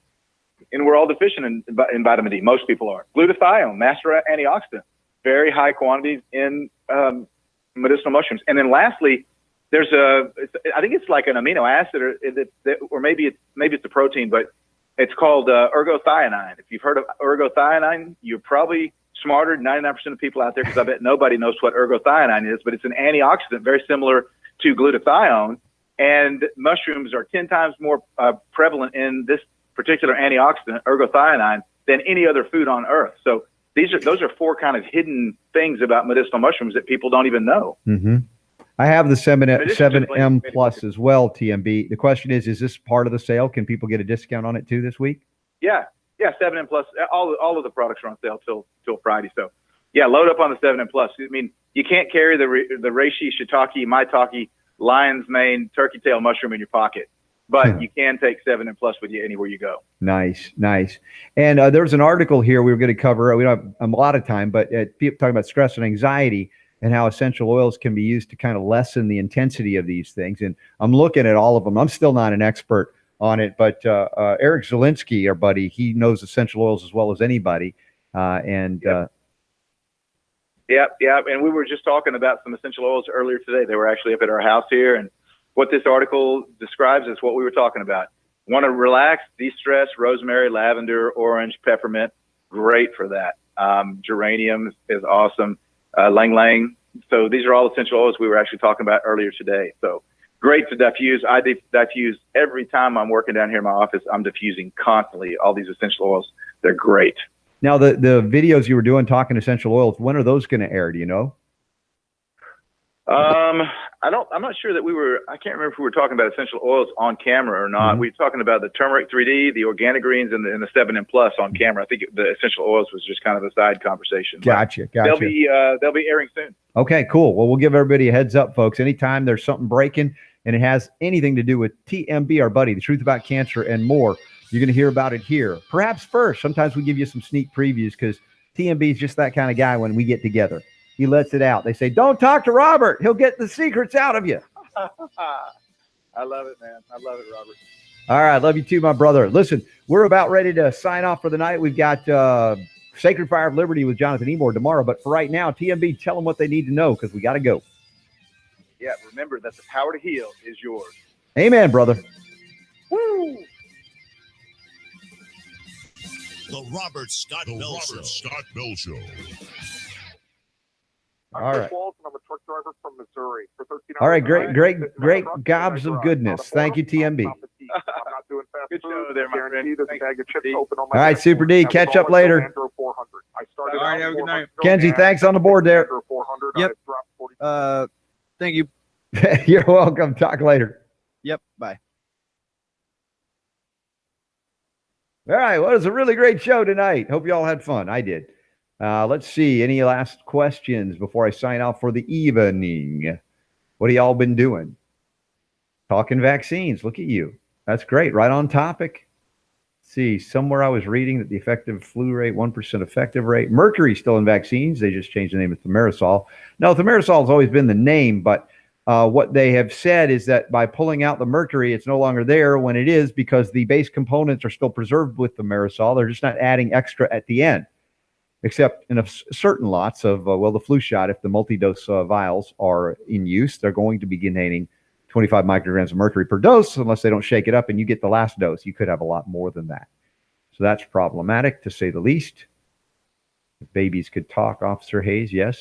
And we're all deficient in vitamin D. Most people are. Glutathione, master antioxidant, very high quantities in medicinal mushrooms. And then lastly, there's I think it's like an amino acid, or maybe it's a protein, but it's called ergothioneine. If you've heard of ergothioneine, you're probably smarter than 99% of people out there, because I bet nobody knows what ergothioneine is, but it's an antioxidant very similar to glutathione. And mushrooms are 10 times more prevalent in this particular antioxidant, ergothioneine, than any other food on earth. So those are 4 kind of hidden things about medicinal mushrooms that people don't even know. I have the 7M Plus as well, TMB. The question is this part of the sale? Can people get a discount on it too this week? Yeah, 7M Plus. All of the products are on sale till Friday. So, yeah, load up on the 7M Plus. I mean, you can't carry the reishi, shiitake, maitake, lion's mane, turkey tail mushroom in your pocket, but you can take 7M Plus with you anywhere you go. Nice. And there's an article here we were going to cover. We don't have a lot of time, but people talking about stress and anxiety and how essential oils can be used to kind of lessen the intensity of these things. And I'm looking at all of them. I'm still not an expert on it, but Eric Zielinski, our buddy, he knows essential oils as well as anybody. Yep. And we were just talking about some essential oils earlier today. They were actually up at our house here. And what this article describes is what we were talking about. Want to relax, de-stress, rosemary, lavender, orange, peppermint, great for that. Geranium is awesome. Lang Lang. So these are all essential oils we were actually talking about earlier today. So great to diffuse. I diffuse every time I'm working down here in my office. I'm diffusing constantly all these essential oils. They're great. Now, the videos you were doing talking essential oils, when are those going to air? Do you know? I'm not sure that I can't remember if we were talking about essential oils on camera or not. We were talking about the turmeric 3D, the organic greens, and the 7M Plus on camera. I think the essential oils was just kind of a side conversation. Gotcha. They'll be airing soon. Okay, cool. Well, we'll give everybody a heads up, folks. Anytime there's something breaking and it has anything to do with TMB, our buddy, the truth about cancer and more, you're going to hear about it here. Perhaps first. Sometimes we give you some sneak previews because TMB is just that kind of guy when we get together. He lets it out. They say, don't talk to Robert. He'll get the secrets out of you. I love it, man. I love it, Robert. All right. Love you too, my brother. Listen, we're about ready to sign off for the night. We've got Sacred Fire of Liberty with Jonathan Emore tomorrow. But for right now, TMB, tell them what they need to know because we got to go. Yeah, remember that the power to heal is yours. Amen, brother. Woo! The Robert Scott Bell Show. All right. I'm a truck driver from Missouri for 13 hours. All right. Great gobs of goodness. Thank you, TMB. I'm not doing fast Good food. show there, my Guarantee friend. there's a bag of chips open on All right, Super D. Catch up later. I started All right, have a good night. Kenzie, thanks on the board there. Yep. Thank you. You're welcome. Talk later. Yep. Bye. All right. Well, it was a really great show tonight. Hope you all had fun. I did. Let's see. Any last questions before I sign off for the evening? What have y'all been doing? Talking vaccines. Look at you. That's great. Right on topic. Let's see. Somewhere I was reading that the effective flu rate, 1% effective rate. Mercury's still in vaccines. They just changed the name of thimerosal. No, thimerosal has always been the name, but what they have said is that by pulling out the mercury, it's no longer there when it is because the base components are still preserved with thimerosal. They're just not adding extra at the end. Except in certain lots of, the flu shot, if the multi-dose vials are in use, they're going to be containing 25 micrograms of mercury per dose unless they don't shake it up and you get the last dose. You could have a lot more than that. So that's problematic, to say the least. If babies could talk, Officer Hayes, yes.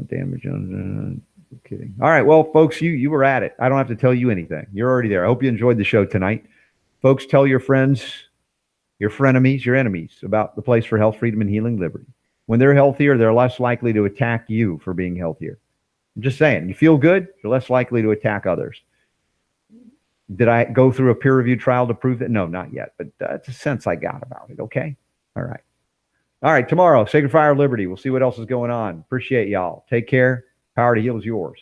Damage on... kidding. All right, well, folks, you were at it. I don't have to tell you anything. You're already there. I hope you enjoyed the show tonight. Folks, tell your friends... your frenemies, your enemies, about the place for health, freedom, and healing liberty. When they're healthier, they're less likely to attack you for being healthier. I'm just saying, you feel good, you're less likely to attack others. Did I go through a peer-reviewed trial to prove that? No, not yet, but that's a sense I got about it, okay? All right. All right, tomorrow, Sacred Fire of Liberty. We'll see what else is going on. Appreciate y'all. Take care. Power to Heal is yours.